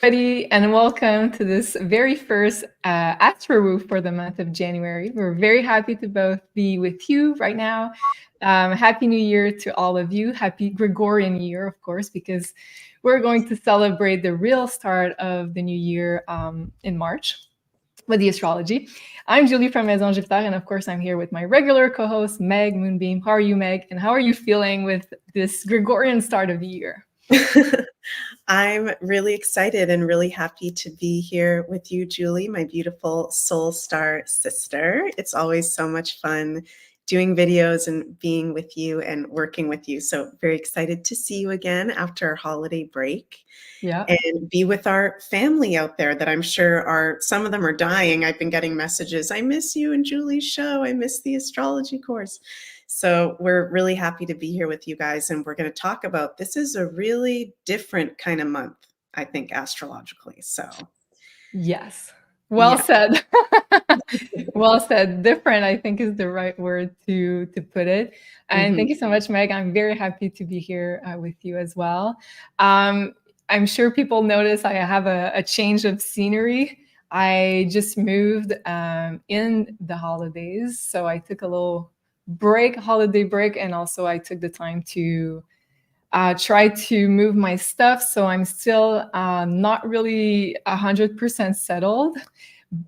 Everybody, and welcome to this very first ASTRO for the month of January. We're very happy to both be with you right now. Happy New Year to all of you. Happy Gregorian year, of course, because we're going to celebrate the real start of the new year in March with the astrology. I'm Julie from Maison Jupiter, and of course, I'm here with my regular co-host, Meg Moonbeam. How are you, Meg? And how are you feeling with this Gregorian start of the year? I'm really excited and really happy to be here with you, Julie, my beautiful soul star sister. It's always so much fun doing videos and being with you and working with you. So very excited to see you again after our holiday break. Yeah. And be with our family out there that I'm sure some of them are dying. I've been getting messages. I miss you and Julie's show. I miss the astrology course. So we're really happy to be here with you guys. And we're going to talk about, this is a really different kind of month, I think, astrologically. So yes. Well said. Well said. Different, I think, is the right word to put it. And thank you so much, Meg. I'm very happy to be here with you as well. I'm sure people notice I have a change of scenery. I just moved in the holidays. So I took a little holiday break, and also I took the time to try to move my stuff. So I'm still not really 100% settled,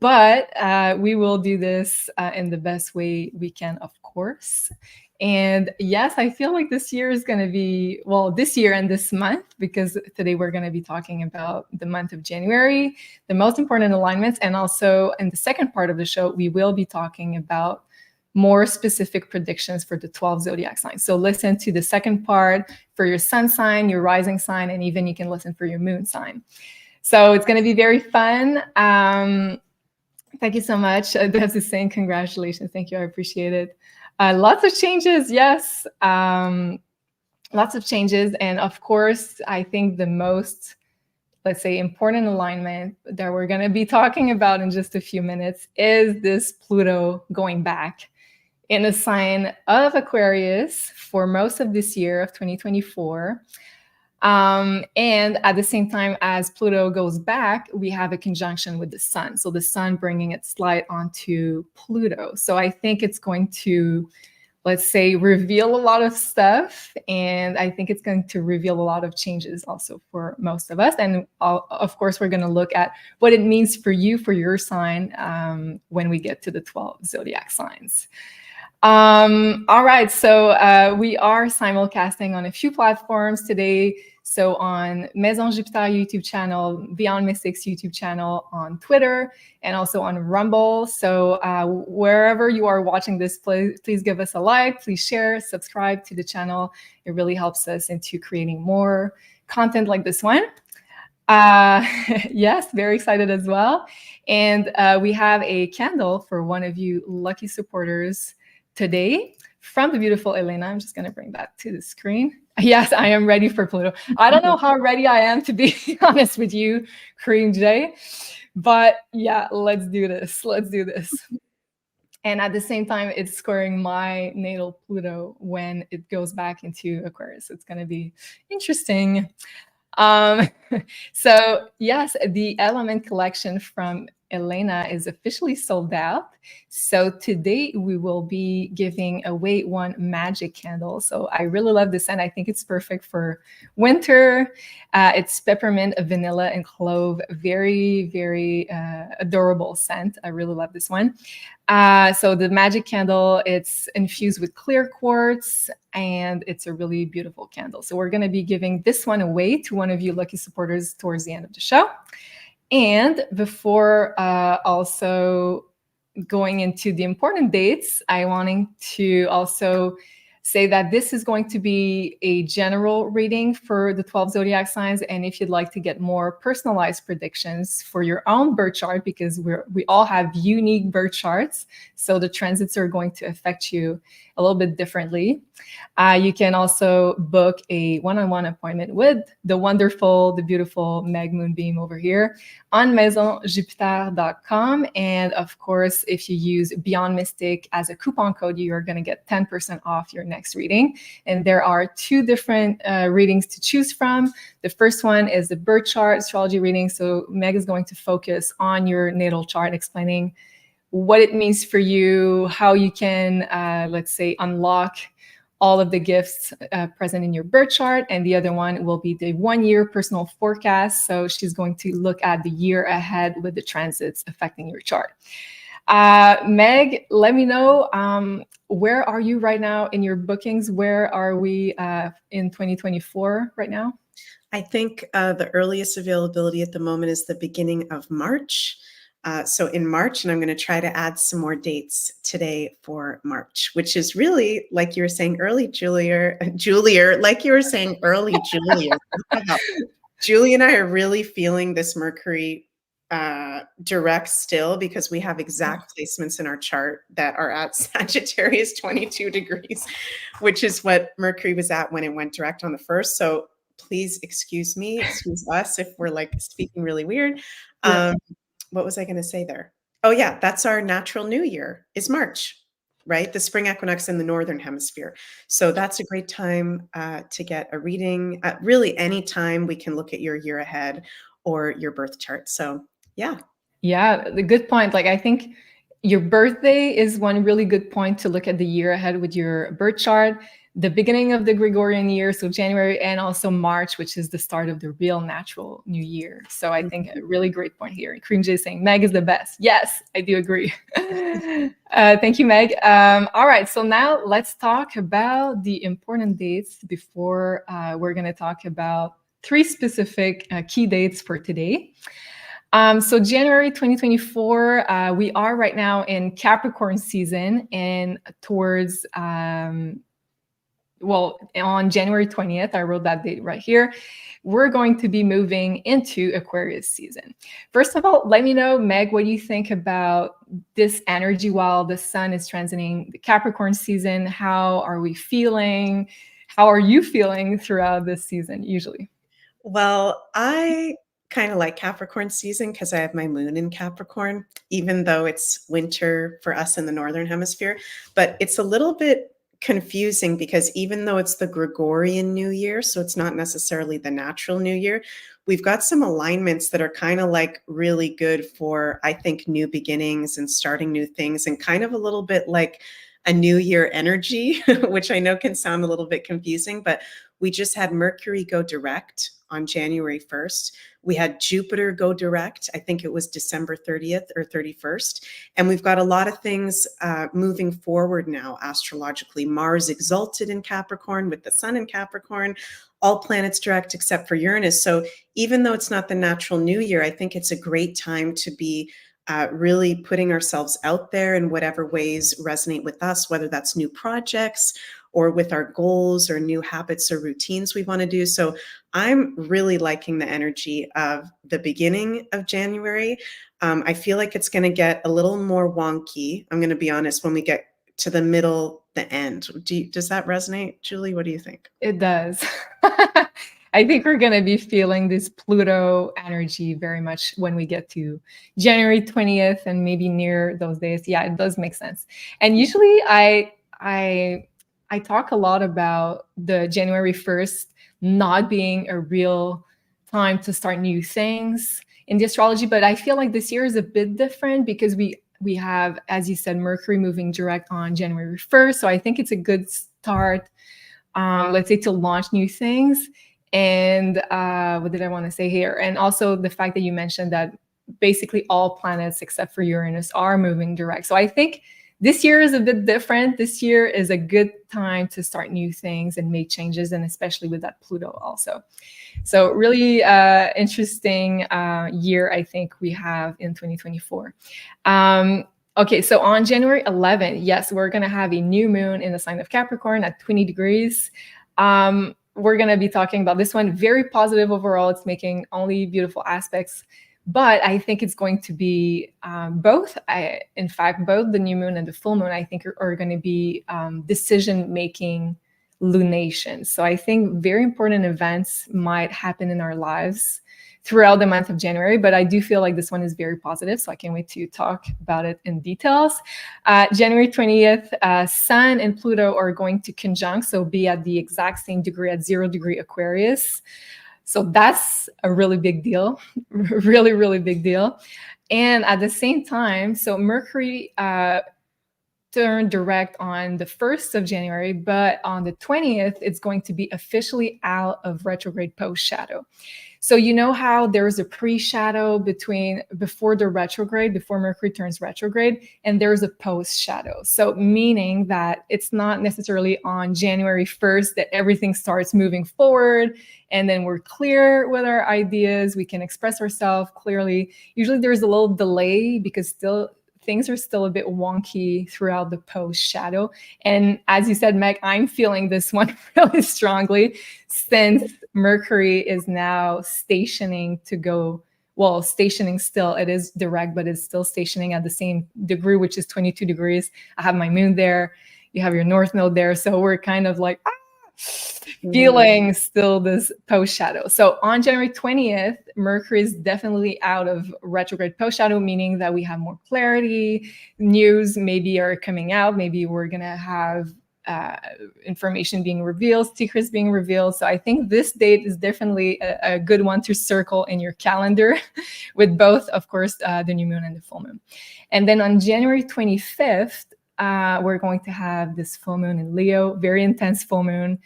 but we will do this in the best way we can, of course. And yes, I feel like this year is going to be, well, this year and this month, because today we're going to be talking about the month of January, the most important alignments. And also in the second part of the show, we will be talking about more specific predictions for the 12 zodiac signs. So listen to the second part for your sun sign, your rising sign, and even you can listen for your moon sign. So it's going to be very fun. Thank you so much. I have to say congratulations. Thank you. I appreciate it. Lots of changes. Yes. Lots of changes. And of course, I think the most, let's say, important alignment that we're going to be talking about in just a few minutes is this Pluto going back in a sign of Aquarius for most of this year of 2024. And at the same time as Pluto goes back, we have a conjunction with the sun. So the sun bringing its light onto Pluto. So I think it's going to, let's say, reveal a lot of stuff. And I think it's going to reveal a lot of changes also for most of us. And of course, we're going to look at what it means for you, for your sign, when we get to the 12 zodiac signs. All right, so we are simulcasting on a few platforms today. So on Maison Jupiter YouTube channel, Beyond Mystics YouTube channel, on Twitter, and also on Rumble. So wherever you are watching this, please give us a like, please share, subscribe to the channel. It really helps us into creating more content like this one. Yes, very excited as well. And we have a candle for one of you lucky supporters today from the beautiful Elena. I'm just going to bring that to the screen. Yes, I am ready for Pluto. I don't know how ready I am, to be honest with you, Cream J, but yeah, let's do this. Let's do this. And at the same time, it's squaring my natal Pluto when it goes back into Aquarius. It's going to be interesting. So yes, the Element collection from Elena is officially sold out. So today we will be giving away one magic candle. So I really love this, and I think it's perfect for winter. It's peppermint, vanilla, and clove. Very, very adorable scent. I really love this one. So the magic candle, it's infused with clear quartz, and it's a really beautiful candle. So we're going to be giving this one away to one of you lucky supporters towards the end of the show. And before also going into the important dates, I wanting to also say that this is going to be a general reading for the 12 zodiac signs. And if you'd like to get more personalized predictions for your own birth chart, because we all have unique birth charts, so the transits are going to affect you a little bit differently. You can also book a one-on-one appointment with the wonderful, the beautiful Meg Moonbeam over here on MaisonJupiter.com. And of course, if you use Beyond Mystic as a coupon code, you are going to get 10% off your next reading. And there are 2 different readings to choose from. The first one is the birth chart astrology reading. So Meg is going to focus on your natal chart, explaining what it means for you, how you can, let's say, unlock all of the gifts present in your birth chart. And the other one will be the 1-year personal forecast. So she's going to look at the year ahead with the transits affecting your chart. Meg, let me know, where are you right now in your bookings? Where are we in 2024 right now? I think the earliest availability at the moment is the beginning of March. So in March, and I'm going to try to add some more dates today for March, which is really, like you were saying early, Julia, like you were saying early, Julia. Julie and I are really feeling this Mercury direct still, because we have exact placements in our chart that are at Sagittarius 22 degrees, which is what Mercury was at when it went direct on the 1st. So please excuse me, excuse us if we're like speaking really weird. What was I going to say there? Oh yeah, that's our natural new year, is March, right? The spring equinox in the northern hemisphere. So that's a great time to get a reading. Really, any time we can look at your year ahead or your birth chart. So yeah. Yeah, the good point. Like, I think your birthday is one really good point to look at the year ahead with your birth chart. The beginning of the Gregorian year, so January, and also March, which is the start of the real natural new year. So I think a really great point here. Cream J is saying Meg is the best. Yes, I do agree. Thank you, Meg. All right, so now let's talk about the important dates before we're going to talk about 3 specific key dates for today. So January 2024, we are right now in Capricorn season, and towards well, on January 20th, I wrote that date right here, we're going to be moving into Aquarius season. First of all, let me know, Meg, what do you think about this energy while the sun is transiting the Capricorn season? How are we feeling? How are you feeling throughout this season usually? Well, I kind of like Capricorn season because I have my moon in Capricorn, even though it's winter for us in the northern hemisphere. But it's a little bit confusing because even though it's the Gregorian New Year, so it's not necessarily the natural New Year, we've got some alignments that are kind of like really good for, I think, new beginnings and starting new things, and kind of a little bit like a New Year energy, which I know can sound a little bit confusing, but we just had Mercury go direct on January 1st. We had Jupiter go direct. I think it was December 30th or 31st. And we've got a lot of things moving forward now astrologically. Mars exalted in Capricorn with the sun in Capricorn, all planets direct except for Uranus. So even though it's not the natural new year, I think it's a great time to be really putting ourselves out there in whatever ways resonate with us, whether that's new projects or with our goals or new habits or routines we want to do. So I'm really liking the energy of the beginning of January. I feel like it's going to get a little more wonky, I'm going to be honest, when we get to the middle, the end. Does that resonate, Julie? What do you think? It does. I think we're going to be feeling this Pluto energy very much when we get to January 20th and maybe near those days. Yeah, it does make sense. And usually I talk a lot about the January 1st not being a real time to start new things in the astrology, but I feel like this year is a bit different because we have, as you said, Mercury moving direct on January 1st. So I think it's a good start, let's say, to launch new things. And what did I want to say here? And also the fact that you mentioned that basically all planets except for Uranus are moving direct. So I think this year is a bit different. This year is a good time to start new things and make changes, and especially with that Pluto also. So really interesting year, I think, we have in 2024. Okay, so on January 11th, yes, we're going to have a new moon in the sign of Capricorn at 20 degrees. We're going to be talking about this one. Very positive overall. It's making only beautiful aspects But I think it's going to be both. In fact, both the new moon and the full moon, I think, are going to be decision-making lunations. So I think very important events might happen in our lives throughout the month of January, but I do feel like this one is very positive, so I can't wait to talk about it in details. January 20th, Sun and Pluto are going to conjunct, so be at the exact same degree at 0 degree Aquarius. So that's a really big deal, really, really big deal. And at the same time, so Mercury turned direct on the 1st of January, but on the 20th, it's going to be officially out of retrograde post-shadow. So you know how there's a pre-shadow before the retrograde, before Mercury turns retrograde, and there's a post-shadow. So meaning that it's not necessarily on January 1st that everything starts moving forward and then we're clear with our ideas, we can express ourselves clearly. Usually there's a little delay because things are still a bit wonky throughout the post-shadow. And as you said, Meg, I'm feeling this one really strongly since Mercury is now stationing still. It is direct, but it's still stationing at the same degree, which is 22 degrees. I have my moon there. You have your North Node there. So we're kind of like, feeling still this post-shadow. So on January 20th, Mercury is definitely out of retrograde post-shadow, meaning that we have more clarity, news maybe are coming out, maybe we're going to have information being revealed, secrets being revealed. So I think this date is definitely a good one to circle in your calendar with both, of course, the new moon and the full moon. And then on January 25th, we're going to have this full moon in Leo, very intense full moon.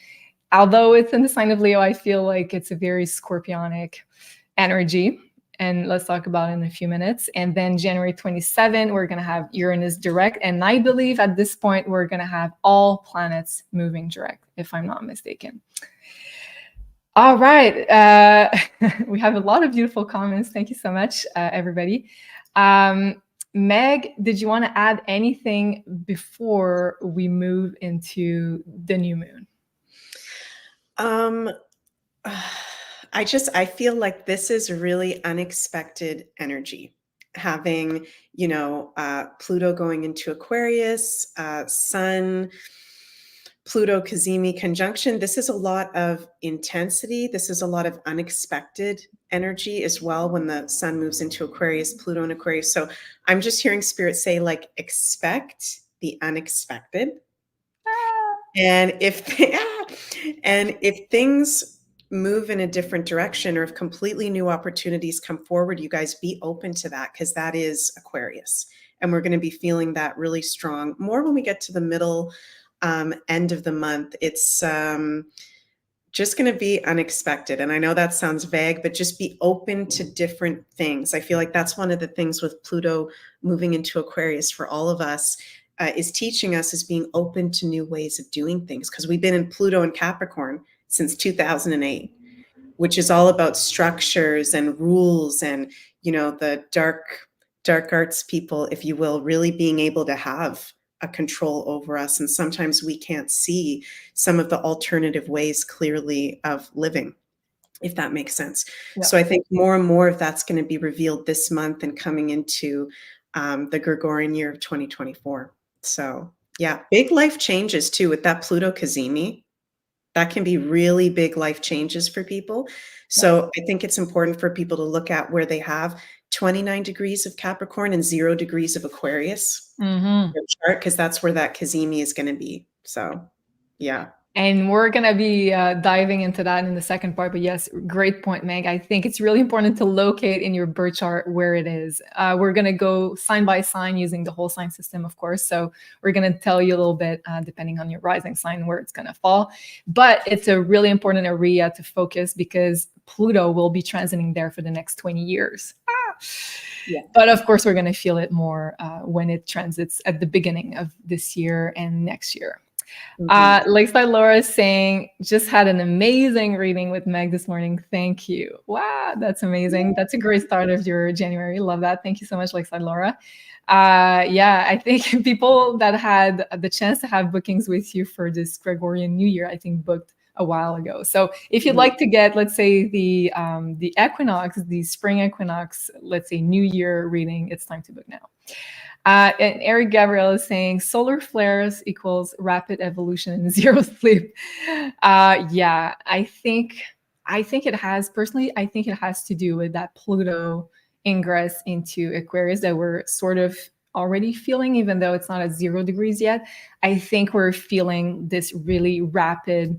Although it's in the sign of Leo, I feel like it's a very scorpionic energy. And let's talk about it in a few minutes. And then January 27, we're going to have Uranus direct. And I believe at this point, we're going to have all planets moving direct, if I'm not mistaken. All right. We have a lot of beautiful comments. Thank you so much, everybody. Meg, did you want to add anything before we move into the new moon? I feel like this is really unexpected energy. Having, Pluto going into Aquarius, Sun, Pluto Cazimi conjunction. This is a lot of intensity. This is a lot of unexpected energy as well when the Sun moves into Aquarius, Pluto in Aquarius. So I'm just hearing Spirit say, like, expect the unexpected. And if things move in a different direction, or if completely new opportunities come forward, you guys be open to that, because that is Aquarius. And we're going to be feeling that really strong more when we get to the middle end of the month. It's just going to be unexpected. And I know that sounds vague, but just be open to different things. I feel like that's one of the things with Pluto moving into Aquarius for all of us. Is teaching us is being open to new ways of doing things, because we've been in Pluto and Capricorn since 2008, which is all about structures and rules and, the dark arts people, if you will, really being able to have a control over us. And sometimes we can't see some of the alternative ways clearly of living, if that makes sense. Yeah. So I think more and more of that's going to be revealed this month and coming into the Gregorian year of 2024. So yeah, big life changes too with that Pluto Cazimi. That can be really big life changes for people. So I think it's important for people to look at where they have 29 degrees of Capricorn and 0 degrees of Aquarius in their chart, because that's where that Cazimi is going to be. So yeah. And we're going to be diving into that in the second part. But yes, great point, Meg. I think it's really important to locate in your birth chart where it is. We're going to go sign by sign using the whole sign system, of course. So we're going to tell you a little bit, depending on your rising sign, where it's going to fall. But it's a really important area to focus, because Pluto will be transiting there for the next 20 years. Yeah. But of course, we're going to feel it more when it transits at the beginning of this year and next year. Lakeside Laura is saying, just had an amazing reading with Meg this morning. Thank you. Wow, that's amazing. That's a great start of your January. Love that. Thank you so much, Lakeside Laura. Yeah, I think people that had the chance to have bookings with you for this Gregorian New Year, I think booked a while ago. So if you'd like to get, let's say, the equinox, the spring equinox, let's say New Year reading, it's time to book now. And Eric Gabriel is saying solar flares equals rapid evolution and zero sleep. Yeah, I think it has, personally, I think it has to do with that Pluto ingress into Aquarius that we're sort of already feeling, even though it's not at 0 degrees yet. I think we're feeling this really rapid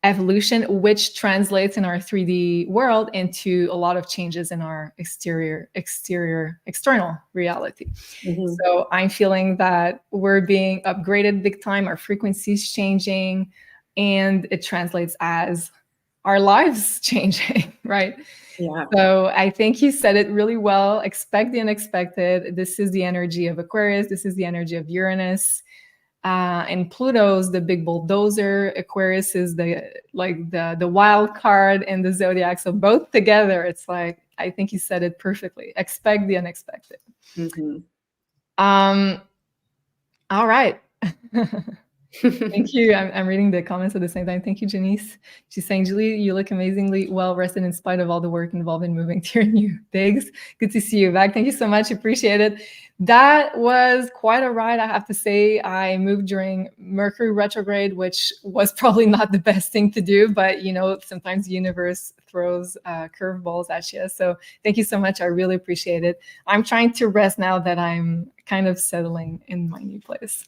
evolution, which translates in our 3D world into a lot of changes in our external reality. So I'm feeling that we're being upgraded big time, our frequency's changing, and it translates as our lives changing, right? Yeah. So I think you said it really well. Expect the unexpected. This is the energy of Aquarius. This is the energy of Uranus. And Pluto's the big bulldozer. Aquarius is the wild card in the zodiac. So both together, it's like, I think you said it perfectly. Expect the unexpected. All right. Thank you. I'm reading the comments at the same time. Thank you, Janice. She's saying, Julie, you look amazingly well rested in spite of all the work involved in moving to your new digs. Good to see you back. Thank you so much. Appreciate it. That was quite a ride, I have to say. I moved during Mercury retrograde, which was probably not the best thing to do, but you know, sometimes the universe throws curveballs at you. So thank you so much. I really appreciate it. I'm trying to rest now that I'm kind of settling in my new place.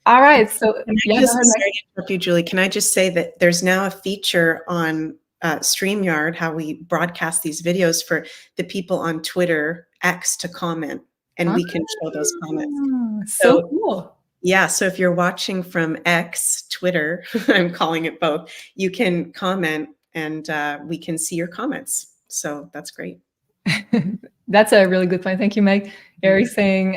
All right. So sorry to interrupt you, Julie. Can I just say that there's now a feature on StreamYard, how we broadcast these videos, for the people on Twitter, X, to comment, and we can show those comments. So cool. Yeah. So if you're watching from X, Twitter, I'm calling it both, you can comment and we can see your comments. So that's great. That's a really good point. Thank you, Meg. Eric saying,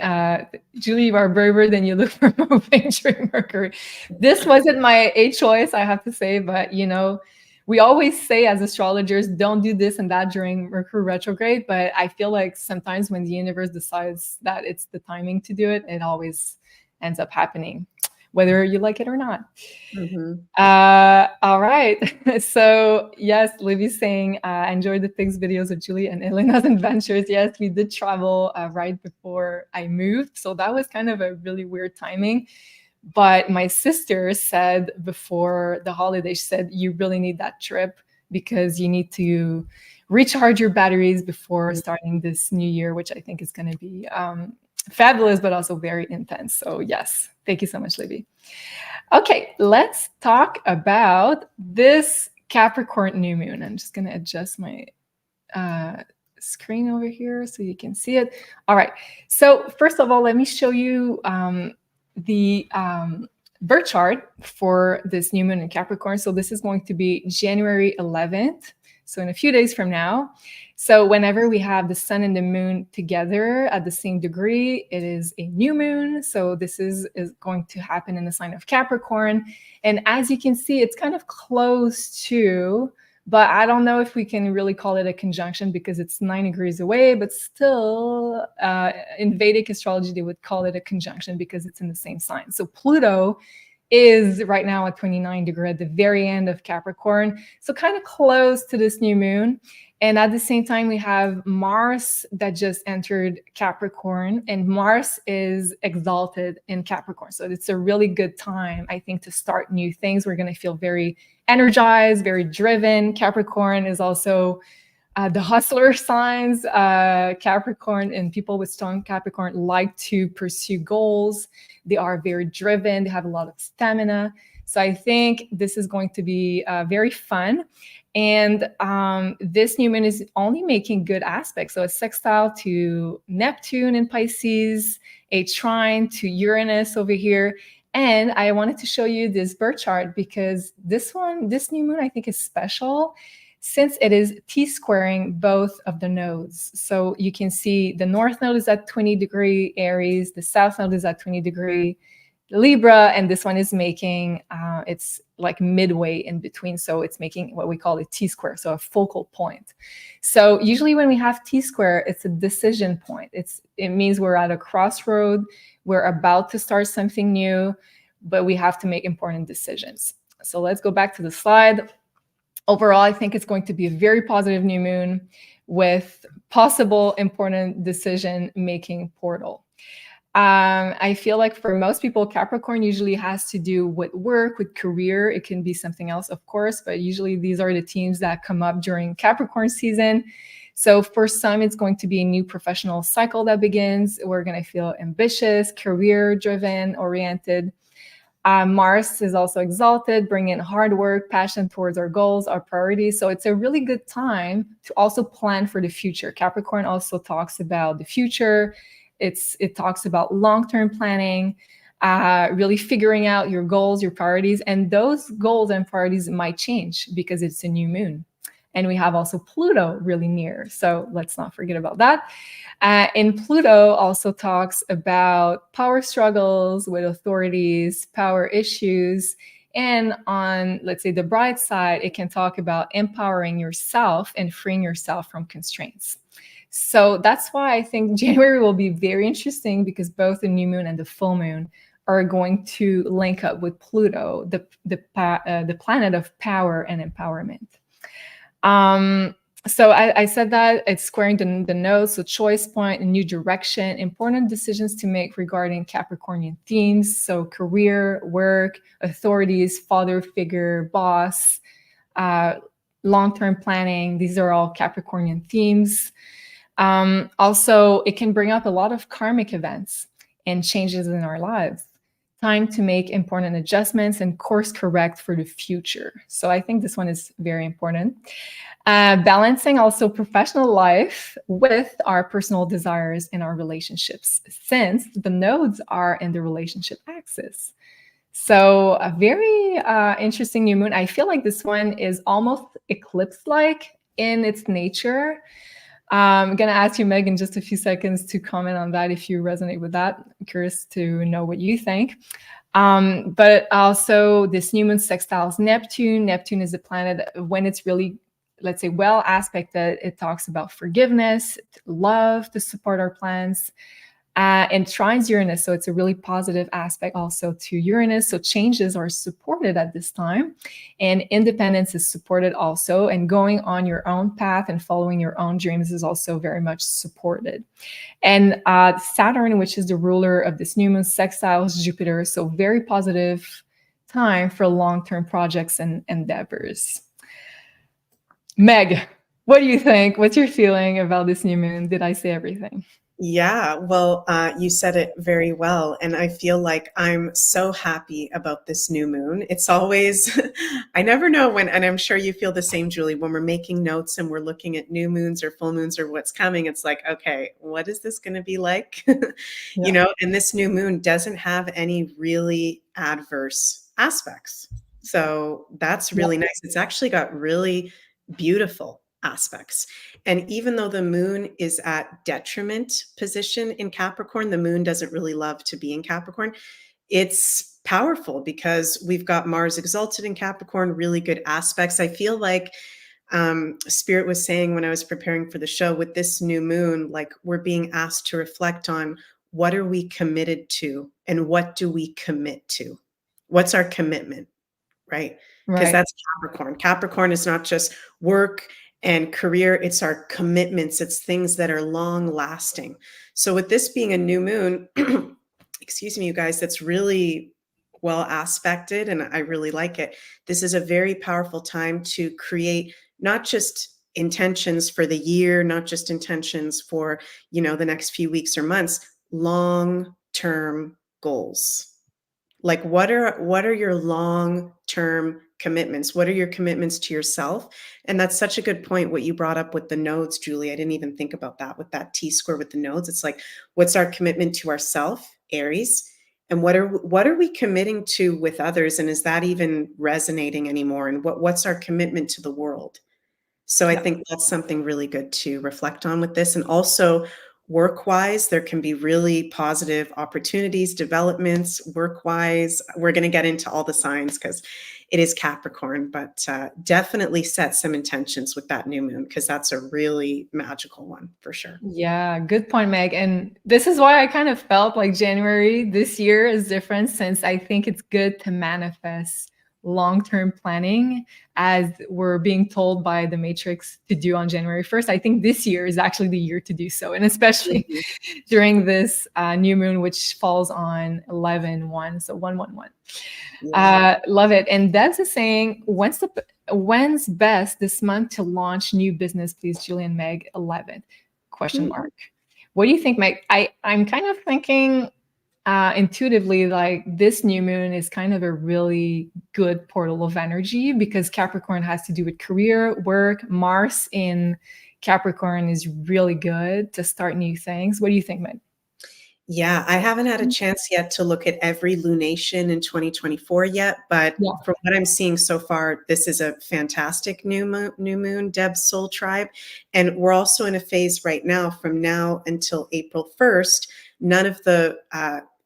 Julie, you are braver than you look for moving during Mercury. This wasn't my A choice, I have to say, but you know, we always say as astrologers, don't do this and that during Mercury retrograde. But I feel like sometimes when the universe decides that it's the timing to do it, it always ends up happening, whether you like it or not. All right. So yes, Livy's saying, I enjoyed the Pigs videos of Julie and Elena's adventures. Yes, we did travel right before I moved. So that was kind of a really weird timing. But my sister said before the holiday, she said, you really need that trip because you need to recharge your batteries before starting this new year, which I think is going to be fabulous, but also very intense. So yes, thank you so much, Livy. Okay, let's talk about this Capricorn new moon. I'm just going to adjust my screen over here so you can see it. All right. So first of all, let me show you the birth chart for this new moon in Capricorn. So this is going to be January 11th. So in a few days from now. So whenever we have the sun and the moon together at the same degree, it is a new moon. So this is going to happen in the sign of Capricorn. And as you can see, it's kind of close to, but I don't know if we can really call it a conjunction because it's 9 degrees away, but still in Vedic astrology, they would call it a conjunction because it's in the same sign. So Pluto is right now at 29 degrees at the very end of Capricorn. So kind of close to this new moon. And at the same time, we have Mars that just entered Capricorn, and Mars is exalted in Capricorn. So it's a really good time, I think, to start new things. We're going to feel very energized, very driven. Capricorn is also the hustler signs. Capricorn and people with strong Capricorn like to pursue goals. They are very driven. They have a lot of stamina. So I think this is going to be very fun. And this new moon is only making good aspects. So a sextile to Neptune in Pisces, a trine to Uranus over here. And I wanted to show you this birth chart because this new moon, I think, is special since it is T-squaring both of the nodes. So you can see the north node is at 20 degree Aries, the south node is at 20 degree Libra, and this one is making, it's like midway in between. So it's making what we call a T-square, so a focal point. So usually when we have T-square, it's a decision point. It means we're at a crossroad, we're about to start something new, but we have to make important decisions. So let's go back to the slide. Overall, I think it's going to be a very positive new moon with possible important decision-making portal. I feel like for most people, Capricorn usually has to do with work, with career. It can be something else, of course, but usually these are the themes that come up during Capricorn season. So for some, it's going to be a new professional cycle that begins. We're going to feel ambitious, career-driven, oriented. Mars is also exalted, bringing hard work, passion towards our goals, our priorities. So it's a really good time to also plan for the future. Capricorn also talks about the future. It talks about long-term planning, really figuring out your goals, your priorities, and those goals and priorities might change because it's a new moon. And we have also Pluto really near. So let's not forget about that. And Pluto also talks about power struggles with authorities, power issues. And on, let's say, the bright side, it can talk about empowering yourself and freeing yourself from constraints. So that's why I think January will be very interesting, because both the new moon and the full moon are going to link up with Pluto, the planet of power and empowerment. So I said that it's squaring the nodes, so choice point, a new direction, important decisions to make regarding Capricornian themes. So career, work, authorities, father figure, boss, long-term planning. These are all Capricornian themes. Also, it can bring up a lot of karmic events and changes in our lives. Time to make important adjustments and course correct for the future. So I think this one is very important. Balancing also professional life with our personal desires and our relationships, since the nodes are in the relationship axis. So a very interesting new moon. I feel like this one is almost eclipse-like in its nature. I'm going to ask you, Meg, in just a few seconds to comment on that if you resonate with that. I'm curious to know what you think. But also this new moon sextiles Neptune. Neptune is a planet when it's really, let's say, well aspected. It talks about forgiveness, love to support our plans, and trines Uranus. So it's a really positive aspect also to Uranus. So changes are supported at this time, and independence is supported also. And going on your own path and following your own dreams is also very much supported. And Saturn, which is the ruler of this new moon, sextiles Jupiter. So very positive time for long-term projects and endeavors. Meg, what do you think? What's your feeling about this new moon? Did I say everything? Yeah, well, you said it very well. And I feel like I'm so happy about this new moon. It's always, I never know when, and I'm sure you feel the same, Julie, when we're making notes and we're looking at new moons or full moons or what's coming, it's like, okay, what is this going to be like? You know, and this new moon doesn't have any really adverse aspects. So that's really nice. It's actually got really beautiful aspects. And even though the moon is at detriment position in Capricorn, the moon doesn't really love to be in Capricorn. It's powerful because we've got Mars exalted in Capricorn, really good aspects. I feel like Spirit was saying when I was preparing for the show, with this new moon, like we're being asked to reflect on what are we committed to and what do we commit to? What's our commitment, right? Because that's Capricorn. Capricorn is not just work and career, it's our commitments. It's things that are long lasting. So with this being a new moon, excuse me, you guys, that's really well aspected and I really like it. This is a very powerful time to create not just intentions for the year, not just intentions for, you know, the next few weeks or months, long-term goals. Like what are your long-term commitments? What are your commitments to yourself? And that's such a good point, what you brought up with the nodes, Julie. I didn't even think about that with that T-square with the nodes. It's like, what's our commitment to ourself, Aries? And what are we committing to with others? And is that even resonating anymore? And what's our commitment to the world? So I think that's something really good to reflect on with this. And also work-wise, there can be really positive opportunities, developments, work-wise. We're going to get into all the signs because it is Capricorn, but definitely set some intentions with that new moon because that's a really magical one for sure. Yeah, good point, Meg. And this is why I kind of felt like January this year is different, since I think it's good to manifest long-term planning as we're being told by the Matrix to do on January 1st. I think this year is actually the year to do so, and especially during this new moon, which falls on 11/1, so 111. Love it. And Debs is saying, when's best this month to launch new business, please, Julie and Meg? 11th? Question mark. What do you think, Meg? I'm kind of thinking intuitively, like this new moon is kind of a really good portal of energy because Capricorn has to do with career, work. Mars in Capricorn is really good to start new things. What do you think, Meg? Yeah, I haven't had a chance yet to look at every lunation in 2024 yet, but from what I'm seeing so far, this is a fantastic new moon, Deb's Soul Tribe. And we're also in a phase right now, from now until April 1st, none of the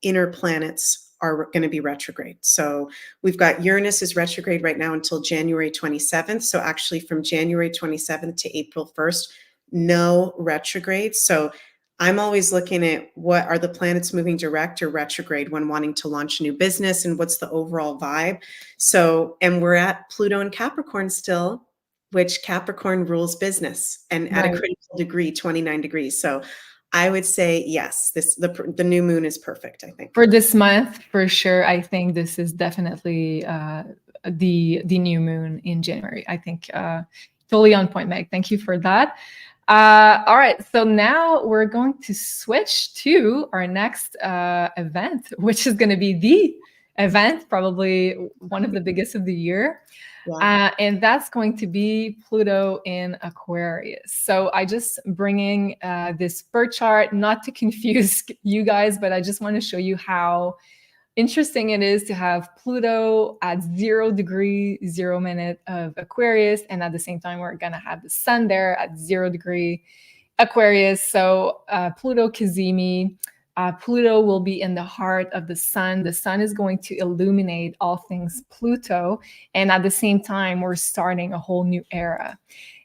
inner planets are going to be retrograde. So we've got Uranus is retrograde right now until January 27th. So actually from January 27th to April 1st, no retrograde. So I'm always looking at what are the planets moving direct or retrograde when wanting to launch a new business and what's the overall vibe. So, and we're at Pluto and Capricorn still, which Capricorn rules business and at a critical degree, 29 degrees. So I would say, yes, the new moon is perfect, I think. For this month, for sure. I think this is definitely the new moon in January. I think totally on point, Meg. Thank you for that. All right, so now we're going to switch to our next event, which is going to be the event, probably one of the biggest of the year. And that's going to be Pluto in Aquarius. So I just bringing this birth chart, not to confuse you guys, but I just want to show you how interesting it is to have Pluto at 0 degree, 0 minute of Aquarius. And at the same time, we're going to have the sun there at 0 degree Aquarius. So Pluto Cazimi, Pluto will be in the heart of the sun. The sun is going to illuminate all things Pluto. And at the same time, we're starting a whole new era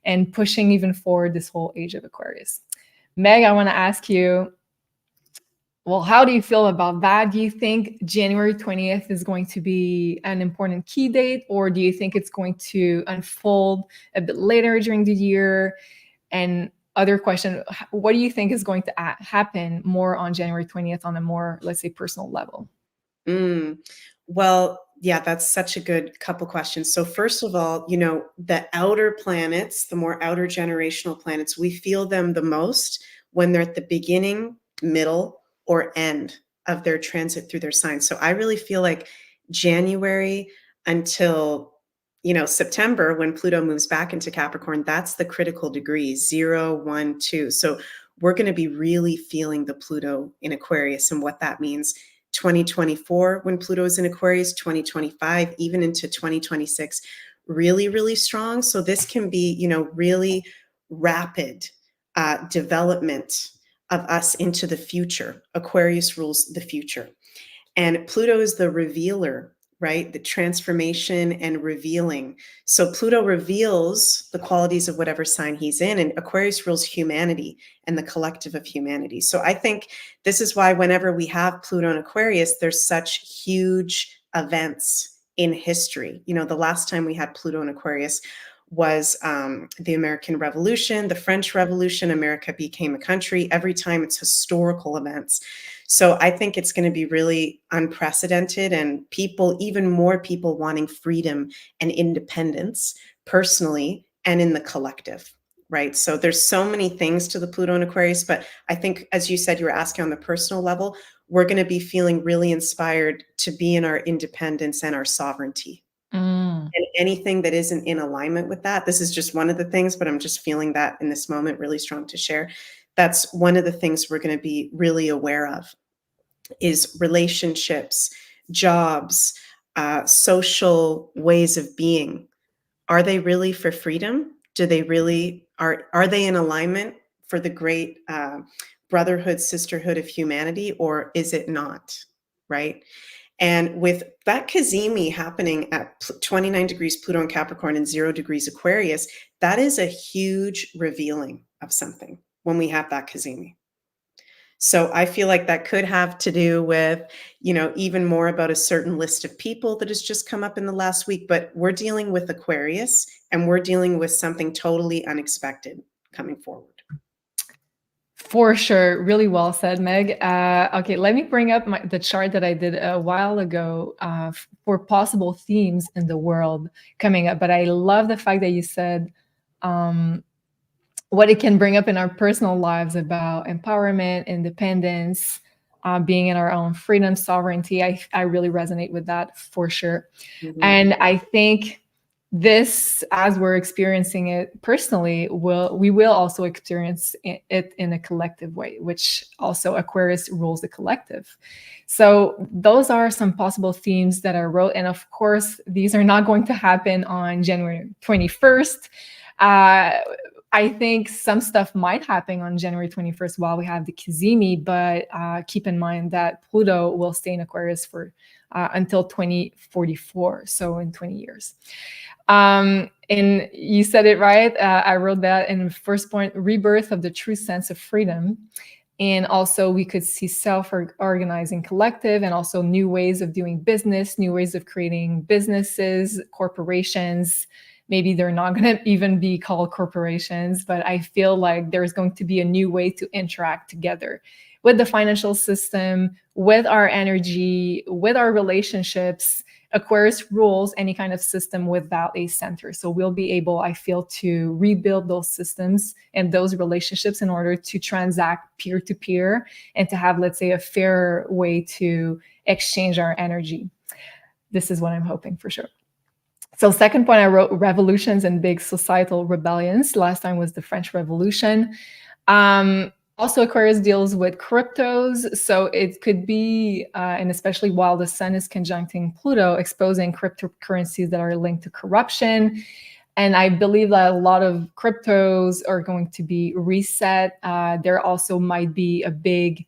and pushing even forward this whole age of Aquarius. Meg, I want to ask you, well, how do you feel about that? Do you think January 20th is going to be an important key date, or do you think it's going to unfold a bit later during the year? And other question, what do you think is going to happen more on January 20th on a more, let's say, personal level? Well, yeah, that's such a good couple questions. So first of all, you know, the outer planets, the more outer generational planets, we feel them the most when they're at the beginning, middle, or end of their transit through their sign. So I really feel like January until, you know, September, when Pluto moves back into Capricorn, that's the critical degree, 0, 1, 2. So we're going to be really feeling the Pluto in Aquarius and what that means. 2024, when Pluto is in Aquarius, 2025, even into 2026, really, really strong. So this can be, you know, really rapid development of us into the future. Aquarius rules the future. And Pluto is the revealer, right? The transformation and revealing. So Pluto reveals the qualities of whatever sign he's in, and Aquarius rules humanity and the collective of humanity. So I think this is why whenever we have Pluto in Aquarius, there's such huge events in history. You know, the last time we had Pluto in Aquarius was the American Revolution, the French Revolution. America became a country. Every time it's historical events. So I think it's going to be really unprecedented, and people, even more people wanting freedom and independence personally and in the collective, right? So there's so many things to the Pluto in Aquarius, but I think, as you said, you were asking on the personal level, we're going to be feeling really inspired to be in our independence and our sovereignty. And anything that isn't in alignment with that, this is just one of the things, but I'm just feeling that in this moment really strong to share. That's one of the things we're going to be really aware of is relationships, jobs, social ways of being. Are they really for freedom? Do they really, are they in alignment for the great brotherhood, sisterhood of humanity, or is it not, right? And with that Cazimi happening at 29 degrees Pluto in Capricorn and 0 degrees Aquarius, that is a huge revealing of something when we have that Cazimi. So I feel like that could have to do with, even more about a certain list of people that has just come up in the last week. But we're dealing with Aquarius, and we're dealing with something totally unexpected coming forward. For sure. Really well said, Meg. Okay, let me bring up the chart that I did a while ago for possible themes in the world coming up. But I love the fact that you said what it can bring up in our personal lives about empowerment, independence, being in our own freedom, sovereignty. I really resonate with that for sure. Mhm. And I think this, as we're experiencing it personally, we will also experience it in a collective way, which also Aquarius rules the collective. So those are some possible themes that I wrote. And of course, these are not going to happen on January 21st. I think some stuff might happen on January 21st while we have the Kizimi, but keep in mind that Pluto will stay in Aquarius for until 2044, so in 20 years. And you said it right. I wrote that in the first point, rebirth of the true sense of freedom. And also we could see self-organizing collective and also new ways of doing business, new ways of creating businesses, corporations. Maybe they're not going to even be called corporations, but I feel like there's going to be a new way to interact together with the financial system, with our energy, with our relationships. Aquarius rules any kind of system without a center. So we'll be able, I feel, to rebuild those systems and those relationships in order to transact peer-to-peer and to have, let's say, a fair way to exchange our energy. This is what I'm hoping for sure. So second point, I wrote revolutions and big societal rebellions. Last time was the French Revolution. Also, Aquarius deals with cryptos. So it could be, and especially while the sun is conjuncting Pluto, exposing cryptocurrencies that are linked to corruption. And I believe that a lot of cryptos are going to be reset. There also might be a big,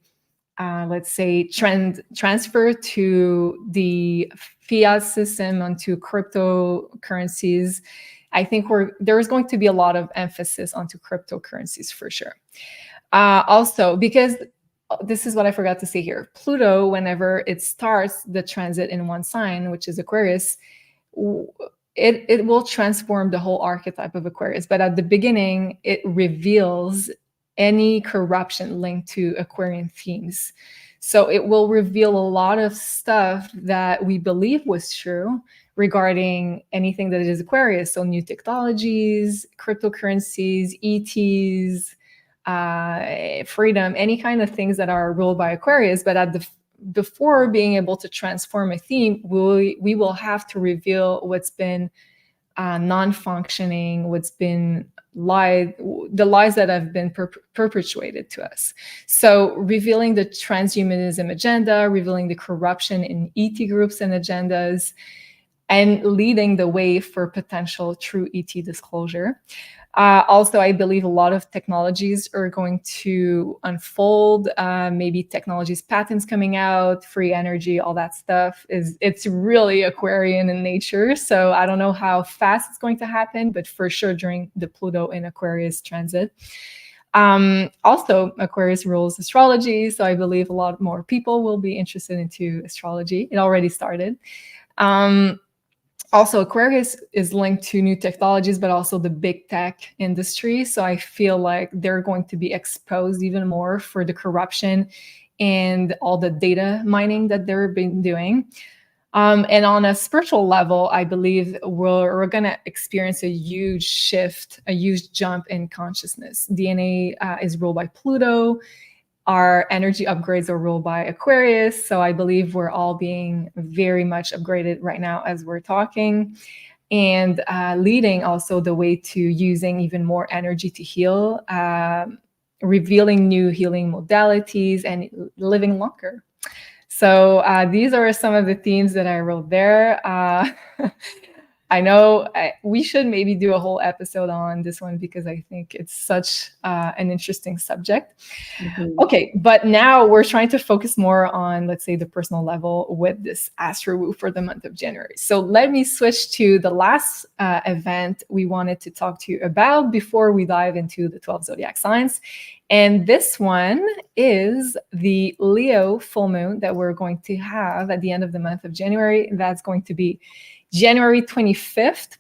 let's say, transfer to the fiat system onto cryptocurrencies. I think there's going to be a lot of emphasis onto cryptocurrencies for sure. Also, because this is what I forgot to say here, Pluto, whenever it starts the transit in one sign, which is Aquarius, it will transform the whole archetype of Aquarius. But at the beginning, it reveals any corruption linked to Aquarian themes. So it will reveal a lot of stuff that we believe was true regarding anything that is Aquarius. So new technologies, cryptocurrencies, ETs, freedom, any kind of things that are ruled by Aquarius. But before being able to transform a theme, we will have to reveal what's been non-functioning, what's been the lies that have been perpetuated to us. So revealing the transhumanism agenda, revealing the corruption in ET groups and agendas, and leading the way for potential true ET disclosure. Also, I believe a lot of technologies are going to unfold, maybe technologies, patents coming out, free energy, all that stuff. It's really Aquarian in nature. So I don't know how fast it's going to happen, but for sure during the Pluto in Aquarius transit. Also, Aquarius rules astrology. So I believe a lot more people will be interested into astrology. It already started. Also, Aquarius is linked to new technologies, but also the big tech industry. So I feel like they're going to be exposed even more for the corruption and all the data mining that they've been doing. And on a spiritual level, I believe we're going to experience a huge shift, a huge jump in consciousness. DNA is ruled by Pluto. Our energy upgrades are ruled by Aquarius. So I believe we're all being very much upgraded right now as we're talking, and leading also the way to using even more energy to heal, revealing new healing modalities and living longer. So these are some of the themes that I wrote there. I know we should maybe do a whole episode on this one because I think it's such an interesting subject. Mhm. Okay, but now we're trying to focus more on, let's say, the personal level with this Astro Woo for the month of January. So let me switch to the last event we wanted to talk to you about before we dive into the 12 zodiac signs. And this one is the Leo full moon that we're going to have at the end of the month of January. That's going to be January 25th.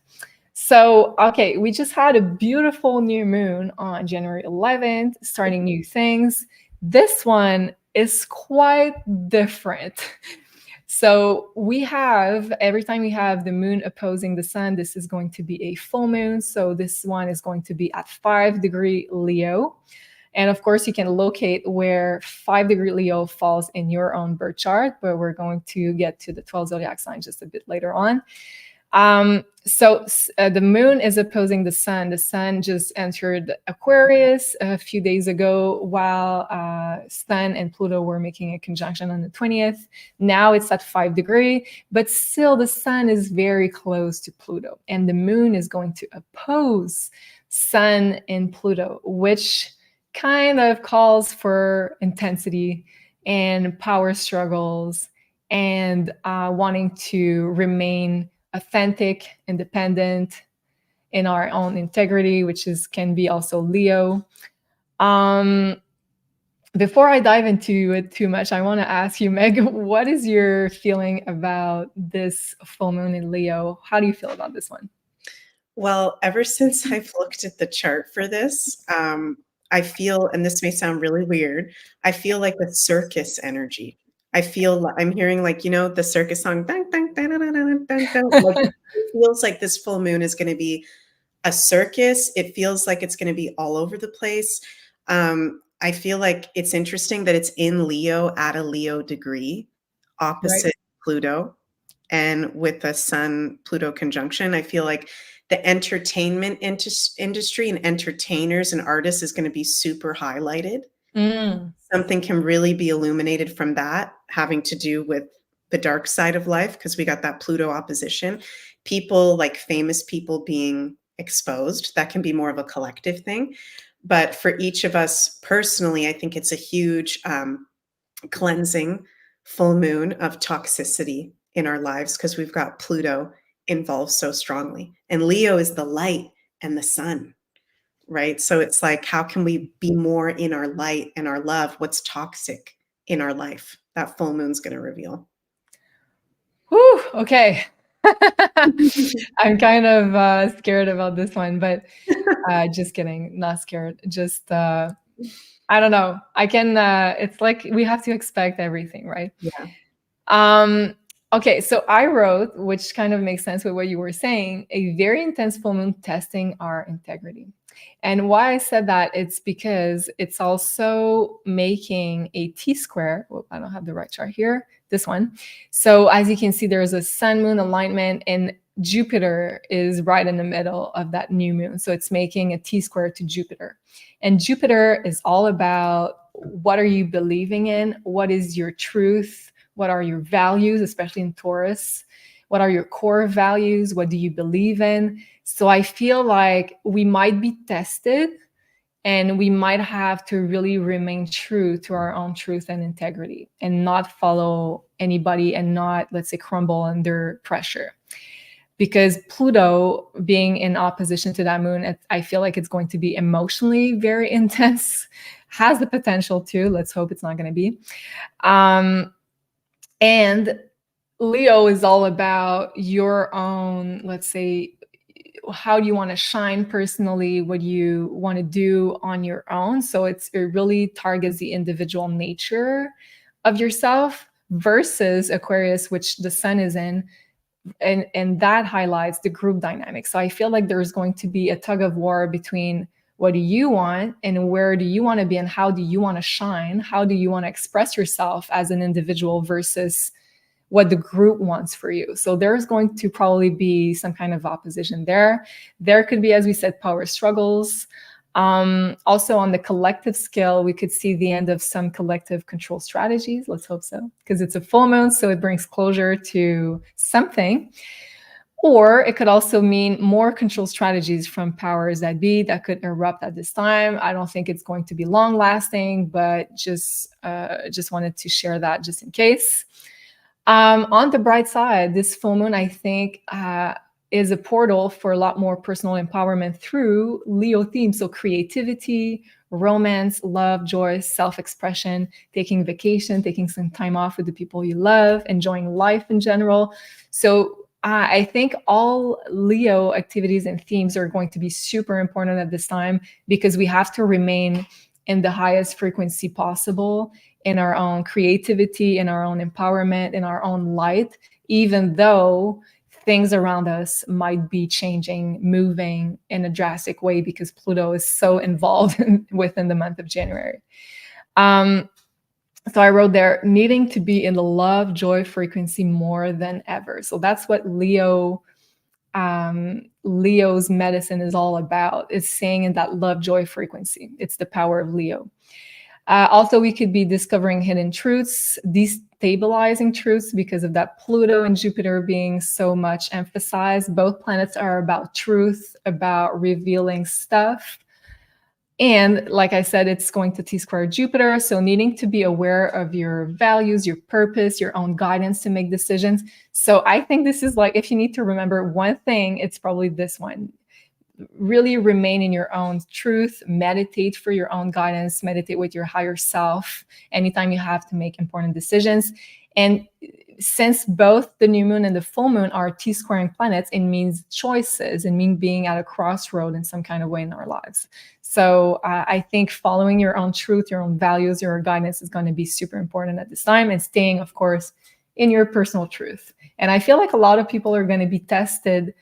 So, okay, we just had a beautiful new moon on January 11th, starting new things. This one is quite different. So we have, every time we have the moon opposing the sun, this is going to be a full moon. So this one is going to be at 5° Leo. And of course, you can locate where 5° Leo falls in your own birth chart, but we're going to get to the 12 zodiac signs just a bit later on. So the moon is opposing the sun. The sun just entered Aquarius a few days ago while Sun and Pluto were making a conjunction on the 20th. Now it's at 5°, but still the sun is very close to Pluto, and the moon is going to oppose Sun and Pluto, which kind of calls for intensity and power struggles and wanting to remain authentic, independent, in our own integrity, which can be also Leo. Before I dive into it too much, I want to ask you, Meg, what is your feeling about this full moon in Leo? How do you feel about this one? Well, ever since I've looked at the chart for this, I feel, and this may sound really weird, I feel like a circus energy. I'm hearing, like, the circus song, dun, dun, dun, dun, dun, dun, dun. Like, it feels like this full moon is going to be a circus. It feels like it's going to be all over the place. I feel like it's interesting that it's in Leo at a Leo degree, opposite Right. Pluto, and with the Sun Pluto conjunction. I feel like the entertainment industry and entertainers and artists is going to be super highlighted. Something can really be illuminated from that, having to do with the dark side of life, because we got that Pluto opposition. People, like famous people, being exposed. That can be more of a collective thing. But for each of us personally, I think it's a huge cleansing full moon of toxicity in our lives, because we've got Pluto involved so strongly. And Leo is the light and the sun, right? So it's like, how can we be more in our light and our love? What's toxic in our life? That full moon's going to reveal. Whew, okay. I'm kind of scared about this one, but just kidding, not scared. Just, I don't know. It's like we have to expect everything, right? Yeah. Okay, so I wrote, which kind of makes sense with what you were saying, a very intense full moon testing our integrity. And why I said that, it's because it's also making a T-square. Well, I don't have the right chart here, this one. So as you can see, there's a sun-moon alignment, and Jupiter is right in the middle of that new moon. So it's making a T-square to Jupiter. And Jupiter is all about, what are you believing in? What is your truth? What are your values, especially in Taurus? What are your core values? What do you believe in? So I feel like we might be tested, and we might have to really remain true to our own truth and integrity, and not follow anybody, and not, let's say, crumble under pressure. Because Pluto being in opposition to that moon, I feel like it's going to be emotionally very intense, has the potential to. Let's hope it's not going to be. And Leo is all about your own, let's say, how do you want to shine personally, what you want to do on your own. So it really targets the individual nature of yourself, versus Aquarius, which the sun is in, and that highlights the group dynamic. So I feel like there's going to be a tug of war between what do you want and where do you want to be, and how do you want to shine, how do you want to express yourself as an individual, versus what the group wants for you. So there's going to probably be some kind of opposition there. There could be, as we said, power struggles. Also on the collective scale, we could see the end of some collective control strategies. Let's hope so, because it's a full moon, so it brings closure to something. Or it could also mean more control strategies from powers that be that could erupt at this time. I don't think it's going to be long lasting, but just wanted to share that just in case. On the bright side, this full moon, I think, is a portal for a lot more personal empowerment through Leo themes. So creativity, romance, love, joy, self-expression, taking vacation, taking some time off with the people you love, enjoying life in general. So I think all Leo activities and themes are going to be super important at this time, because we have to remain in the highest frequency possible in our own creativity, in our own empowerment, in our own light, even though things around us might be changing, moving in a drastic way, because Pluto is so involved within the month of January. So I wrote there, needing to be in the love, joy frequency more than ever. So that's what Leo's medicine is all about. It's staying in that love, joy frequency. It's the power of Leo. Also, we could be discovering hidden truths, destabilizing truths, because of that Pluto and Jupiter being so much emphasized. Both planets are about truth, about revealing stuff. And like I said, it's going to T-square Jupiter. So needing to be aware of your values, your purpose, your own guidance to make decisions. So I think this is like, if you need to remember one thing, it's probably this one. Really remain in your own truth, meditate for your own guidance, meditate with your higher self anytime you have to make important decisions. And since both the new moon and the full moon are T-squaring planets, it means choices, and mean being at a crossroad in some kind of way in our lives. So I think following your own truth, your own values, your guidance is going to be super important at this time, and staying, of course, in your personal truth. And I feel like a lot of people are going to be tested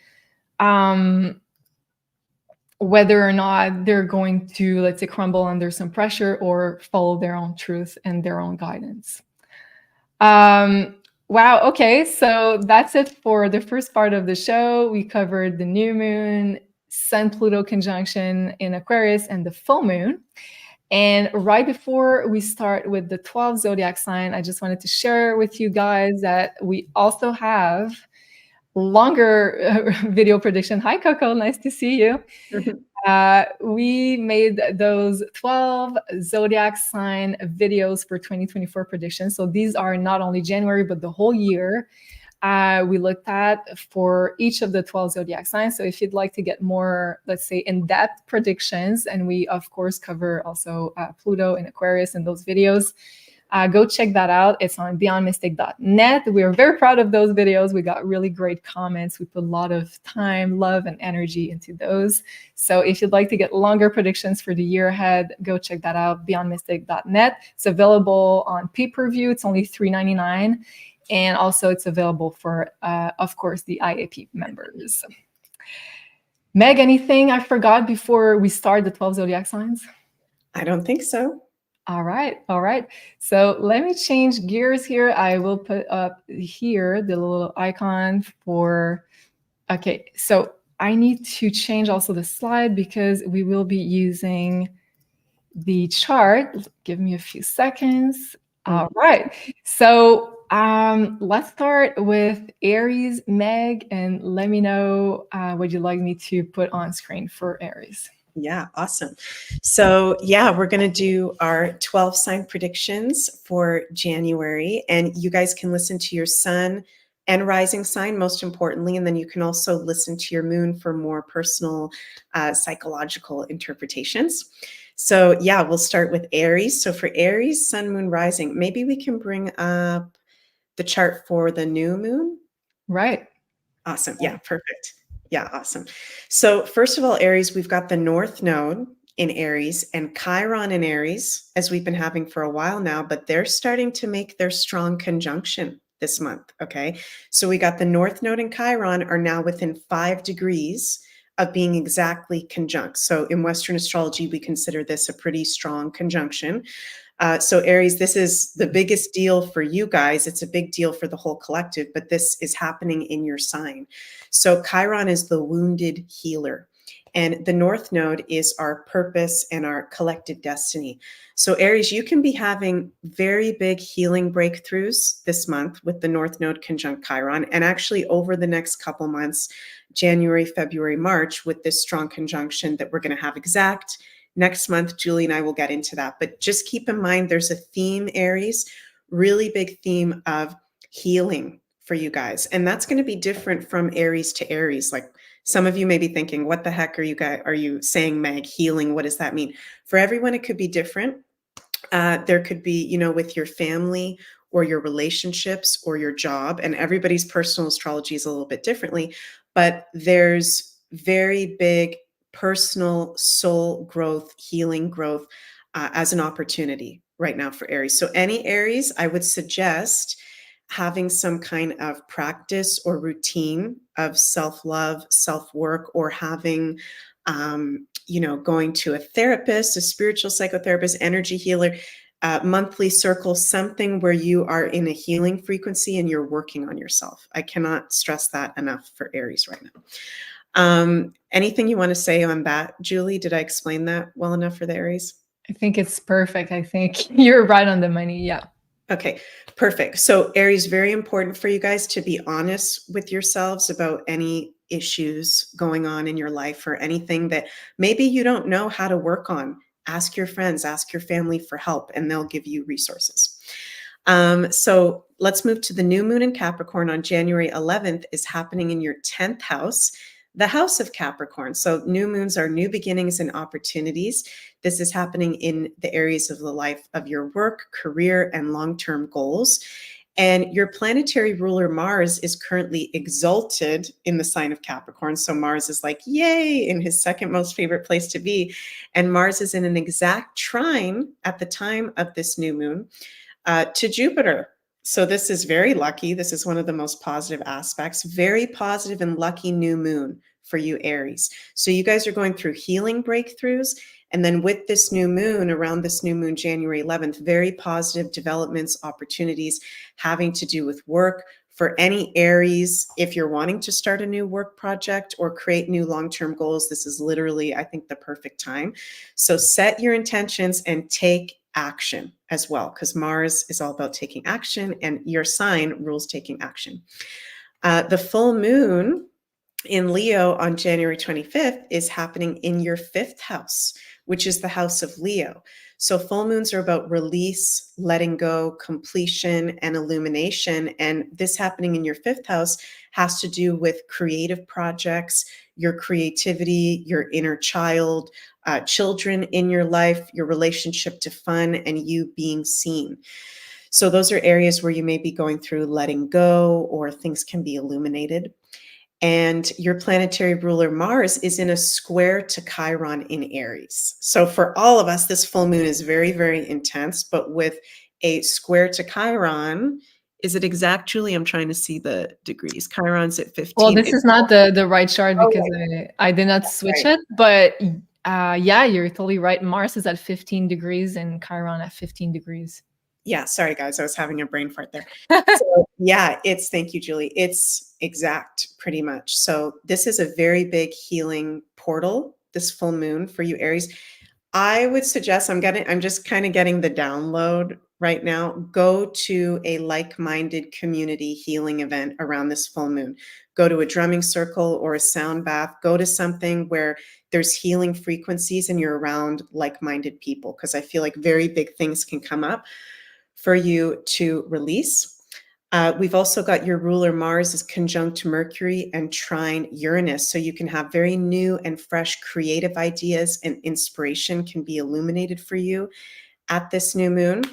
whether or not they're going to, let's say, crumble under some pressure or follow their own truth and their own guidance. Wow. Okay. So that's it for the first part of the show. We covered the new moon, Sun-Pluto conjunction in Aquarius, and the full moon. And right before we start with the 12 zodiac sign, I just wanted to share with you guys that we also have longer video prediction. Hi, Coco. Nice to see you. We made those 12 zodiac sign videos for 2024 predictions. So these are not only January, but the whole year. We looked at for each of the 12 zodiac signs. So if you'd like to get more, let's say, in-depth predictions, and we, of course, cover also Pluto and Aquarius in those videos, go check that out. It's on beyondmystic.net. We're very proud of those videos. We got really great comments. We put a lot of time, love, and energy into those. So if you'd like to get longer predictions for the year ahead, go check that out, beyondmystic.net. It's available on pay-per-view. It's only $3.99. And also it's available for, of course, the IAP members. Meg, anything I forgot before we start the 12 zodiac signs? I don't think so. All right. All right. So let me change gears here. I will put up here the little icon for, okay. So I need to change also the slide because we will be using the chart. Give me a few seconds. All right. So let's start with Aries, Meg, and let me know what you'd like me to put on screen for Aries. Yeah, awesome. So yeah, we're going to do our 12 sign predictions for January, and you guys can listen to your sun and rising sign most importantly, and then you can also listen to your moon for more personal psychological interpretations. So yeah, we'll start with Aries. So for Aries, sun, moon, rising, maybe we can bring up the chart for the new moon. Right. Awesome. Yeah, perfect. Yeah, awesome. So first of all, Aries, we've got the North Node in Aries and Chiron in Aries, as we've been having for a while now, but they're starting to make their strong conjunction this month, okay? So we got the North Node and Chiron are now within 5 degrees of being exactly conjunct. So in Western astrology, we consider this a pretty strong conjunction. So Aries, this is the biggest deal for you guys. It's a big deal for the whole collective, but this is happening in your sign. So Chiron is the wounded healer. And the North Node is our purpose and our collective destiny. So Aries, you can be having very big healing breakthroughs this month with the North Node conjunct Chiron, and actually over the next couple months, January, February, March, with this strong conjunction that we're going to have exact. Next month, Julie and I will get into that. But just keep in mind, there's a theme, Aries, really big theme of healing for you guys. And that's going to be different from Aries to Aries. Like some of you may be thinking, what the heck are you saying, Meg? Healing, what does that mean? For everyone, it could be different. There could be, you know, with your family or your relationships or your job, and everybody's personal astrology is a little bit differently, but there's very big personal soul growth, healing growth as an opportunity right now for Aries. So any Aries, I would suggest having some kind of practice or routine of self-love, self-work, or having you know, going to a therapist, a spiritual psychotherapist, energy healer, monthly circle, something where you are in a healing frequency and you're working on yourself. I cannot stress that enough for Aries right now. Anything you want to say on that, Julie? Did I explain that well enough for the Aries? I think it's perfect. I think you're right on the money. Yeah. Okay, perfect. So Aries, very important for you guys to be honest with yourselves about any issues going on in your life or anything that maybe you don't know how to work on. Ask your friends, ask your family for help, and they'll give you resources. So let's move to the new moon in Capricorn on January 11th is happening in your 10th house, the house of Capricorn. So new moons are new beginnings and opportunities. This is happening in the areas of the life of your work, career, and long-term goals. And your planetary ruler Mars is currently exalted in the sign of Capricorn. So Mars is like, yay, in his second most favorite place to be. And Mars is in an exact trine at the time of this new moon to Jupiter. So this is very lucky. This is one of the most positive aspects. Very positive and lucky new moon for you, Aries. So you guys are going through healing breakthroughs. And then with this new moon, around this new moon, January 11th, very positive developments, opportunities having to do with work. For any Aries, if you're wanting to start a new work project or create new long-term goals, this is literally, I think, the perfect time. So set your intentions and take action as well, because Mars is all about taking action and your sign rules taking action. The full moon in Leo on January 25th is happening in your 5th house, which is the house of Leo. So full moons are about release, letting go, completion, and illumination. And this happening in your 5th house has to do with creative projects, your creativity, your inner child, children in your life, your relationship to fun, and you being seen. So those are areas where you may be going through letting go or things can be illuminated. And your planetary ruler Mars is in a square to Chiron in Aries. So for all of us, this full moon is very, very intense, but with a square to Chiron, is it exact, Julie? I'm trying to see the degrees. Chiron's at 15. Well, this is not the right chart because I did not switch it, but yeah, you're totally right. Mars is at 15 degrees and Chiron at 15 degrees. Yeah, sorry guys, I was having a brain fart there. So yeah, thank you, Julie. It's exact pretty much. So this is a very big healing portal, this full moon for you Aries. I would suggest, I'm just kind of getting the download right now. Go to a like-minded community healing event around this full moon. Go to a drumming circle or a sound bath. Go to something where there's healing frequencies and you're around like-minded people, because I feel like very big things can come up for you to release. We've also got your ruler Mars is conjunct Mercury and trine Uranus. So you can have very new and fresh creative ideas and inspiration can be illuminated for you at this new moon.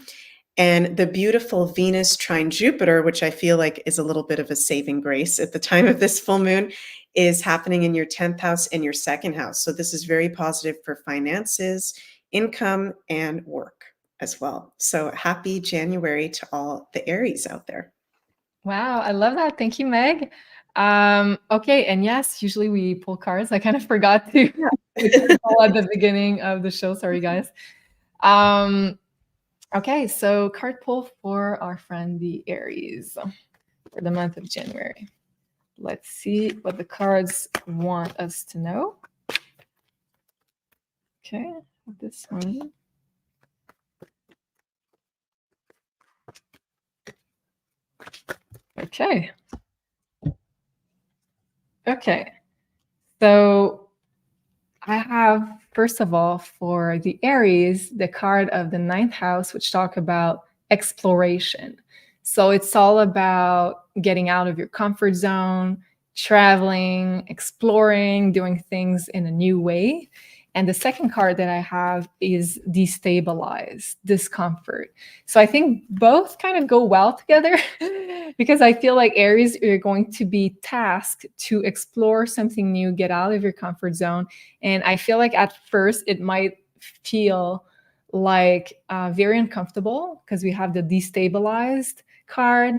And the beautiful Venus trine Jupiter, which I feel like is a little bit of a saving grace at the time of this full moon, is happening in your 10th house and your 2nd house. So this is very positive for finances, income, and work as well. So happy January to all the Aries out there. Wow, I love that. Thank you, Meg. Okay, and yes, usually we pull cards. I kind of forgot to pull at the beginning of the show. Sorry, guys. Okay, so card pull for our friend the Aries for the month of January. Let's see what the cards want us to know. Okay, this one. Okay. Okay. So I have, first of all, for the Aries, the card of the ninth house, which talk about exploration. So it's all about getting out of your comfort zone, traveling, exploring, doing things in a new way. And the second card that I have is destabilize, discomfort. So I think both kind of go well together because I feel like Aries, you're going to be tasked to explore something new, get out of your comfort zone. And I feel like at first it might feel like very uncomfortable because we have the destabilized card.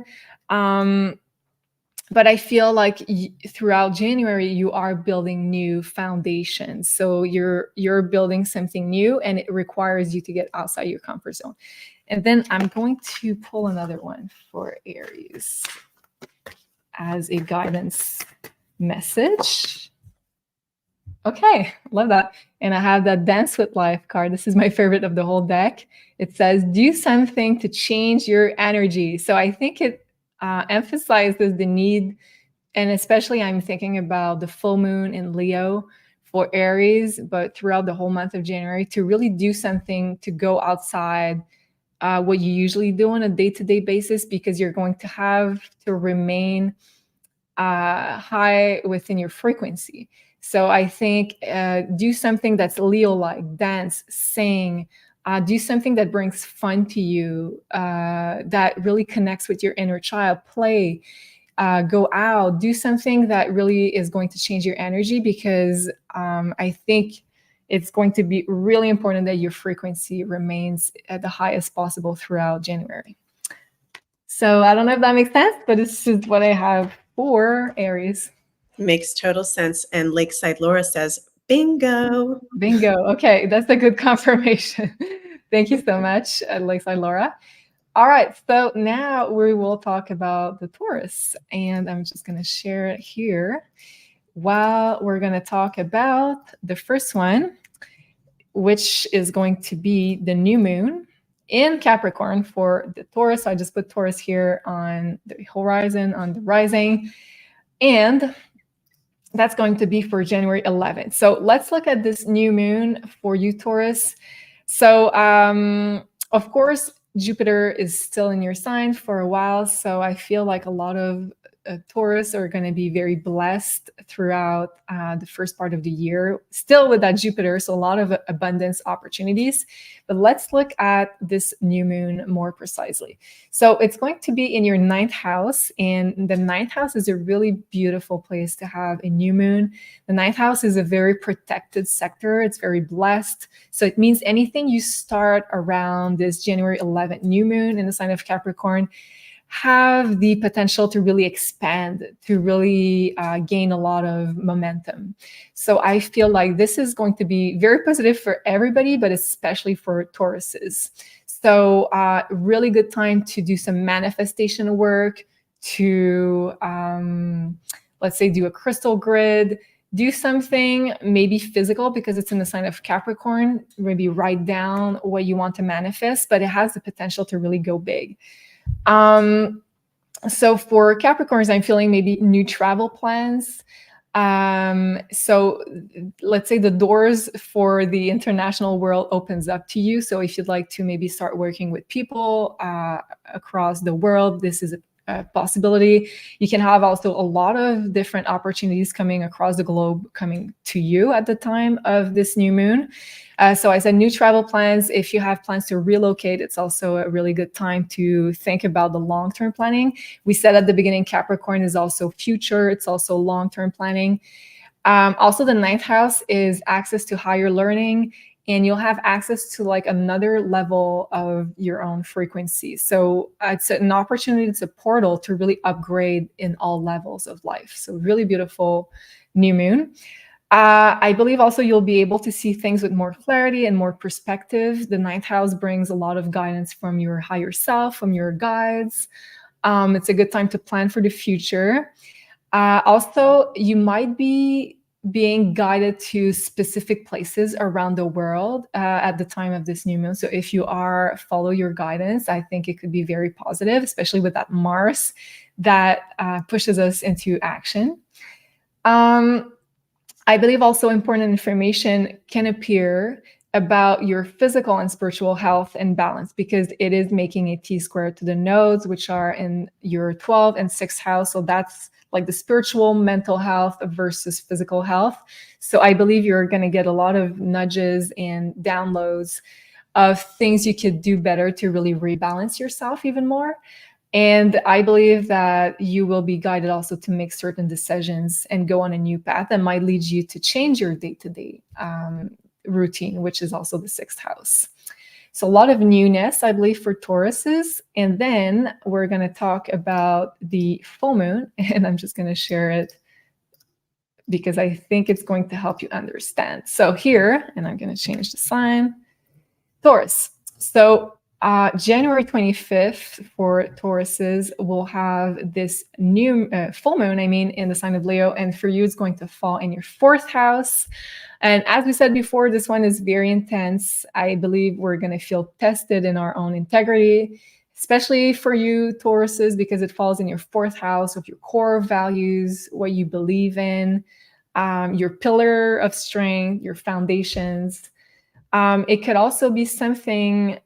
But I feel like throughout January, you are building new foundations. So you're building something new, and it requires you to get outside your comfort zone. And then I'm going to pull another one for Aries as a guidance message. Okay, love that. And I have that Dance with Life card. This is my favorite of the whole deck. It says, do something to change your energy. So I think it emphasizes the need, and especially I'm thinking about the full moon in Leo for Aries, but throughout the whole month of January, to really do something to go outside what you usually do on a day-to-day basis, because you're going to have to remain high within your frequency. So I think do something that's Leo-like, dance, sing, do something that brings fun to you, that really connects with your inner child, play, go out, do something that really is going to change your energy, because I think it's going to be really important that your frequency remains at the highest possible throughout January. So I don't know if that makes sense, but this is what I have for Aries. Makes total sense. And Lakeside Laura says, bingo. Bingo. Okay, that's a good confirmation. Thank you so much, Lakeside Laura. All right, so now we will talk about the Taurus, and I'm just going to share it here. While we're going to talk about the first one, which is going to be the new moon in Capricorn for the Taurus. So I just put Taurus here on the horizon, on the rising, and that's going to be for January 11th. So let's look at this new moon for you, Taurus. So of course, Jupiter is still in your sign for a while. So I feel like a lot of Taurus are going to be very blessed throughout the first part of the year, still with that Jupiter. So a lot of abundance opportunities. But let's look at this new moon more precisely. So it's going to be in your ninth house. And the ninth house is a really beautiful place to have a new moon. The ninth house is a very protected sector. It's very blessed. So it means anything you start around this January 11th new moon in the sign of Capricorn have the potential to really expand, to really gain a lot of momentum. So I feel like this is going to be very positive for everybody, but especially for Tauruses. So really good time to do some manifestation work, to let's say do a crystal grid, do something maybe physical because it's in the sign of Capricorn, maybe write down what you want to manifest, but it has the potential to really go big. So for Capricorns, I'm feeling maybe new travel plans. So let's say the doors for the international world opens up to you. So if you'd like to maybe start working with people across the world, this is a possibility. You can have also a lot of different opportunities coming across the globe coming to you at the time of this new moon. So I said new travel plans. If you have plans to relocate, it's also a really good time to think about the long-term planning. We said at the beginning, Capricorn is also future. It's also long-term planning. Also, the ninth house is access to higher learning, and you'll have access to like another level of your own frequency. So it's an opportunity, it's a portal to really upgrade in all levels of life. So really beautiful new moon. I believe also you'll be able to see things with more clarity and more perspective. The ninth house brings a lot of guidance from your higher self, from your guides. It's a good time to plan for the future. Also, you might be being guided to specific places around the world at the time of this new moon. So if you follow your guidance, I think it could be very positive, especially with that Mars that pushes us into action. I believe also important information can appear about your physical and spiritual health and balance, because it is making a T-square to the nodes, which are in your 12th and 6th house. So that's like the spiritual, mental health versus physical health. So I believe you're going to get a lot of nudges and downloads of things you could do better to really rebalance yourself even more. And I believe that you will be guided also to make certain decisions and go on a new path that might lead you to change your day-to-day routine, which is also the 6th house. So a lot of newness, I believe, for Tauruses. And then we're going to talk about the full moon, and I'm just going to share it because I think it's going to help you understand. So here, and I'm going to change the sign, Taurus. So January 25th for Tauruses, we'll have this new full moon, in the sign of Leo. And for you, it's going to fall in your 4th house. And as we said before, this one is very intense. I believe we're going to feel tested in our own integrity, especially for you, Tauruses, because it falls in your 4th house with your core values, what you believe in, your pillar of strength, your foundations. It could also be something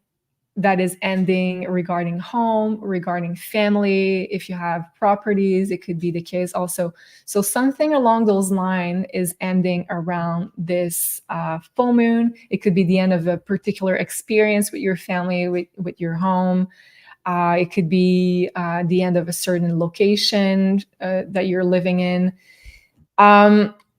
that is ending regarding home, regarding family. If you have properties, it could be the case also. So something along those lines is ending around this full moon. It could be the end of a particular experience with your family, with your home. It could be the end of a certain location that you're living in.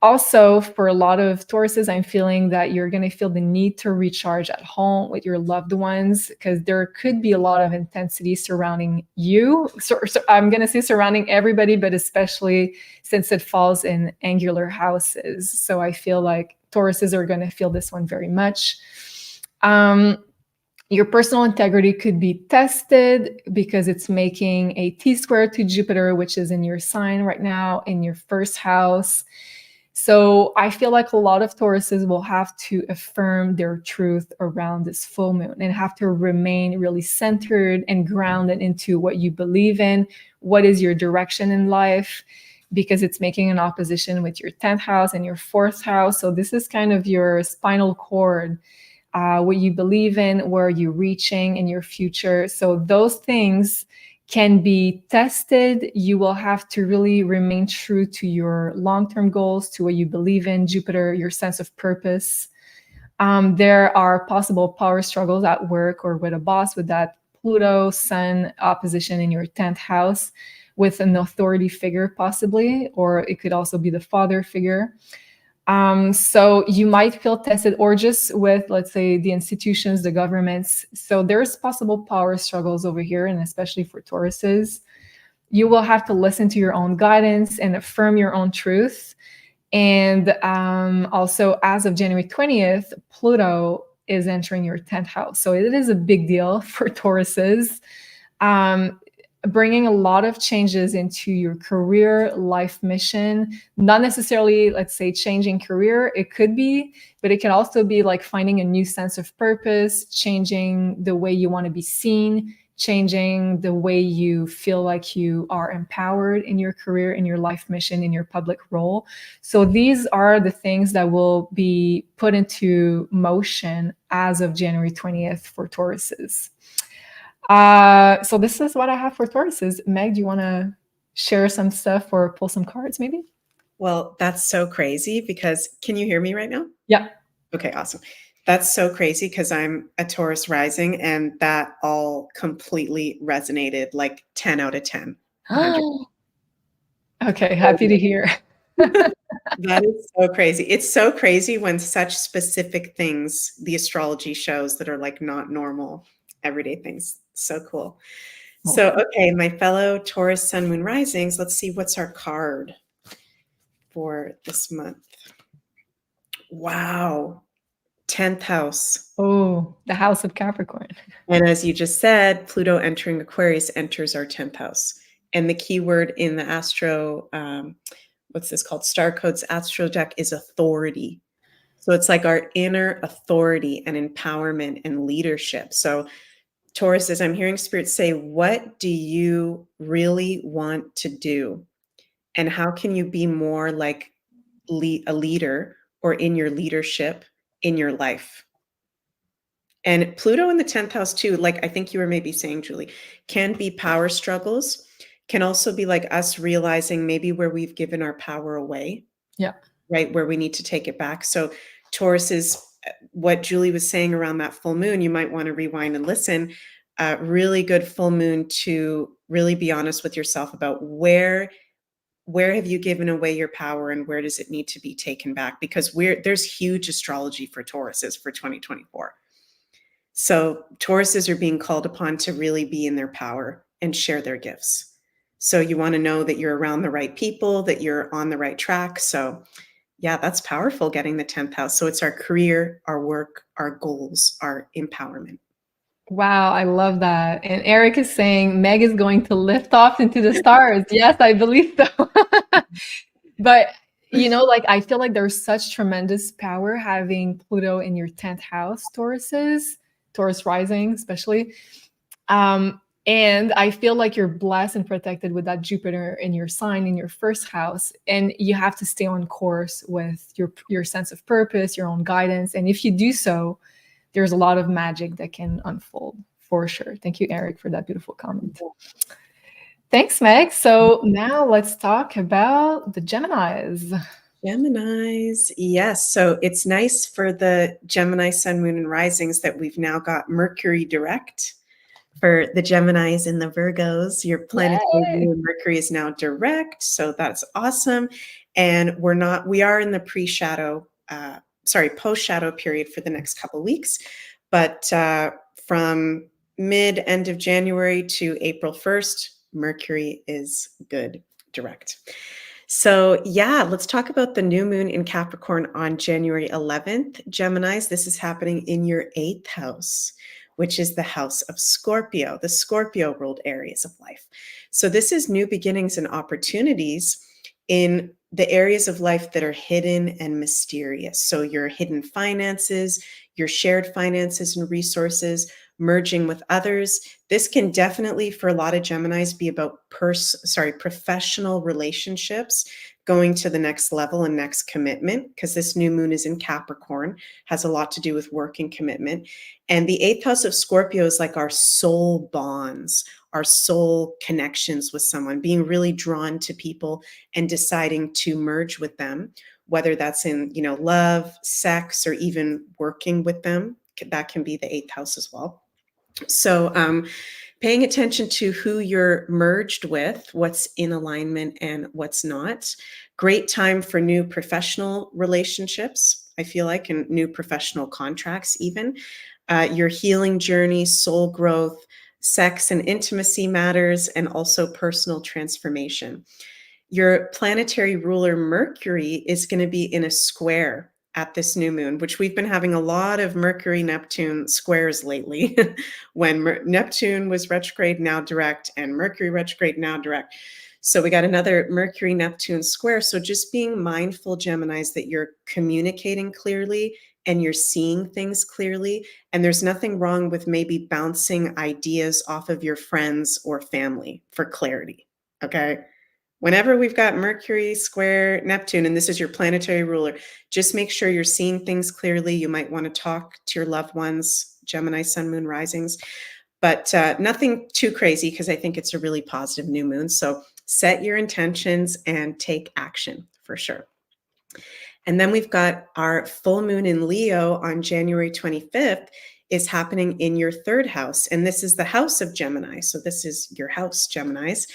Also, for a lot of Tauruses, I'm feeling that you're going to feel the need to recharge at home with your loved ones, because there could be a lot of intensity surrounding you. So I'm going to say surrounding everybody, but especially since it falls in angular houses. So I feel like Tauruses are going to feel this one very much. Your personal integrity could be tested because it's making a T-square to Jupiter, which is in your sign right now, in your 1st house. So I feel like a lot of Tauruses will have to affirm their truth around this full moon and have to remain really centered and grounded into what you believe in, what is your direction in life, because it's making an opposition with your 10th house and your 4th house. So this is kind of your spinal cord, what you believe in, where you're reaching in your future. So those things can be tested. You will have to really remain true to your long-term goals, to what you believe in, Jupiter, your sense of purpose. There are possible power struggles at work or with a boss with that Pluto Sun opposition in your 10th house with an authority figure possibly, or it could also be the father figure. So you might feel tested, or just with, let's say, the institutions, the governments. So there's possible power struggles over here, and especially for Tauruses. You will have to listen to your own guidance and affirm your own truth. And also, as of January 20th, Pluto is entering your 10th house. So it is a big deal for Tauruses. Bringing a lot of changes into your career, life mission, not necessarily, let's say, changing career. It could be, but it can also be like finding a new sense of purpose, changing the way you want to be seen, changing the way you feel like you are empowered in your career, in your life mission, in your public role. So these are the things that will be put into motion as of January 20th for Tauruses. So this is what I have for Tauruses. Meg, do you want to share some stuff or pull some cards maybe? Well, that's so crazy because, can you hear me right now? Yeah. Okay, awesome. That's so crazy because I'm a Taurus rising, and that all completely resonated, like 10 out of 10. 100%. Okay, happy to hear. That is so crazy. It's so crazy when such specific things the astrology shows that are like not normal everyday things. So cool. So, okay, my fellow Taurus Sun Moon risings, let's see what's our card for this month. Wow. 10th house. Oh, the house of Capricorn. And as you just said, Pluto entering Aquarius enters our 10th house. And the key word in the ASTRO what's this called? Star Codes Astro deck is authority. So it's like our inner authority and empowerment and leadership. So Taurus, as I'm hearing Spirit say, what do you really want to do? And how can you be more like a leader or in your leadership in your life? And Pluto in the 10th house too, like I think you were maybe saying, Julie, can be power struggles, can also be like us realizing maybe where we've given our power away. Yeah. Right, where we need to take it back. So Taurus is what Julie was saying around that full moon. You might want to rewind and listen. Really good full moon to really be honest with yourself about where have you given away your power and where does it need to be taken back? Because there's huge astrology for Tauruses for 2024. So Tauruses are being called upon to really be in their power and share their gifts. So you want to know that you're around the right people, that you're on the right track. So yeah, that's powerful, getting the 10th house. So it's our career, our work, our goals, our empowerment. Wow, I love that. And Eric is saying Meg is going to lift off into the stars. Yes, I believe so. But like I feel like there's such tremendous power having Pluto in your 10th house, Taurus rising, especially. And I feel like you're blessed and protected with that Jupiter in your sign in your first house. And you have to stay on course with your sense of purpose, your own guidance. And if you do so, there's a lot of magic that can unfold for sure. Thank you, Eric, for that beautiful comment. Thanks, Meg. So now let's talk about the Geminis. Geminis, yes. So it's nice for the Gemini sun, moon, and risings that we've now got Mercury direct. For the Geminis and the Virgos, your planetary Mercury is now direct. So that's awesome. And we are in the post-shadow period for the next couple of weeks. But from end of January to April 1st, Mercury is good direct. So yeah, let's talk about the new moon in Capricorn on January 11th. Geminis, this is happening in your 8th house, which is the house of Scorpio, the Scorpio ruled areas of life. So this is new beginnings and opportunities in the areas of life that are hidden and mysterious. So your hidden finances, your shared finances and resources, merging with others. This can definitely, for a lot of Geminis, be about professional relationships, going to the next level and next commitment, because this new moon is in Capricorn, has a lot to do with work and commitment. And the 8th house of Scorpio is like our soul bonds, our soul connections with someone, being really drawn to people and deciding to merge with them, whether that's in, love, sex, or even working with them. That can be the 8th house as well. So paying attention to who you're merged with, what's in alignment and what's not. Great time for new professional relationships, I feel like, and new professional contracts even. Your healing journey, soul growth, sex and intimacy matters, and also personal transformation. Your planetary ruler Mercury is going to be in a square at this new moon, which we've been having a lot of Mercury-Neptune squares lately. When Neptune was retrograde, now direct, and Mercury retrograde, now direct. So we got another Mercury-Neptune square. So just being mindful, Geminis, that you're communicating clearly and you're seeing things clearly. And there's nothing wrong with maybe bouncing ideas off of your friends or family for clarity, okay? Whenever we've got Mercury square Neptune, and this is your planetary ruler, just make sure you're seeing things clearly. You might want to talk to your loved ones, Gemini, sun, moon, risings, but nothing too crazy, because I think it's a really positive new moon. So set your intentions and take action for sure. And then we've got our full moon in Leo on January 25th is happening in your 3rd house. And this is the house of Gemini. So this is your house, Geminis.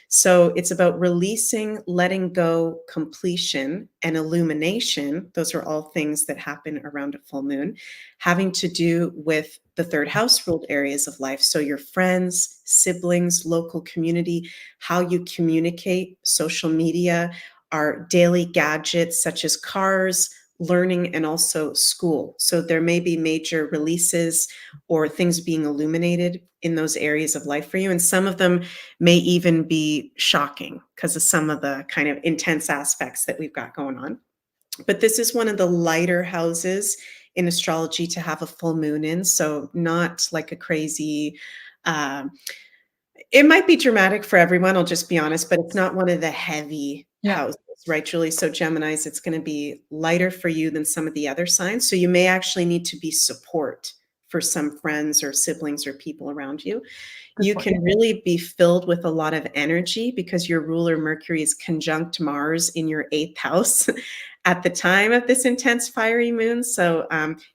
So it's about releasing, letting go, completion, and illumination. Those are all things that happen around a full moon, having to do with the 3rd house ruled areas of life. So your friends, siblings, local community, how you communicate, social media, our daily gadgets such as cars, learning, and also school. So there may be major releases or things being illuminated in those areas of life for you. And some of them may even be shocking because of some of the kind of intense aspects that we've got going on. But this is one of the lighter houses in astrology to have a full moon in. So not like a crazy, um, it might be dramatic for everyone, I'll just be honest, but it's not one of the heavy Yeah. houses, right, Julie? So Geminis, it's going to be lighter for you than some of the other signs. So you may actually need to be support for some friends or siblings or people around you. Good You point. can really be filled with a lot of energy because your ruler Mercury is conjunct Mars in your 8th house at the time of this intense fiery moon. So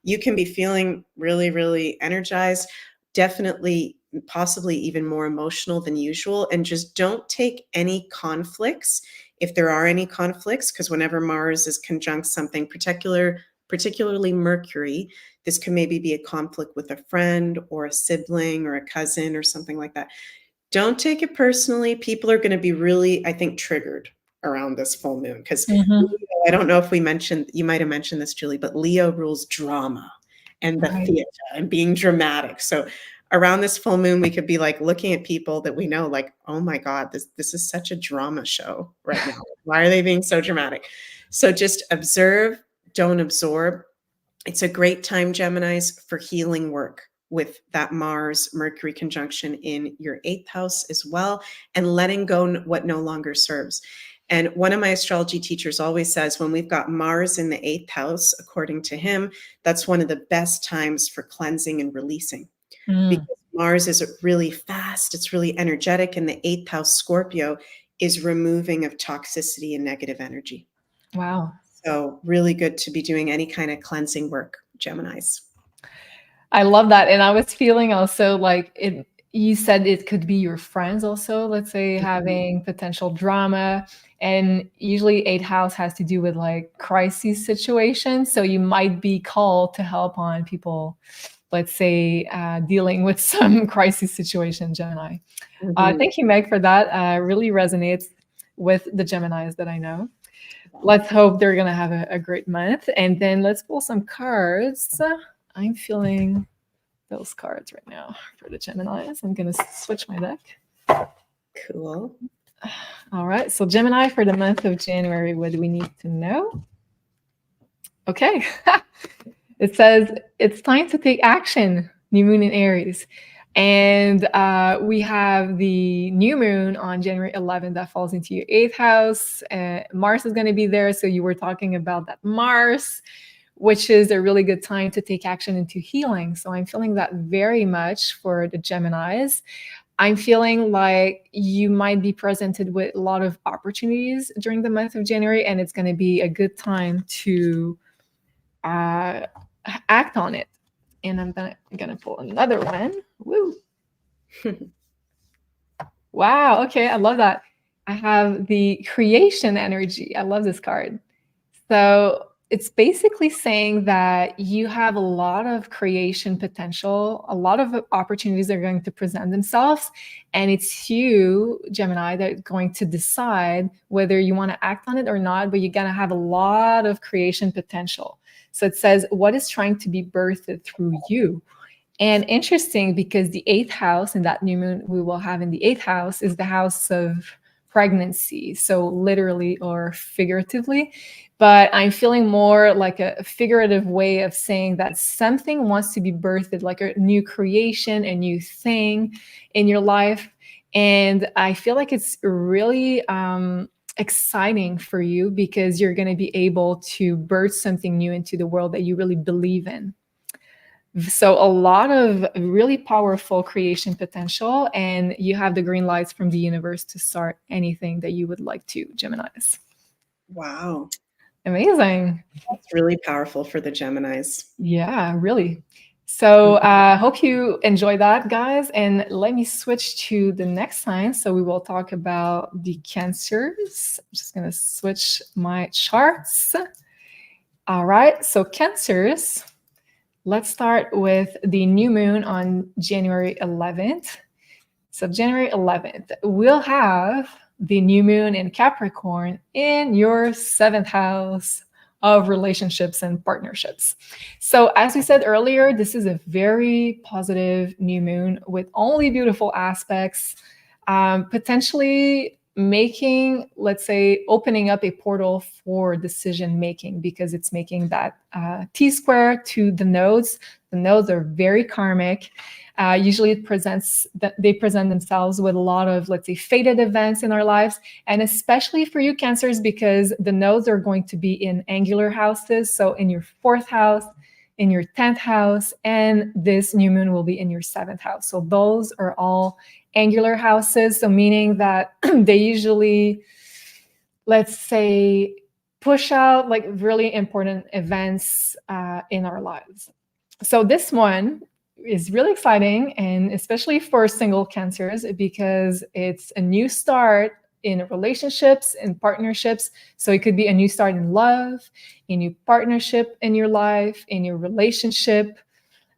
you can be feeling really, really energized, definitely, possibly even more emotional than usual. And just don't take any conflicts if there are any conflicts, because whenever Mars is conjunct something particularly Mercury, this can maybe be a conflict with a friend or a sibling or a cousin or something like that. Don't take it personally. People are going to be really, I think, triggered around this full moon because Mhm. I don't know if you might have mentioned this, Julie, but Leo rules drama and the Right. theater and being dramatic. So around this full moon, we could be like looking at people that we know, like, oh my God, this is such a drama show right now. Why are they being so dramatic? So just observe, don't absorb. It's a great time, Geminis, for healing work with that Mars Mercury conjunction in your 8th house as well, and letting go what no longer serves. And one of my astrology teachers always says when we've got Mars in the 8th house, according to him, that's one of the best times for cleansing and releasing Mm. because Mars is really fast, it's really energetic, and the 8th house Scorpio is removing of toxicity and negative energy. Wow. So really good to be doing any kind of cleansing work, Geminis. I love that. And I was feeling also like it, you said it could be your friends also, let's say Mhm. having potential drama. And usually 8th house has to do with like crisis situations. So you might be called to help on people, let's say, dealing with some crisis situation, Gemini. Mhm. Thank you, Meg, for that. Really resonates with the Geminis that I know. Let's hope they're gonna have a great month. And then let's pull some cards. I'm feeling those cards right now for the Geminis. I'm gonna switch my deck. Cool. All right, so Gemini for the month of January, what do we need to know? Okay, it says it's time to take action, new moon in Aries. And we have the new moon on January 11th that falls into your 8th house. Mars is going to be there. So you were talking about that Mars, which is a really good time to take action into healing. So I'm feeling that very much for the Geminis. I'm feeling like you might be presented with a lot of opportunities during the month of January, and it's going to be a good time to uh, act on it. And I'm gonna pull another one. Woo! Wow. Okay, I love that. I have the creation energy. I love this card. So it's basically saying that you have a lot of creation potential, a lot of opportunities are going to present themselves. And it's you, Gemini, that's going to decide whether you want to act on it or not, but you're going to have a lot of creation potential. So it says, what is trying to be birthed through you? And interesting because the 8th house and that new moon we will have in the 8th house is the house of pregnancy. So literally or figuratively, but I'm feeling more like a figurative way of saying that something wants to be birthed, like a new creation, a new thing in your life. And I feel like it's really exciting for you because you're going to be able to birth something new into the world that you really believe in. So a lot of really powerful creation potential, and you have the green lights from the universe to start anything that you would like to, Geminis. Wow. Amazing. That's really powerful for the Geminis. Yeah, really. So hope you enjoy that, guys. And let me switch to the next sign. So we will talk about the Cancers. I'm just going to switch my charts. All right. So Cancers. Let's start with the new moon on January 11th. So January 11th, we'll have the new moon in Capricorn in your 7th house. of relationships and partnerships. So as we said earlier, this is a very positive new moon with only beautiful aspects, potentially making, let's say, opening up a portal for decision making, because it's making that T-square to the nodes. The nodes are very karmic. Usually it presents that they present themselves with a lot of, let's say, fated events in our lives, and especially for you Cancers, because the nodes are going to be in angular houses. So in your 4th house, in your 10th house, and this new moon will be in your 7th house. So those are all angular houses. So meaning that they usually, let's say, push out like really important events in our lives. So this one is really exciting, and especially for single Cancers, because it's a new start in relationships and partnerships. So it could be a new start in love, a new partnership in your life, in your relationship.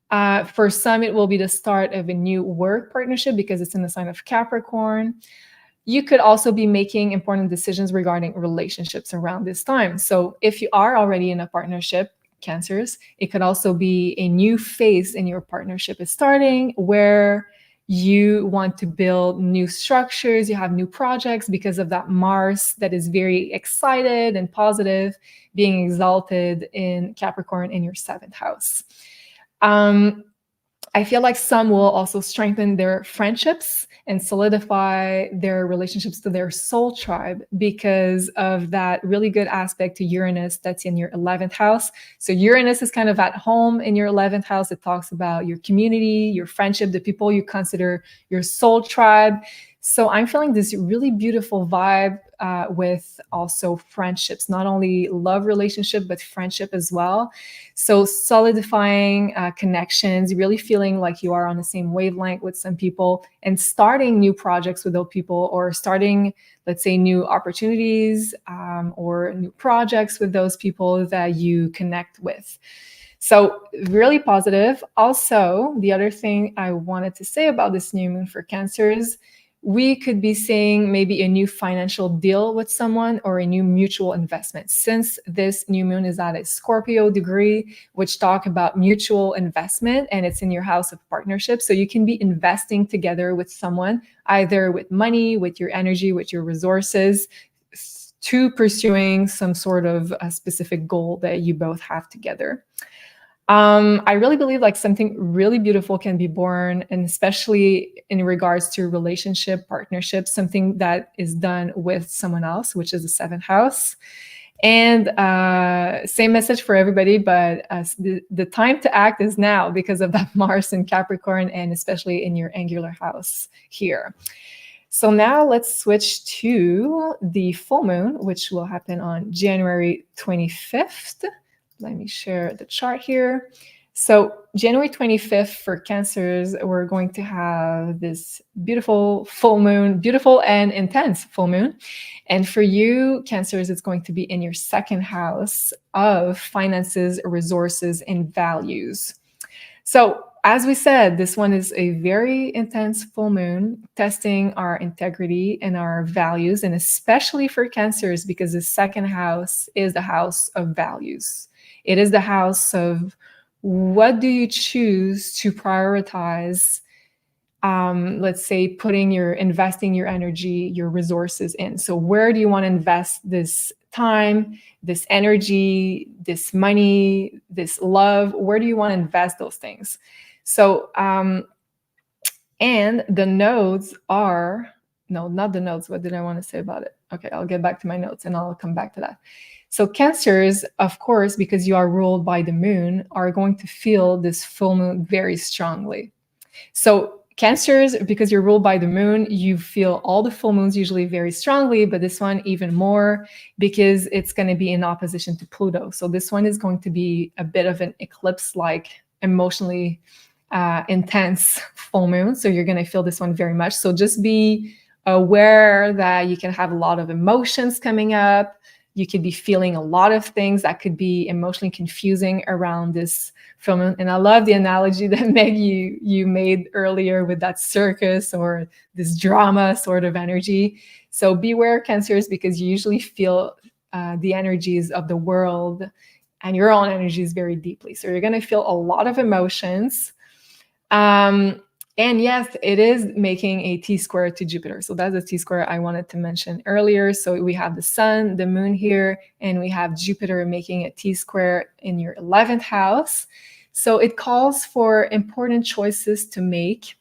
For some, it will be the start of a new work partnership because it's in the sign of Capricorn. You could also be making important decisions regarding relationships around this time. So if you are already in a partnership, Cancers, it could also be a new phase in your partnership is starting, where you want to build new structures, you have new projects because of that Mars that is very excited and positive, being exalted in Capricorn in your 7th house. I feel like some will also strengthen their friendships and solidify their relationships to their soul tribe because of that really good aspect to Uranus that's in your 11th house. So Uranus is kind of at home in your 11th house. It talks about your community, your friendship, the people you consider your soul tribe. So I'm feeling this really beautiful vibe with also friendships, not only love relationship, but friendship as well. So solidifying connections, really feeling like you are on the same wavelength with some people, and starting new projects with those people, or starting, let's say, new opportunities or new projects with those people that you connect with. So really positive. Also, the other thing I wanted to say about this new moon for Cancers, we could be seeing maybe a new financial deal with someone or a new mutual investment, since this new moon is at a Scorpio degree, which talk about mutual investment, and it's in your house of partnership. So you can be investing together with someone, either with money, with your energy, with your resources, to pursuing some sort of a specific goal that you both have together. I really believe like something really beautiful can be born, and especially in regards to relationship, partnership, something that is done with someone else, which is the 7th house. And same message for everybody, but the time to act is now because of that Mars in Capricorn, and especially in your angular house here. So now let's switch to the full moon, which will happen on January 25th. Let me share the chart here. So January 25th for Cancers, we're going to have this beautiful full moon, beautiful and intense full moon. And for you Cancers, it's going to be in your 2nd house of finances, resources, and values. So as we said, this one is a very intense full moon, testing our integrity and our values, and especially for Cancers, because the 2nd house is the house of values. It is the house of what do you choose to prioritize, let's say, investing your energy, your resources in. So where do you want to invest this time, this energy, this money, this love? Where do you want to invest those things? So, and the nodes are, no, not the nodes. What did I want to say about it? Okay, I'll get back to my notes and I'll come back to that. So Cancers, of course, because you are ruled by the moon, are going to feel this full moon very strongly. So Cancers, because you're ruled by the moon, you feel all the full moons usually very strongly, but this one even more because it's going to be in opposition to Pluto. So this one is going to be a bit of an eclipse-like, emotionally intense full moon. So you're going to feel this one very much. So just be aware that you can have a lot of emotions coming up. You could be feeling a lot of things that could be emotionally confusing around this full moon. And I love the analogy that Meg, you made earlier with that circus or this drama sort of energy. So beware Cancers, because you usually feel the energies of the world and your own energies very deeply. So you're going to feel a lot of emotions. And yes, it is making a T-square to Jupiter. So that's a T-square I wanted to mention earlier. So we have the sun, the moon here, and we have Jupiter making a T-square in your 11th house. So it calls for important choices to make.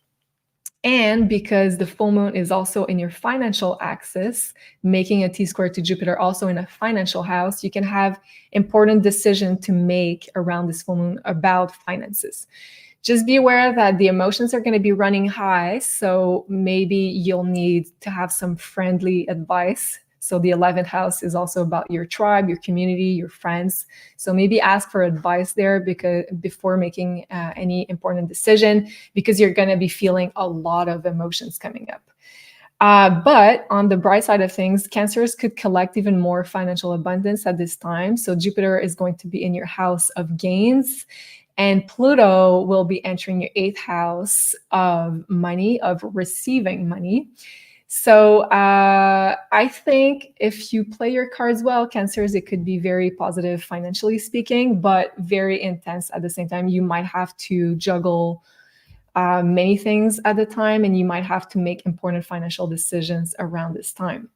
And because the full moon is also in your financial axis, making a T-square to Jupiter also in a financial house, you can have important decisions to make around this full moon about finances. Just be aware that the emotions are going to be running high. So maybe you'll need to have some friendly advice. So the 11th house is also about your tribe, your community, your friends. So maybe ask for advice there before making any important decision, because you're going to be feeling a lot of emotions coming up. But on the bright side of things, Cancers could collect even more financial abundance at this time. So Jupiter is going to be in your house of gains. And Pluto will be entering your 8th house of money, of receiving money. So I think if you play your cards well, Cancers, it could be very positive financially speaking, but very intense at the same time. You might have to juggle many things at the time, and you might have to make important financial decisions around this time.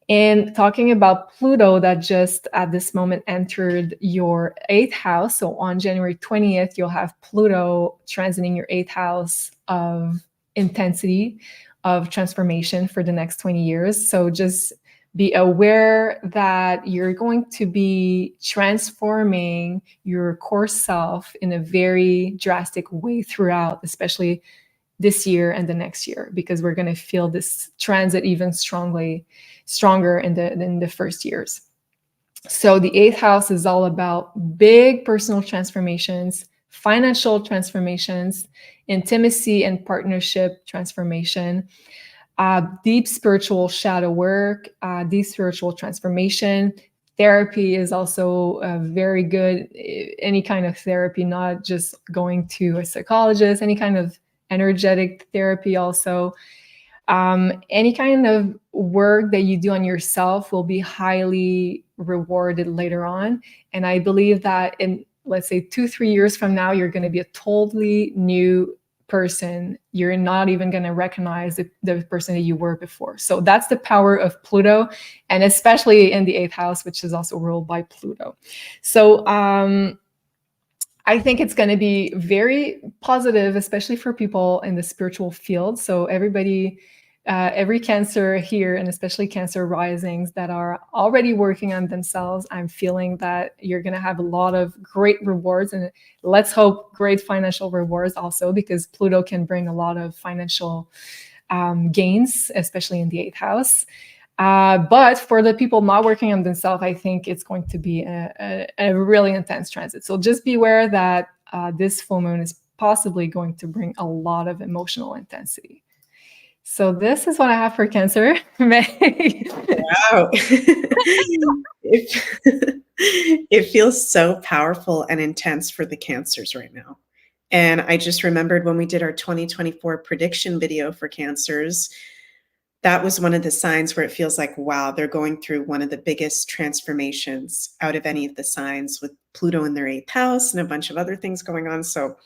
And talking about Pluto, that just at this moment entered your 8th house. So on January 20th, you'll have Pluto transiting your 8th house of intensity, of transformation for the next 20 years. So just be aware that you're going to be transforming your core self in a very drastic way throughout, especially this year and the next year, because we're going to feel this transit even stronger in the first years. So the 8th house is all about big personal transformations, financial transformations, intimacy and partnership transformation, deep spiritual shadow work, deep spiritual transformation. Therapy is also very good. Any kind of therapy, not just going to a psychologist, any kind of energetic therapy also. Any kind of work that you do on yourself will be highly rewarded later on. And I believe that in, let's say, 2-3 years from now, you're going to be a totally new person. You're not even going to recognize the person that you were before. So that's the power of Pluto, and especially in the 8th house, which is also ruled by Pluto. So I think it's going to be very positive, especially for people in the spiritual field. So everybody, every Cancer here, and especially Cancer risings that are already working on themselves, I'm feeling that you're going to have a lot of great rewards, and let's hope great financial rewards also, because Pluto can bring a lot of financial gains, especially in the 8th house. But for the people not working on themselves, I think it's going to be a really intense transit. So just beware that this full moon is possibly going to bring a lot of emotional intensity. So this is what I have for Cancer. Wow. It feels so powerful and intense for the Cancers right now. And I just remembered when we did our 2024 prediction video for Cancers, that was one of the signs where it feels like, wow, they're going through one of the biggest transformations out of any of the signs, with Pluto in their 8th house and a bunch of other things going on. So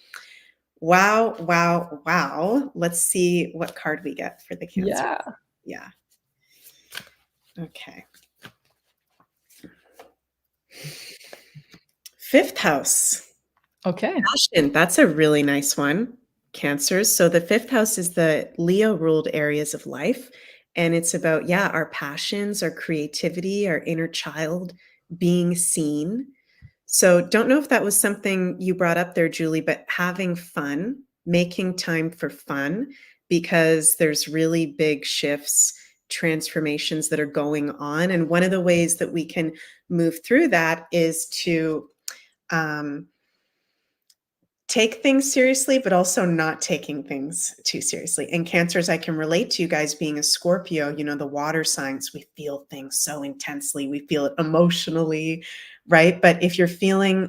wow, wow, wow. Let's see what card we get for the Cancer. Yeah. Okay. 5th house. Okay. Passion. That's a really nice one. Cancers. So the 5th house is the Leo ruled areas of life. And it's about, yeah, our passions, our creativity, our inner child being seen. So don't know if that was something you brought up there, Julie, but having fun, making time for fun, because there's really big shifts, transformations that are going on. And one of the ways that we can move through that is to take things seriously, but also not taking things too seriously. And Cancers, I can relate to you guys being a Scorpio, you know, the water signs, we feel things so intensely. We feel it emotionally, right? But if you're feeling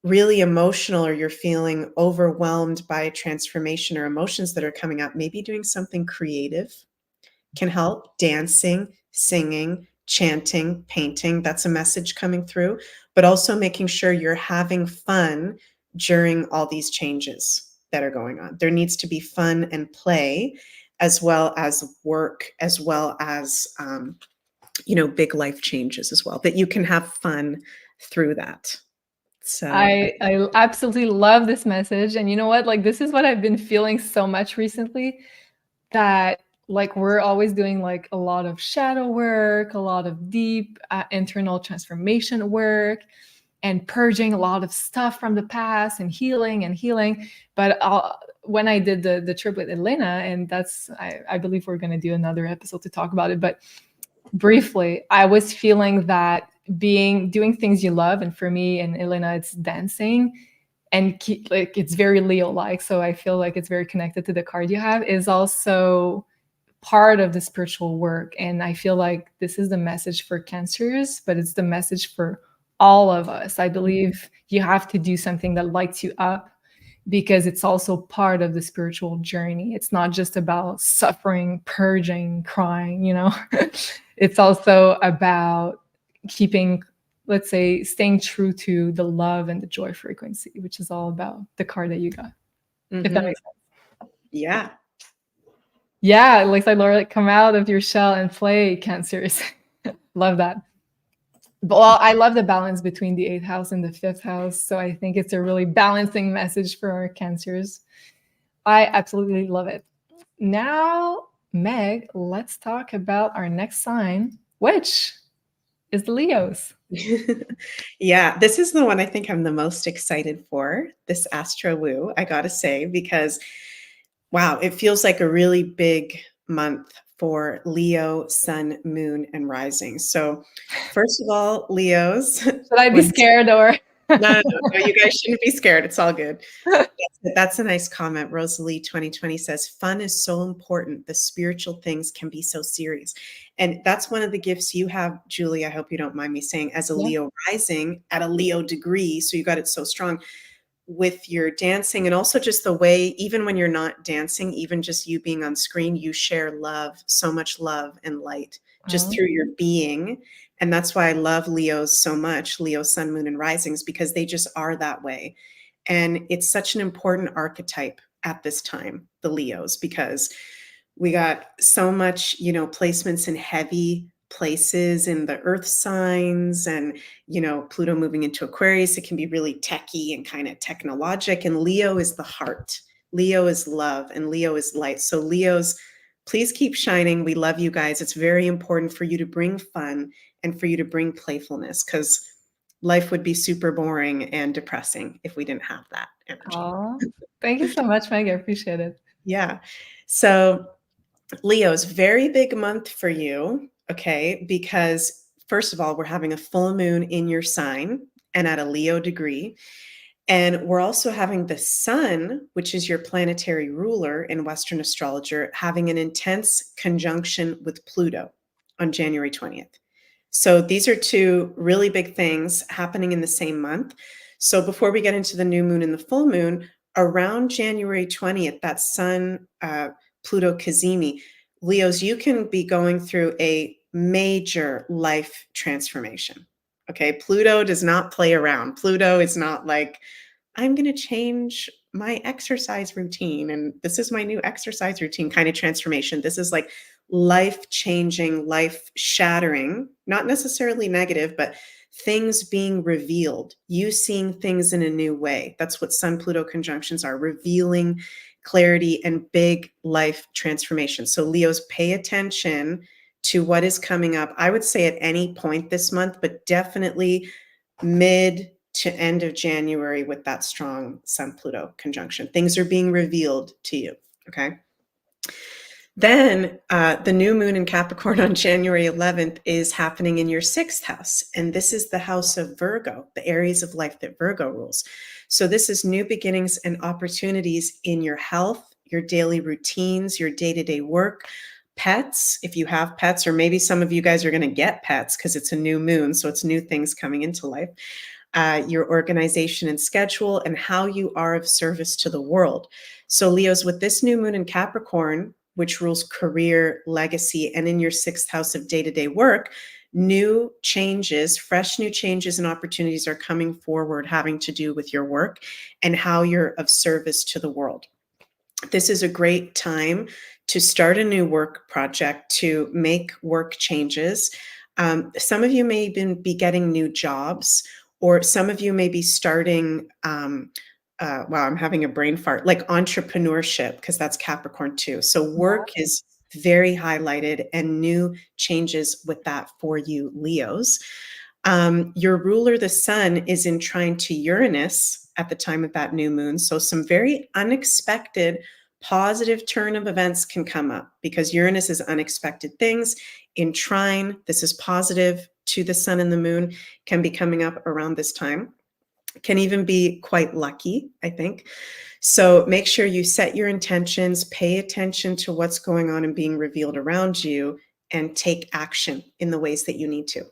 really emotional, or you're feeling overwhelmed by a transformation or emotions that are coming up, maybe doing something creative can help. Dancing, singing, chanting, painting. That's a message coming through, but also making sure you're having fun during all these changes that are going on. There needs to be fun and play, as well as work, as well as, big life changes as well, that you can have fun through that. So I absolutely love this message. And you know what? Like, this is what I've been feeling so much recently, that like we're always doing like a lot of shadow work, a lot of deep internal transformation work, and purging a lot of stuff from the past and healing. But when I did the trip with Elena, and I believe we're going to do another episode to talk about it, but briefly, I was feeling that doing things you love, and for me and Elena, it's dancing, and like it's very Leo like, so I feel like it's very connected to the card you have, is also part of the spiritual work. And I feel like this is the message for Cancers, but it's the message for all of us. I believe you have to do something that lights you up, because it's also part of the spiritual journey. It's not just about suffering, purging, crying, It's also about keeping, let's say, staying true to the love and the joy frequency, which is all about the card that you got. If that makes sense. Yeah. Yeah, it looks like Laura, come out of your shell and play, Cancers. Love that. But well, I love the balance between the 8th house and the 5th house. So I think it's a really balancing message for our Cancers. I absolutely love it. Now, Meg, let's talk about our next sign, which is the Leos. Yeah, this is the one I think I'm the most excited for, this Astro Woo, I gotta say, because wow, it feels like a really big month for Leo, Sun, Moon, and Rising. So first of all, Leos. Should I be scared or? No, you guys shouldn't be scared. It's all good. That's a nice comment. Rosalie 2020 says, fun is so important. The spiritual things can be so serious. And that's one of the gifts you have, Julie, I hope you don't mind me saying, as a Leo rising at a Leo degree. So you got it so strong with your dancing, and also just the way, even when you're not dancing, even just you being on screen, you share love, so much love and light just through your being. And that's why I love Leos so much, Leo, Sun, Moon, and Risings, because they just are that way. And it's such an important archetype at this time, the Leos, because we got so much, placements in heavy places in the earth signs, and Pluto moving into Aquarius, it can be really techy and kind of technologic, and Leo is the heart. Leo is love, and Leo is light. So Leos, please keep shining. We love you guys. It's very important for you to bring fun and for you to bring playfulness, because life would be super boring and depressing if we didn't have that energy. Oh, thank you so much, Meg. I appreciate it. Yeah. So Leo's very big month for you, okay? Because first of all, we're having a full moon in your sign and at a Leo degree. And we're also having the sun, which is your planetary ruler in Western astrologer, having an intense conjunction with Pluto on January 20th. So these are two really big things happening in the same month. So before we get into the new moon and the full moon, around January 20th, that sun, Pluto Cazimi, Leos, you can be going through a major life transformation. Okay, Pluto does not play around. Pluto is not like, I'm going to change my exercise routine and this is my new exercise routine kind of transformation. This is like life-changing, life-shattering, not necessarily negative, but things being revealed, you seeing things in a new way. That's what Sun-Pluto conjunctions are, revealing clarity and big life transformation. So Leos, pay attention to what is coming up. I would say at any point this month, but definitely mid to end of January with that strong Sun-Pluto conjunction. Things are being revealed to you, okay? Then the new moon in Capricorn on January 11th is happening in your 6th house. And this is the house of Virgo, the areas of life that Virgo rules. So this is new beginnings and opportunities in your health, your daily routines, your day-to-day work, pets, if you have pets, or maybe some of you guys are going to get pets because it's a new moon. So it's new things coming into life. Your organization and schedule, and how you are of service to the world. So Leos, with this new moon in Capricorn, which rules career, legacy, and in your 6th house of day-to-day work, new changes, fresh new changes and opportunities are coming forward having to do with your work and how you're of service to the world. This is a great time to start a new work project, to make work changes. Some of you may even be getting new jobs, or some of you may be starting, wow, I'm having a brain fart, like entrepreneurship, because that's Capricorn too. So work is very highlighted and new changes with that for you, Leos. Your ruler, the sun, is in trine to Uranus at the time of that new moon. So some very unexpected positive turn of events can come up because Uranus is unexpected things. In trine, this is positive to the sun and the moon, can be coming up around this time. Can even be quite lucky, I think. So make sure you set your intentions, pay attention to what's going on and being revealed around you, and take action in the ways that you need to.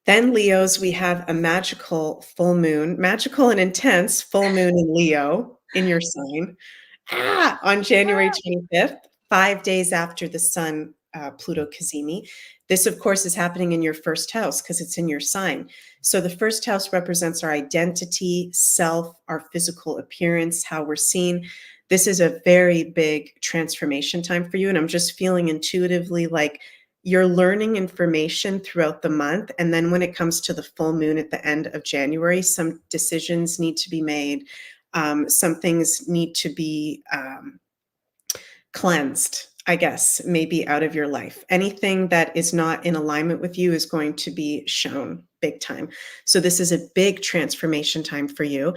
Then Leos, we have a magical full moon, magical and intense full moon in Leo in your sign on January 25th, 5 days after the sun Pluto Cazimi. This, of course, is happening in your first house because it's in your sign. So the first house represents our identity, self, our physical appearance, how we're seen. This is a very big transformation time for you. And I'm just feeling intuitively like you're learning information throughout the month. And then when it comes to the full moon at the end of January, some decisions need to be made. Some things need to be cleansed, I guess, maybe out of your life. Anything that is not in alignment with you is going to be shown big time. So this is a big transformation time for you.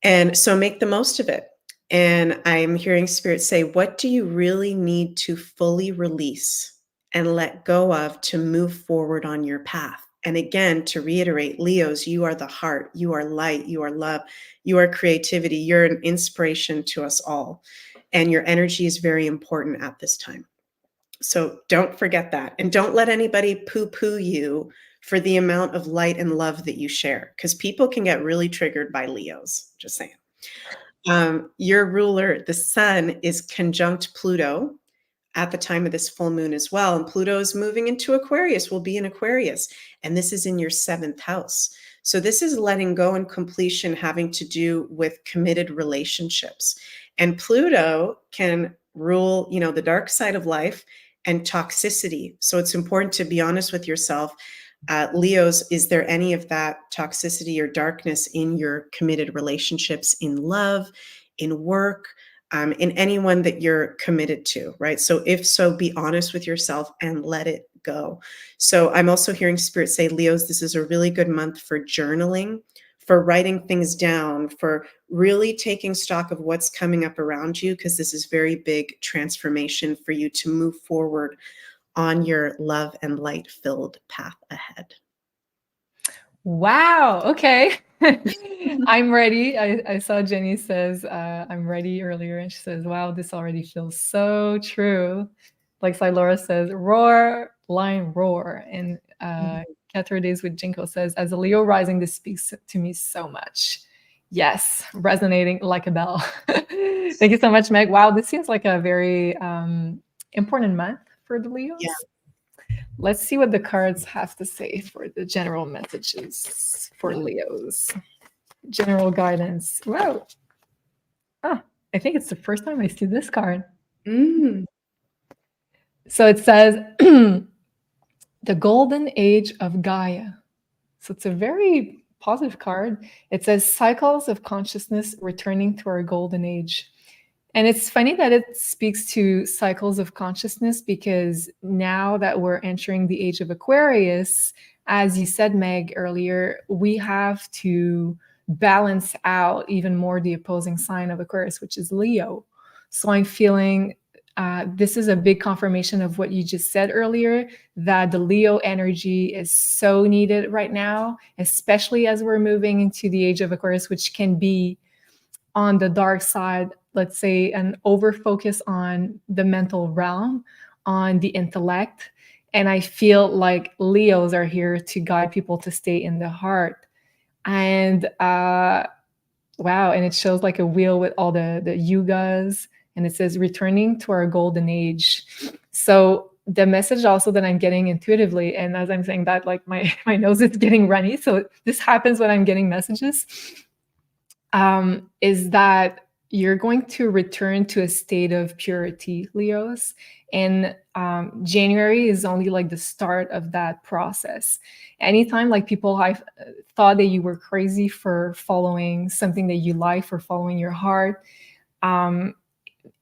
And so make the most of it. And I'm hearing Spirit say, what do you really need to fully release and let go of to move forward on your path? And again, to reiterate, Leos, you are the heart, you are light, you are love, you are creativity, you're an inspiration to us all. And your energy is very important at this time. So don't forget that. And don't let anybody poo-poo you for the amount of light and love that you share, because people can get really triggered by Leos, just saying. Your ruler, the sun, is conjunct Pluto at the time of this full moon as well. And Pluto is moving into Aquarius, will be in Aquarius. And this is in your 7th house. So this is letting go and completion having to do with committed relationships. And Pluto can rule, the dark side of life and toxicity. So it's important to be honest with yourself. Leos, is there any of that toxicity or darkness in your committed relationships, in love, in work, in anyone that you're committed to, right? So if so, be honest with yourself and let it go. So I'm also hearing Spirit say, Leos, this is a really good month for journaling, for writing things down, for really taking stock of what's coming up around you, because this is very big transformation for you to move forward on your love and light filled path ahead. Wow. Okay. I'm ready. I saw Jenny says, I'm ready earlier. And she says, wow, this already feels so true. Like Laura says, roar, line roar. And Catherine Days with Jinko says, as a Leo rising, this speaks to me so much. Yes, resonating like a bell. Thank you so much, Meg. Wow, this seems like a very important month for the Leos. Yeah. Let's see what the cards have to say for the general messages for Leos. General guidance. Wow. I think it's the first time I see this card. So it says, the golden age of Gaia. So it's a very positive card. It says cycles of consciousness returning to our golden age. And it's funny that it speaks to cycles of consciousness, because now that we're entering the age of Aquarius, as you said, Meg, earlier, we have to balance out even more the opposing sign of Aquarius, which is Leo. So I'm feeling this is a big confirmation of what you just said earlier, that the Leo energy is so needed right now, especially as we're moving into the age of Aquarius, which can be on the dark side, let's say, an over focus on the mental realm, on the intellect. And I feel like Leos are here to guide people to stay in the heart. And wow, and it shows like a wheel with all the yugas, and it says returning to our golden age. So the message also that I'm getting intuitively, and as I'm saying that, like my nose is getting runny, so this happens when I'm getting messages, is that you're going to return to a state of purity, Leos. And January is only like the start of that process. Anytime like people have thought that you were crazy for following something that you like, for following your heart,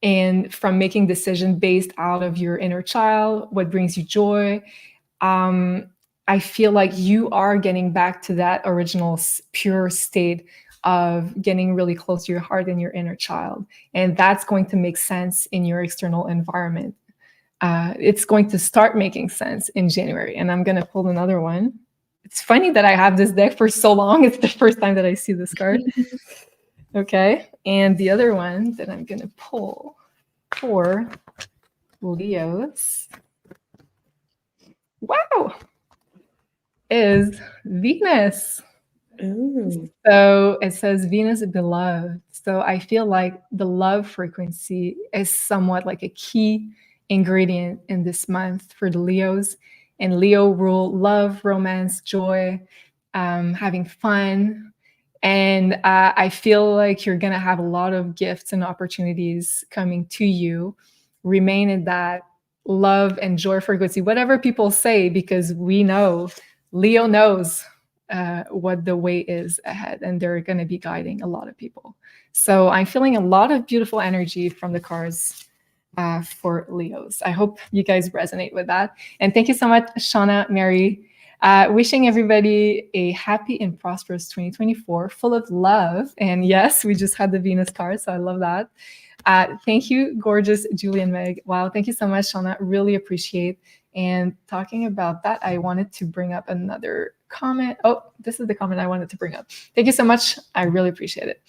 and from making decisions based out of your inner child, what brings you joy, I feel like you are getting back to that original pure state of getting really close to your heart and your inner child. And that's going to make sense in your external environment. It's going to start making sense in January. And I'm going to pull another one. It's funny that I have this deck for so long. It's the first time that I see this card. Okay. And the other one that I'm going to pull for Leos, wow, is Venus. Ooh. So it says Venus beloved. So I feel like the love frequency is somewhat like a key ingredient in this month for the Leos. And Leo rule love, romance, joy, having fun. And I feel like you're going to have a lot of gifts and opportunities coming to you. Remain in that love and joy frequency, whatever people say, because we know, Leo knows what the way is ahead, and they're going to be guiding a lot of people. So I'm feeling a lot of beautiful energy from the cards for Leos. I hope you guys resonate with that. And thank you so much, Shauna, Mary. Wishing everybody a happy and prosperous 2024, full of love. And yes, we just had the Venus card, so I love that. Thank you, gorgeous Julie and Meg. Wow, thank you so much, Shauna. Really appreciate. And talking about that, I wanted to bring up another comment. Oh, this is the comment I wanted to bring up. Thank you so much. I really appreciate it.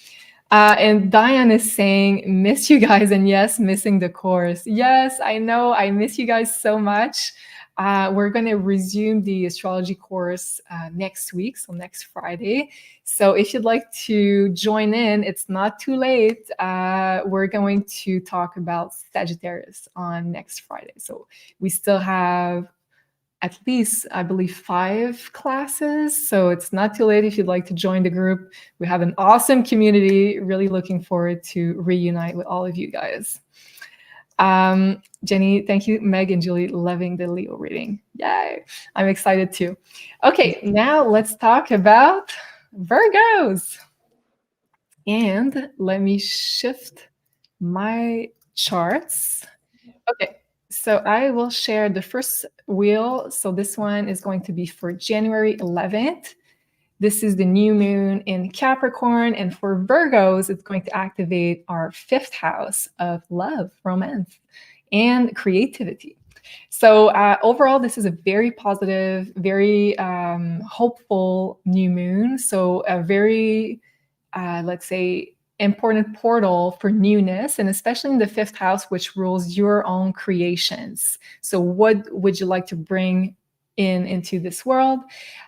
And Diane is saying, miss you guys. And yes, missing the course. Yes, I know. I miss you guys so much. We're going to resume the astrology course next week, so next Friday. So if you'd like to join in, it's not too late. We're going to talk about Sagittarius on next Friday. So we still have at least, I believe, 5 classes. So it's not too late if you'd like to join the group. We have an awesome community. Really looking forward to reunite with all of you guys. Jenny, thank you. Meg and Julie, loving the Leo reading. Yay. I'm excited too. Okay, now let's talk about Virgos. And let me shift my charts. Okay, so I will share the first wheel. So this one is going to be for January 11th. This is the new moon in Capricorn. And for Virgos, it's going to activate our 5th house of love, romance, and creativity. So overall, this is a very positive, very hopeful new moon. So a very, let's say, important portal for newness, and especially in the 5th house, which rules your own creations. So what would you like to bring into this world?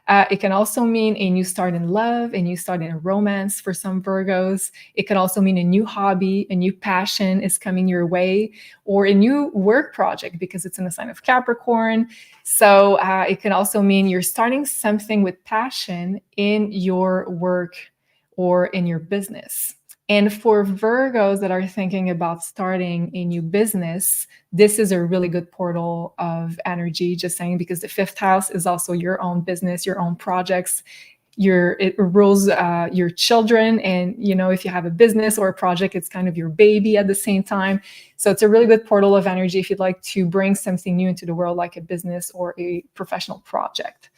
It can also mean a new start in love, a new start in romance for some Virgos. It could also mean a new hobby, a new passion is coming your way, or a new work project because it's in the sign of Capricorn. So it can also mean you're starting something with passion in your work or in your business. And for Virgos that are thinking about starting a new business, this is a really good portal of energy, just saying, because the 5th house is also your own business, your own projects. It rules your children. And, you know, if you have a business or a project, it's kind of your baby at the same time. So it's a really good portal of energy if you'd like to bring something new into the world, like a business or a professional project.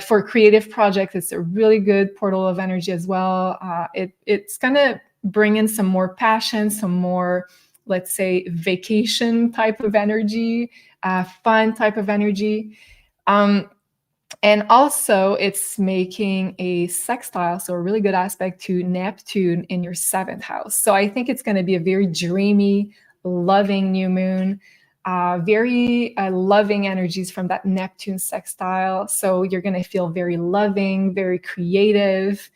For creative projects, it's a really good portal of energy as well. It's going to bring in some more passion, some more, let's say, vacation type of energy, fun type of energy. And also, it's making a sextile, so a really good aspect to Neptune in your 7th house. So I think it's going to be a very dreamy, loving new moon. Very loving energies from that Neptune sextile. So you're going to feel very loving, very creative.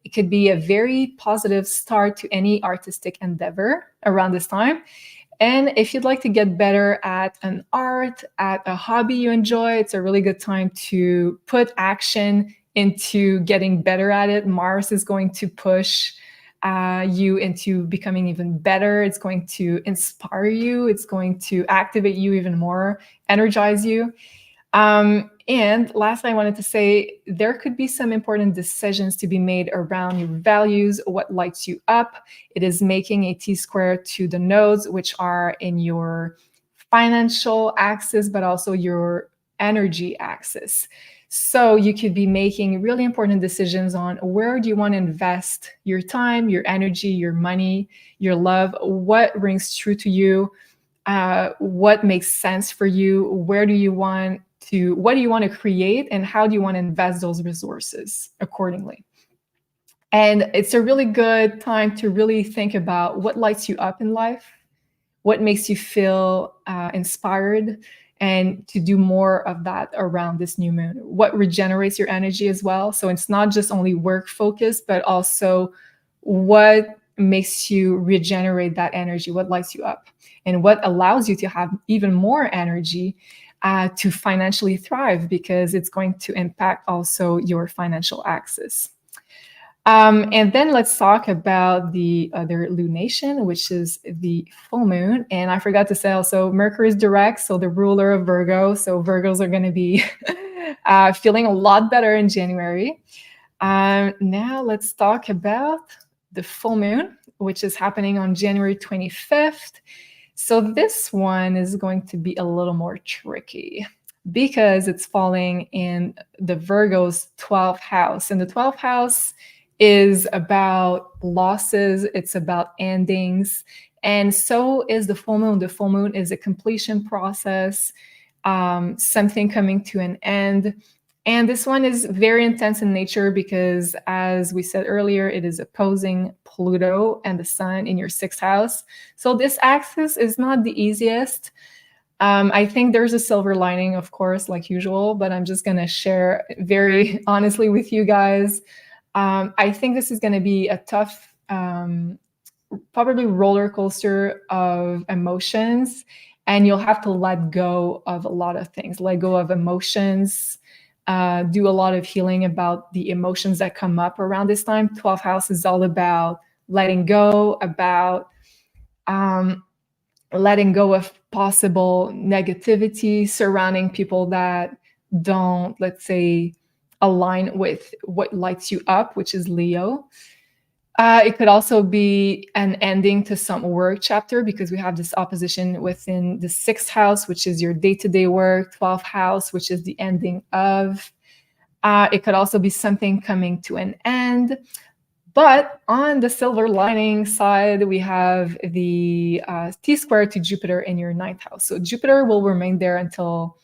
It could be a very positive start to any artistic endeavor around this time. And if you'd like to get better at an art, at a hobby you enjoy, it's a really good time to put action into getting better at it. Mars is going to push you into becoming even better. It's going to inspire you. It's going to activate you even more, energize you. And lastly, I wanted to say there could be some important decisions to be made around your values, what lights you up. It is making a T-square to the nodes, which are in your financial axis, but also your energy axis. So you could be making really important decisions on where do you want to invest your time, your energy, your money, your love, what rings true to you, what makes sense for you, what do you want to create, and how do you want to invest those resources accordingly. And it's a really good time to really think about what lights you up in life, what makes you feel inspired, and to do more of that around this new moon. What regenerates your energy as well. So it's not just only work focused, but also what makes you regenerate that energy, what lights you up, and what allows you to have even more energy to financially thrive, because it's going to impact also your financial axis. And then let's talk about the other lunation, which is the full moon. And I forgot to say also, Mercury is direct, so the ruler of Virgo. So Virgos are going to be feeling a lot better in January. Now let's talk about the full moon, which is happening on January 25th. So this one is going to be a little more tricky because it's falling in the Virgo's 12th house. And the 12th house is about losses, it's about endings, and so is the full moon. The full moon is a completion process, something coming to an end. And this one is very intense in nature because, as we said earlier, it is opposing Pluto and the sun in your 6th house. So this axis is not the easiest. I think there's a silver lining, of course, like usual, but I'm just going to share very honestly with you guys. I think this is going to be a tough, probably roller coaster of emotions, and you'll have to let go of a lot of things, let go of emotions, do a lot of healing about the emotions that come up around this time. 12th house is all about letting go, about letting go of possible negativity surrounding people that don't, let's say, align with what lights you up, which is Leo. It could also be an ending to some work chapter because we have this opposition within the 6th house, which is your day-to-day work, 12th house, which is the ending of. It could also be something coming to an end. But on the silver lining side, we have the T-square to Jupiter in your 9th house. So Jupiter will remain there until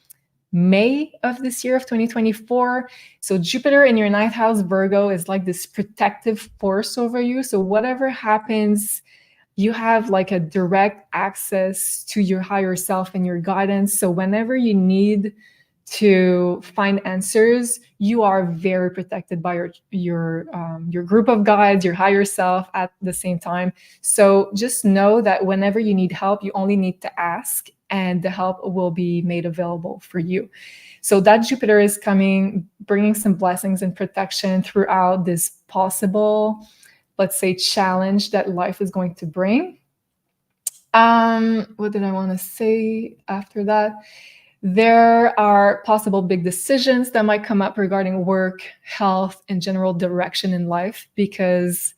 May of this year of 2024. So Jupiter in your 9th house, Virgo, is like this protective force over you. So whatever happens, you have like a direct access to your higher self and your guidance. So whenever you need to find answers, you are very protected by your group of guides, your higher self at the same time. So just know that whenever you need help, you only need to ask, and the help will be made available for you. So that Jupiter is coming, bringing some blessings and protection throughout this possible, let's say, challenge that life is going to bring. What did I want to say after that? There are possible big decisions that might come up regarding work, health, and general direction in life because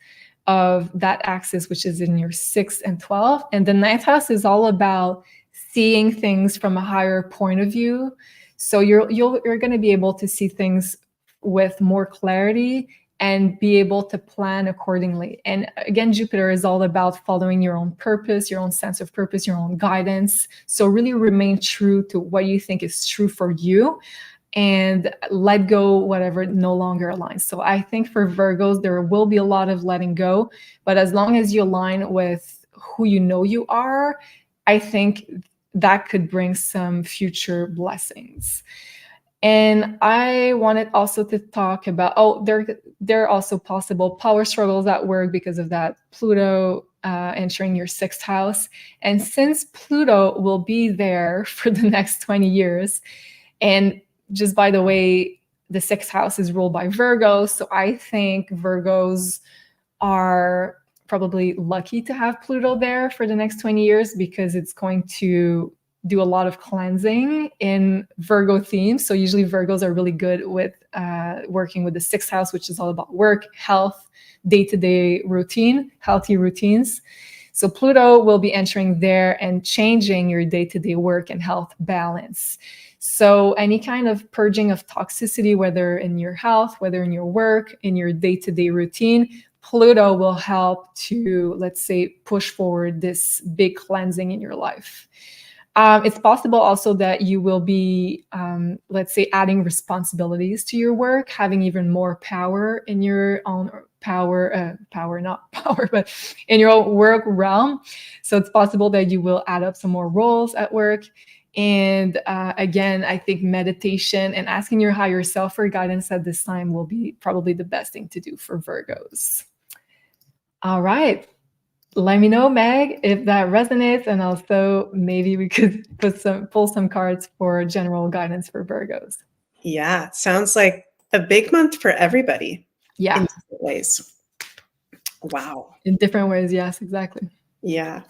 of that axis, which is in your 6th and 12th. And the 9th house is all about seeing things from a higher point of view. So you're going to be able to see things with more clarity and be able to plan accordingly. And again, Jupiter is all about following your own purpose, your own sense of purpose, your own guidance. So really remain true to what you think is true for you and let go whatever no longer aligns. So I think for Virgos, there will be a lot of letting go, but as long as you align with who you know you are, I think that could bring some future blessings. And I wanted also to talk about, there are also possible power struggles at work because of that Pluto entering your 6th house. And since Pluto will be there for the next 20 years, and just by the way, the 6th house is ruled by Virgos. So I think Virgos are probably lucky to have Pluto there for the next 20 years because it's going to do a lot of cleansing in Virgo themes. So usually Virgos are really good with working with the 6th house, which is all about work, health, day-to-day routine, healthy routines. So Pluto will be entering there and changing your day-to-day work and health balance. So any kind of purging of toxicity, whether in your health, whether in your work, in your day-to-day routine, Pluto will help to, let's say, push forward this big cleansing in your life. It's possible also that you will be, let's say, adding responsibilities to your work, having even more power in your own not power, but in your own work realm. So it's possible that you will add up some more roles at work. And again, I think meditation and asking your higher self for guidance at this time will be probably the best thing to do for Virgos. All right. Let me know, Meg, if that resonates, and also maybe we could pull some cards for general guidance for Virgos. Yeah, sounds like a big month for everybody. Yeah. In different ways. Wow. In different ways, yes, exactly. Yeah.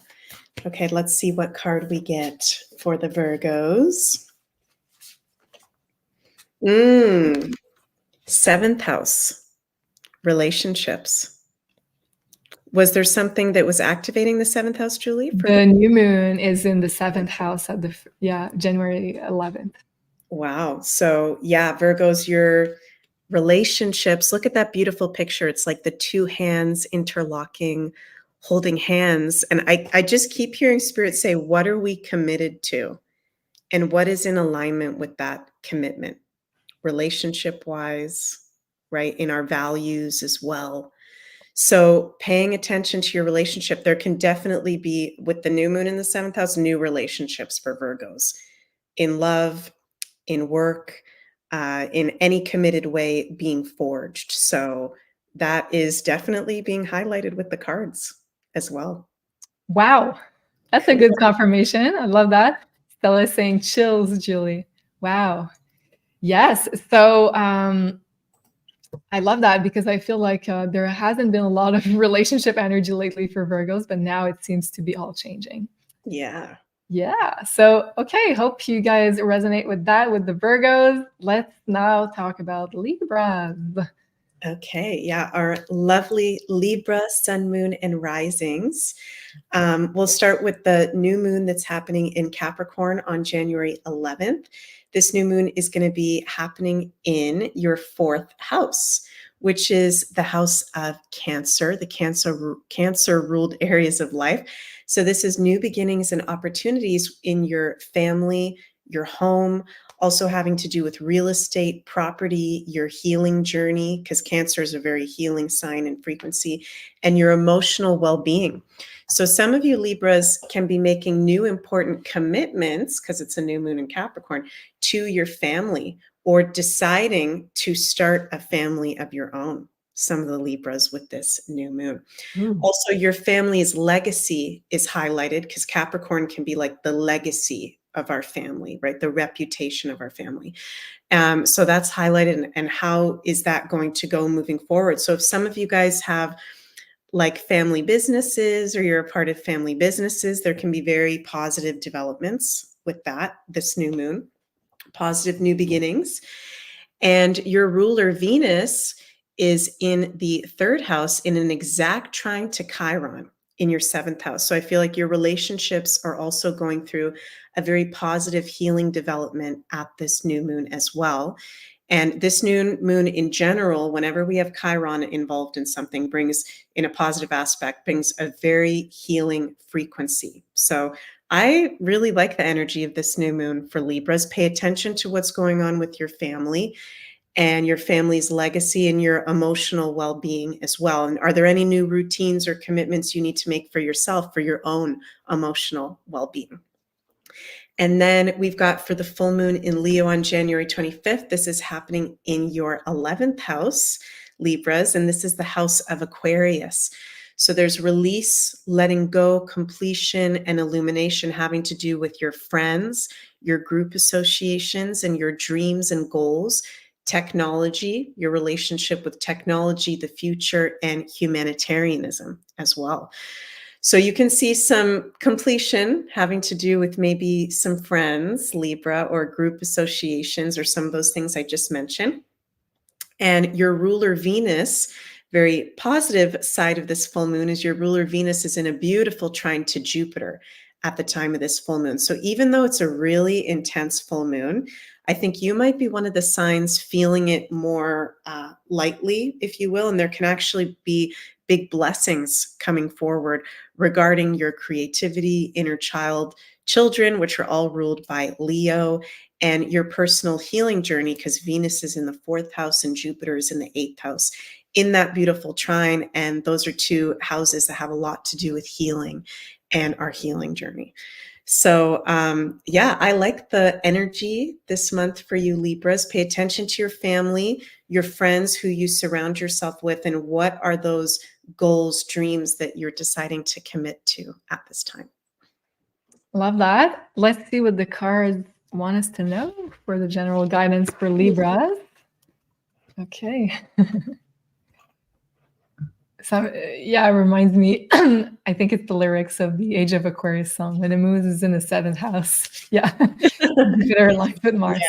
Okay, let's see what card we get for the Virgos. 7th house, relationships. Was there something that was activating the 7th house, Julie? The new moon is in the 7th house at January 11th. Wow. So yeah, Virgos, your relationships, look at that beautiful picture. It's like the two hands interlocking, holding hands. And I just keep hearing Spirit say, what are we committed to? And what is in alignment with that commitment, relationship-wise, right? In our values as well. So paying attention to your relationship, there can definitely be, with the new moon in the 7th house, new relationships for Virgos in love, in work, in any committed way being forged. So that is definitely being highlighted with the cards as well. Wow. That's a good confirmation. I love that. Stella's saying chills, Julie. Wow. Yes. So I love that because I feel like there hasn't been a lot of relationship energy lately for Virgos, but now it seems to be all changing. Yeah. Yeah. So, okay. Hope you guys resonate with that, with the Virgos. Let's now talk about Libras. Okay. Yeah. Our lovely Libra, sun, moon, and risings. We'll start with the new moon that's happening in Capricorn on January 11th. This new moon is going to be happening in your 4th house, which is the house of Cancer, the Cancer ruled areas of life. So this is new beginnings and opportunities in your family, your home, also having to do with real estate, property, your healing journey, because Cancer is a very healing sign and frequency, and your emotional well-being. So some of you Libras can be making new important commitments, because it's a new moon in Capricorn, to your family, or deciding to start a family of your own. Some of the Libras with this new moon. Also, your family's legacy is highlighted, because Capricorn can be like the legacy of our family, right? The reputation of our family. So that's highlighted, and how is that going to go moving forward? So if some of you guys have like family businesses, or you're a part of family businesses, there can be very positive developments with that, this new moon, positive new beginnings. And your ruler Venus is in the 3rd house in an exact trine to Chiron in your 7th house. So I feel like your relationships are also going through a very positive healing development at this new moon as well. And this new moon in general, whenever we have Chiron involved in something, brings, in a positive aspect, brings a very healing frequency. So I really like the energy of this new moon for Libras. Pay attention to what's going on with your family and your family's legacy and your emotional well-being as well. And are there any new routines or commitments you need to make for yourself, for your own emotional well-being? And then we've got for the full moon in Leo on January 25th, this is happening in your 11th house, Libras, and this is the house of Aquarius. So there's release, letting go, completion, and illumination having to do with your friends, your group associations, and your dreams and goals, technology, your relationship with technology, the future, and humanitarianism as well. So you can see some completion having to do with maybe some friends, Libra, or group associations, or some of those things I just mentioned. And your ruler Venus, very positive side of this full moon, is your ruler Venus is in a beautiful trine to Jupiter at the time of this full moon. So even though it's a really intense full moon, I think you might be one of the signs feeling it more lightly, if you will, and there can actually be big blessings coming forward regarding your creativity, inner child, children, which are all ruled by Leo, and your personal healing journey, because Venus is in the 4th house and Jupiter is in the 8th house in that beautiful trine. And those are two houses that have a lot to do with healing and our healing journey. So yeah, I like the energy this month for you Libras. Pay attention to your family, your friends, who you surround yourself with, and what are those goals, dreams that you're deciding to commit to at this time. Love that. Let's see what the cards want us to know for the general guidance for Libras. Okay. So yeah, it reminds me, I think it's the lyrics of the Age of Aquarius song, when the moon is in the 7th house. Yeah. Jupiter aligned with Mars.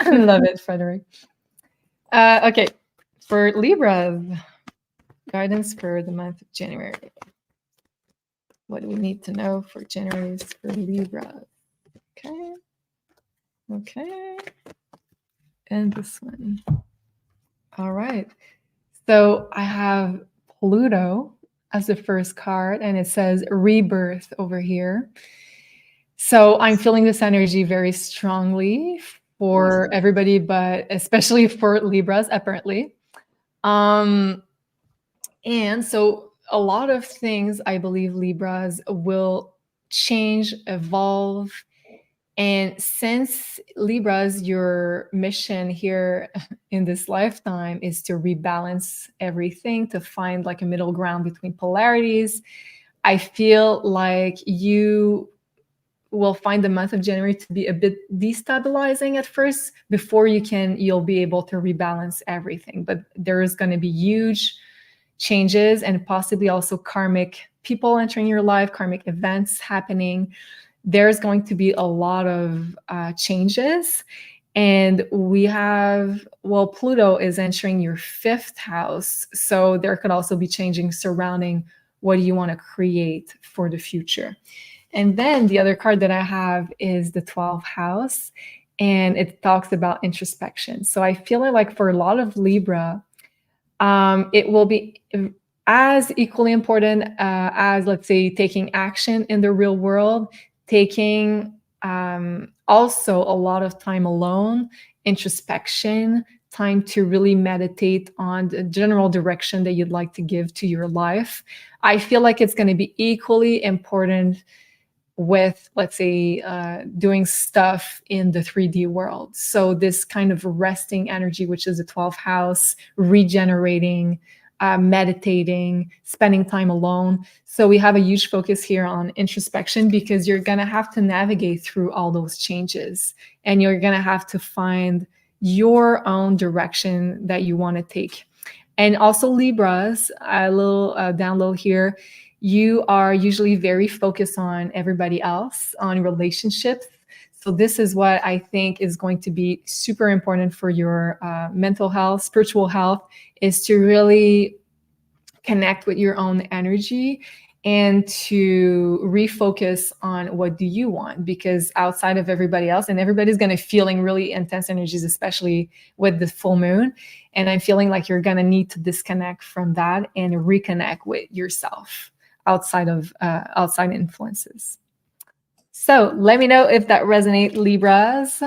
Yeah. Love it, Frederick. Okay. For Libras, guidance for the month of January. What do we need to know for January for Libra? Okay. Okay. And this one. All right. So I have Pluto as the first card, and it says rebirth over here. So I'm feeling this energy very strongly for everybody, but especially for Libras, apparently. And so a lot of things, I believe Libras will change, evolve. And since Libras, your mission here in this lifetime is to rebalance everything, to find like a middle ground between polarities, I feel like you will find the month of January to be a bit destabilizing at first before you'll be able to rebalance everything. But there is going to be huge changes and possibly also karmic people entering your life, karmic events happening. There's going to be a lot of changes. And we have, well, Pluto is entering your 5th house. So there could also be changing surrounding what do you want to create for the future. And then the other card that I have is the 12th house, and it talks about introspection. So I feel like for a lot of Libra, it will be as equally important as, let's say, taking action in the real world, taking also a lot of time alone, introspection, time to really meditate on the general direction that you'd like to give to your life. I feel like it's going to be equally important with, let's say, doing stuff in the 3D world. So this kind of resting energy, which is the 12th house, regenerating, meditating, spending time alone. So we have a huge focus here on introspection, because you're going to have to navigate through all those changes, and you're going to have to find your own direction that you want to take. And also Libras, a little download here, you are usually very focused on everybody else, on relationships. So this is what I think is going to be super important for your mental health, spiritual health, is to really connect with your own energy and to refocus on what do you want, because outside of everybody else, and everybody's going to feeling really intense energies, especially with the full moon. And I'm feeling like you're going to need to disconnect from that and reconnect with yourself outside of outside influences. So let me know if that resonates, Libras.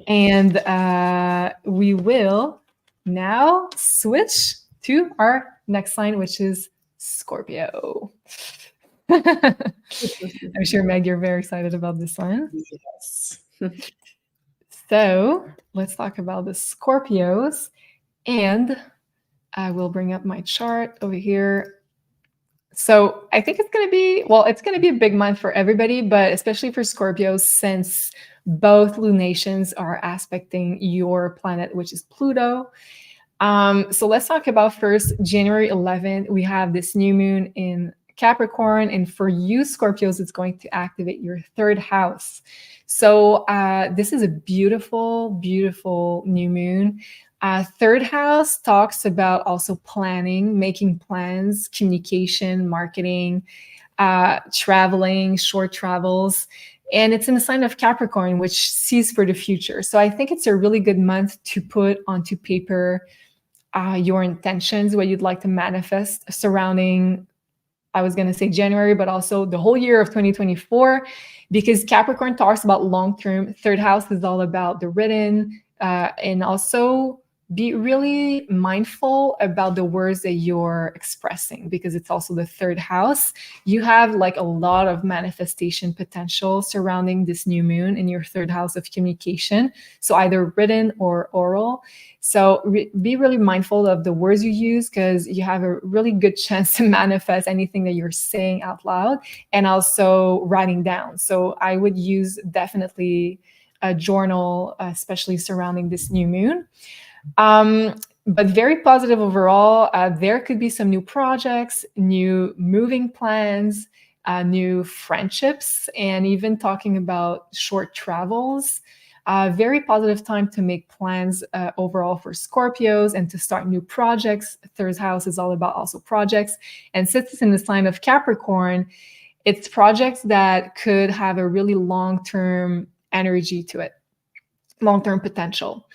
And we will now switch to our next sign, which is Scorpio. I'm sure, Meg, you're very excited about this one. Yes. So let's talk about the Scorpios. And I will bring up my chart over here. So I think it's going to be, well, it's going to be a big month for everybody, but especially for Scorpios, since both lunations are aspecting your planet, which is Pluto. So let's talk about first January 11th. We have this new moon in Capricorn, and for you Scorpios, it's going to activate your third house. So this is a beautiful, beautiful new moon. Third house talks about also planning, making plans, communication, marketing, traveling, short travels. And it's in the sign of Capricorn, which sees for the future. So I think it's a really good month to put onto paper your intentions, what you'd like to manifest surrounding, I was going to say January, but also the whole year of 2024, because Capricorn talks about long-term. Third house is all about the written, and also be really mindful about the words that you're expressing, because it's also the third house. You have like a lot of manifestation potential surrounding this new moon in your third house of communication. So either written or oral. So be really mindful of the words you use, because you have a really good chance to manifest anything that you're saying out loud, and also writing down. So I would use definitely a journal, especially surrounding this new moon. But very positive overall. There could be some new projects, new moving plans, new friendships, and even talking about short travels. Very positive time to make plans overall for Scorpios and to start new projects. Third house is all about also projects. And since it's in the sign of Capricorn, it's projects that could have a really long-term energy to it, long-term potential.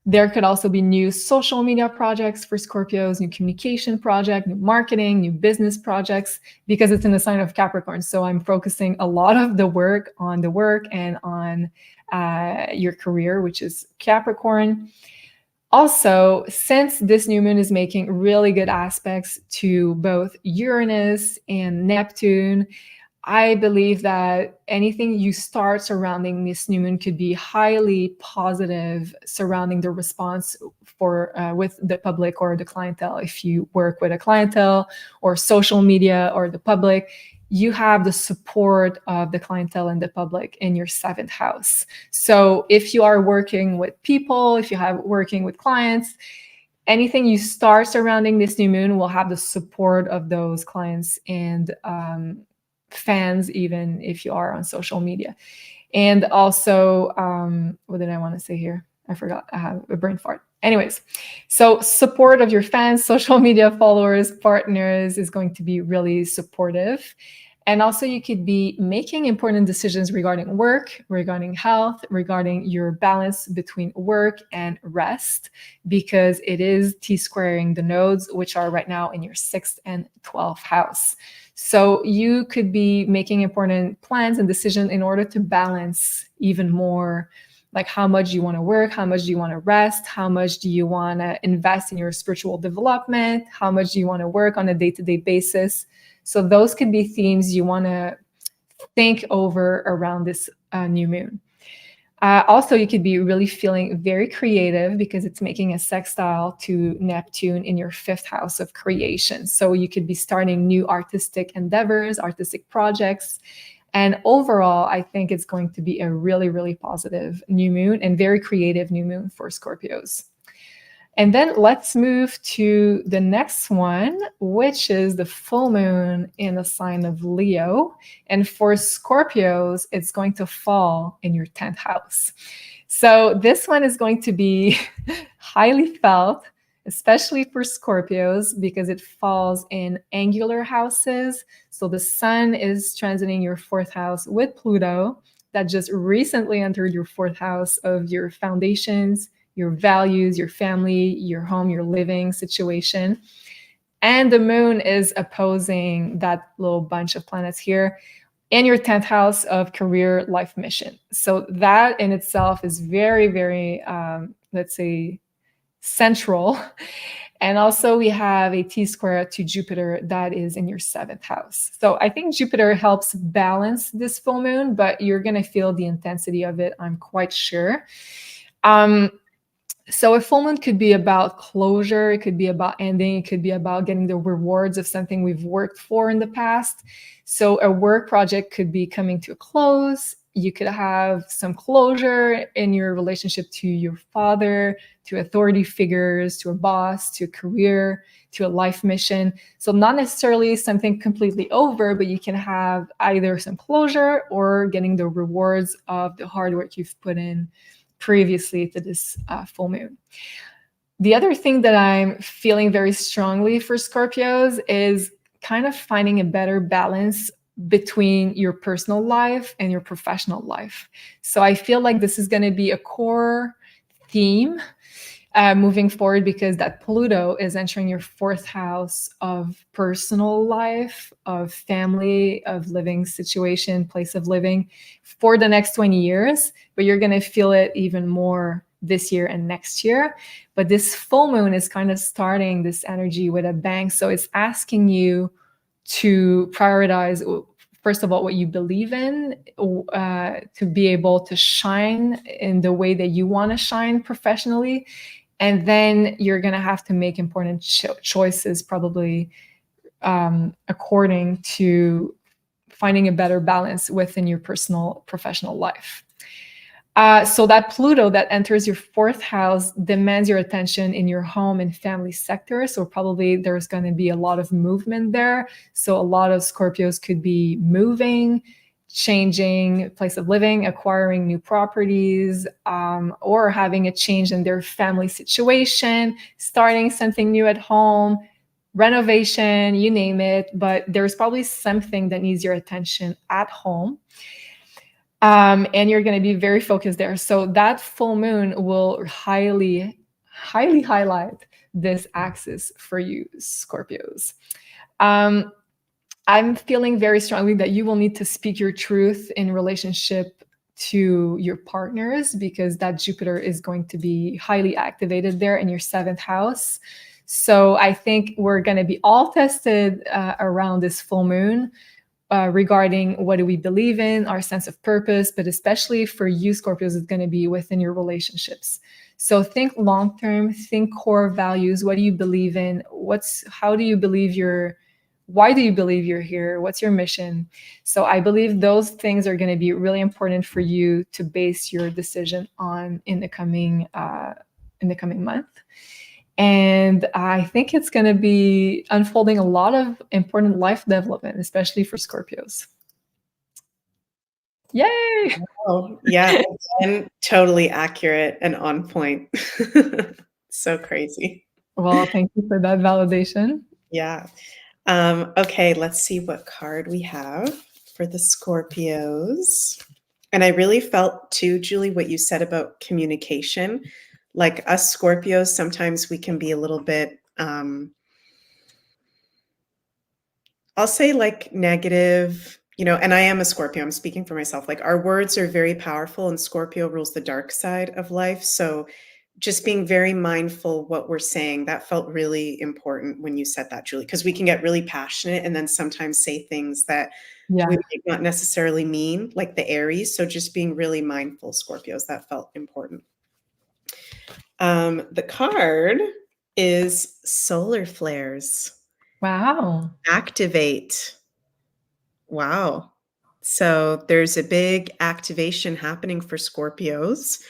There could also be new social media projects for Scorpios, new communication project, new marketing, new business projects, because it's in the sign of Capricorn. So I'm focusing a lot of the work on the work and on your career, which is Capricorn. Also, since this new moon is making really good aspects to both Uranus and Neptune, I believe that anything you start surrounding this new moon could be highly positive surrounding the response for with the public or the clientele. If you work with a clientele or social media or the public, you have the support of the clientele and the public in your seventh house. So if you are working with people, if you have working with clients, anything you start surrounding this new moon will have the support of those clients and fans, even if you are on social media. And also, what did I want to say here? I forgot. I have a brain fart. Anyways, so support of your fans, social media followers, partners is going to be really supportive. And also you could be making important decisions regarding work, regarding health, regarding your balance between work and rest, because it is T-squaring the nodes, which are right now in your 6th and 12th house. So you could be making important plans and decisions in order to balance even more, like how much you want to work, how much do you want to rest, how much do you want to invest in your spiritual development, how much do you want to work on a day-to-day basis. So those could be themes you want to think over around this new moon. Also, you could be really feeling very creative because it's making a sextile to Neptune in your 5th house of creation. So you could be starting new artistic endeavors, artistic projects. And overall, I think it's going to be a really, really positive new moon and very creative new moon for Scorpios. And then let's move to the next one, which is the full moon in the sign of Leo. And for Scorpios, it's going to fall in your 10th house. So this one is going to be highly felt, especially for Scorpios, because it falls in angular houses. So the sun is transiting your 4th house with Pluto that just recently entered your 4th house of your foundations, your values, your family, your home, your living situation. And the moon is opposing that little bunch of planets here in your 10th house of career, life, mission. So that in itself is very, very, let's say, central. And also we have a T-square to Jupiter that is in your 7th house. So I think Jupiter helps balance this full moon, but you're going to feel the intensity of it, I'm quite sure. So a full moon could be about closure, it could be about ending, it could be about getting the rewards of something we've worked for in the past. So a work project could be coming to a close. You could have some closure in your relationship to your father, to authority figures, to a boss, to a career, to a life mission. So not necessarily something completely over, but you can have either some closure or getting the rewards of the hard work you've put in previously to this full moon. The other thing that I'm feeling very strongly for Scorpios is kind of finding a better balance between your personal life and your professional life. So I feel like this is going to be a core theme moving forward, because that Pluto is entering your fourth house of personal life, of family, of living situation, place of living for the next 20 years. But you're going to feel it even more this year and next year. But this full moon is kind of starting this energy with a bang. So it's asking you to prioritize, first of all, what you believe in, to be able to shine in the way that you want to shine professionally. And then you're going to have to make important choices, probably according to finding a better balance within your personal, professional life. So that Pluto that enters your fourth house demands your attention in your home and family sector. So probably there's going to be a lot of movement there. So a lot of Scorpios could be moving, changing place of living, acquiring new properties, or having a change in their family situation, starting something new at home, renovation, you name it. But there's probably something that needs your attention at home. And you're going to be very focused there. So that full moon will highly highlight this axis for you, Scorpios. I'm feeling very strongly that you will need to speak your truth in relationship to your partners, because that Jupiter is going to be highly activated there in your seventh house. So I think we're going to be all tested around this full moon. Regarding what do we believe in, our sense of purpose, but especially for you, Scorpios, it's going to be within your relationships. So think long-term, think core values. What do you believe in? How do you believe why do you believe you're here? What's your mission? So I believe those things are going to be really important for you to base your decision on in the coming month. And I think it's going to be unfolding a lot of important life development, especially for Scorpios. Yay! Oh, yeah, and totally accurate and on point. So crazy. Well, thank you for that validation. Yeah. Okay, let's see what card we have for the Scorpios. And I really felt too, Julie, what you said about communication. Like us Scorpios, sometimes we can be a little bit, I'll say like negative, and I am a Scorpio, I'm speaking for myself. Like our words are very powerful, and Scorpio rules the dark side of life. So just being very mindful what we're saying, that felt really important when you said that, Julie, because we can get really passionate and then sometimes say things that we might not necessarily mean, like the Aries. So just being really mindful, Scorpios, that felt important. The card is solar flares. Wow. Activate. Wow. So there's a big activation happening for Scorpios.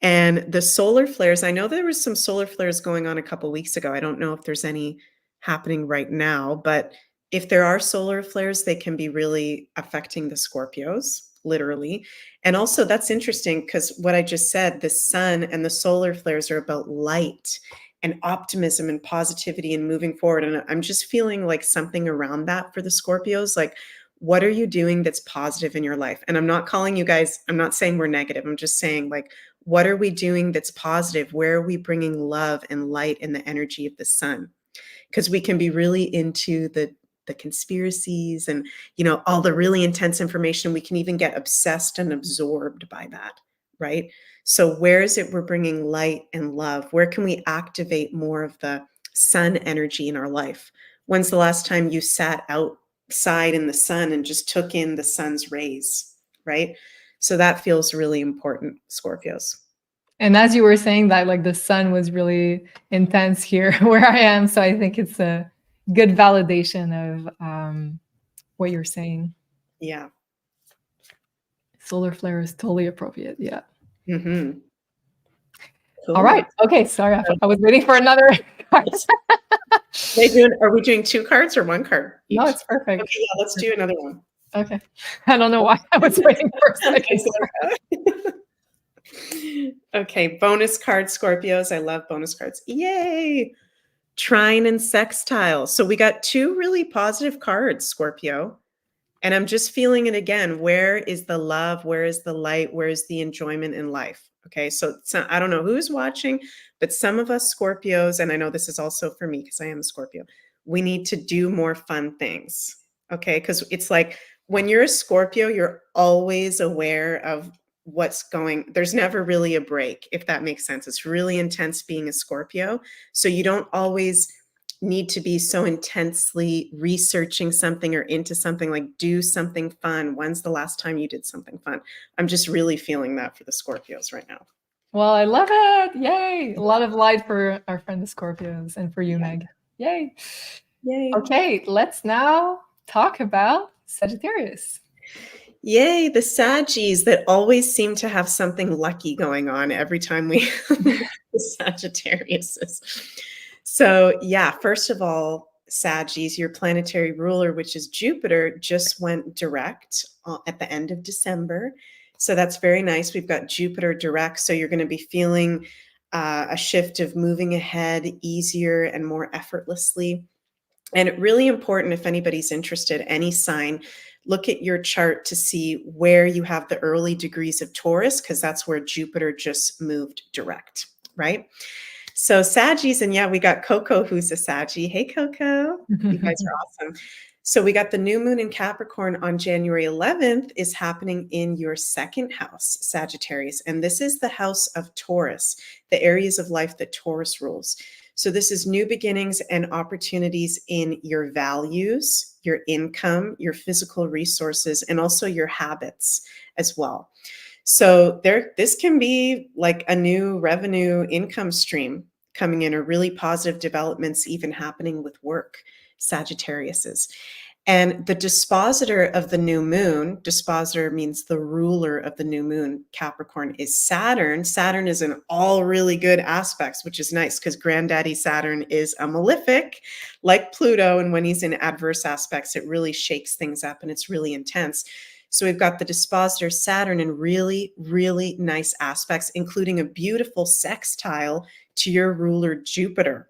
And the solar flares, I know there was some solar flares going on a couple weeks ago. I don't know if there's any happening right now, but if there are solar flares, they can be really affecting the Scorpios, literally. And also that's interesting because what I just said, the sun and the solar flares are about light and optimism and positivity and moving forward. And I'm just feeling like something around that for the Scorpios. Like, what are you doing that's positive in your life? And I'm not calling you guys, I'm not saying we're negative. I'm just saying, like, what are we doing that's positive? Where are we bringing love and light and the energy of the sun? Because we can be really into the conspiracies and, all the really intense information. We can even get obsessed and absorbed by that, right? So where is it we're bringing light and love? Where can we activate more of the sun energy in our life? When's the last time you sat outside in the sun and just took in the sun's rays, right? So that feels really important, Scorpios. And as you were saying that, like the sun was really intense here where I am. So I think it's a good validation of what you're saying. Yeah. Solar flare is totally appropriate. Yeah. Mm-hmm. All Cool. right. Okay. Sorry. I was waiting for another card. Are we doing 2 cards or 1 card each? No, it's perfect. Okay, yeah, let's do another one. Okay. I don't know why I was waiting for a second. Okay, bonus card, Scorpios. I love bonus cards. Yay! Trine and sextile. So we got 2 really positive cards, Scorpio. And I'm just feeling it again. Where is the love? Where is the light? Where is the enjoyment in life? Okay, so I don't know who's watching, but some of us Scorpios, and I know this is also for me because I am a Scorpio, we need to do more fun things. Okay, because it's like when you're a Scorpio, you're always aware of what's going, there's never really a break, if that makes sense. It's really intense being a Scorpio. So you don't always need to be so intensely researching something or into something, like do something fun. When's the last time you did something fun? I'm just really feeling that for the Scorpios right now. Well, I love it. Yay. A lot of light for our friend the Scorpios and for you, Meg. Yay. Yay. Okay, let's now talk about Sagittarius. Yay, the Saggies that always seem to have something lucky going on every time we the Sagittariuses. So yeah, first of all, Saggies, your planetary ruler, which is Jupiter, just went direct at the end of December. So that's very nice. We've got Jupiter direct. So you're going to be feeling a shift of moving ahead easier and more effortlessly. And really important, if anybody's interested, any sign, look at your chart to see where you have the early degrees of Taurus, because that's where Jupiter just moved direct, right? So Saggies, and yeah, we got Coco, who's a Saggy. Hey, Coco, you guys are awesome. So we got the new moon in Capricorn on January 11th is happening in your 2nd house, Sagittarius. And this is the house of Taurus, the areas of life that Taurus rules. So this is new beginnings and opportunities in your values, your income, your physical resources, and also your habits as well. So this can be like a new revenue income stream coming in, or really positive developments even happening with work, Sagittariuses. And the dispositor of the new moon, dispositor means the ruler of the new moon, Capricorn, is Saturn. Saturn is in all really good aspects, which is nice because Granddaddy Saturn is a malefic like Pluto. And when he's in adverse aspects, it really shakes things up and it's really intense. So we've got the dispositor Saturn in really, really nice aspects, including a beautiful sextile to your ruler Jupiter.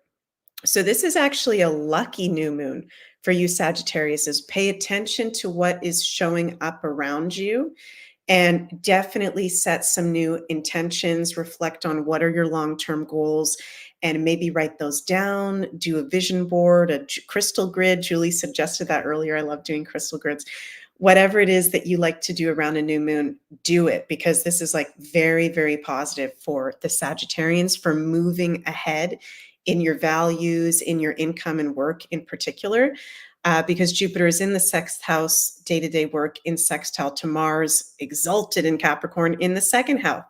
So this is actually a lucky new moon for you Sagittarius. Is pay attention to what is showing up around you and definitely set some new intentions, reflect on what are your long-term goals, and maybe write those down, do a vision board, a crystal grid. Julie suggested that earlier. I love doing crystal grids. Whatever it is that you like to do around a new moon, do it, because this is like very, very positive for the Sagittarians for moving ahead in your values, in your income and work in particular, because Jupiter is in the 6th house, day-to-day work in sextile to Mars, exalted in Capricorn in the 2nd house.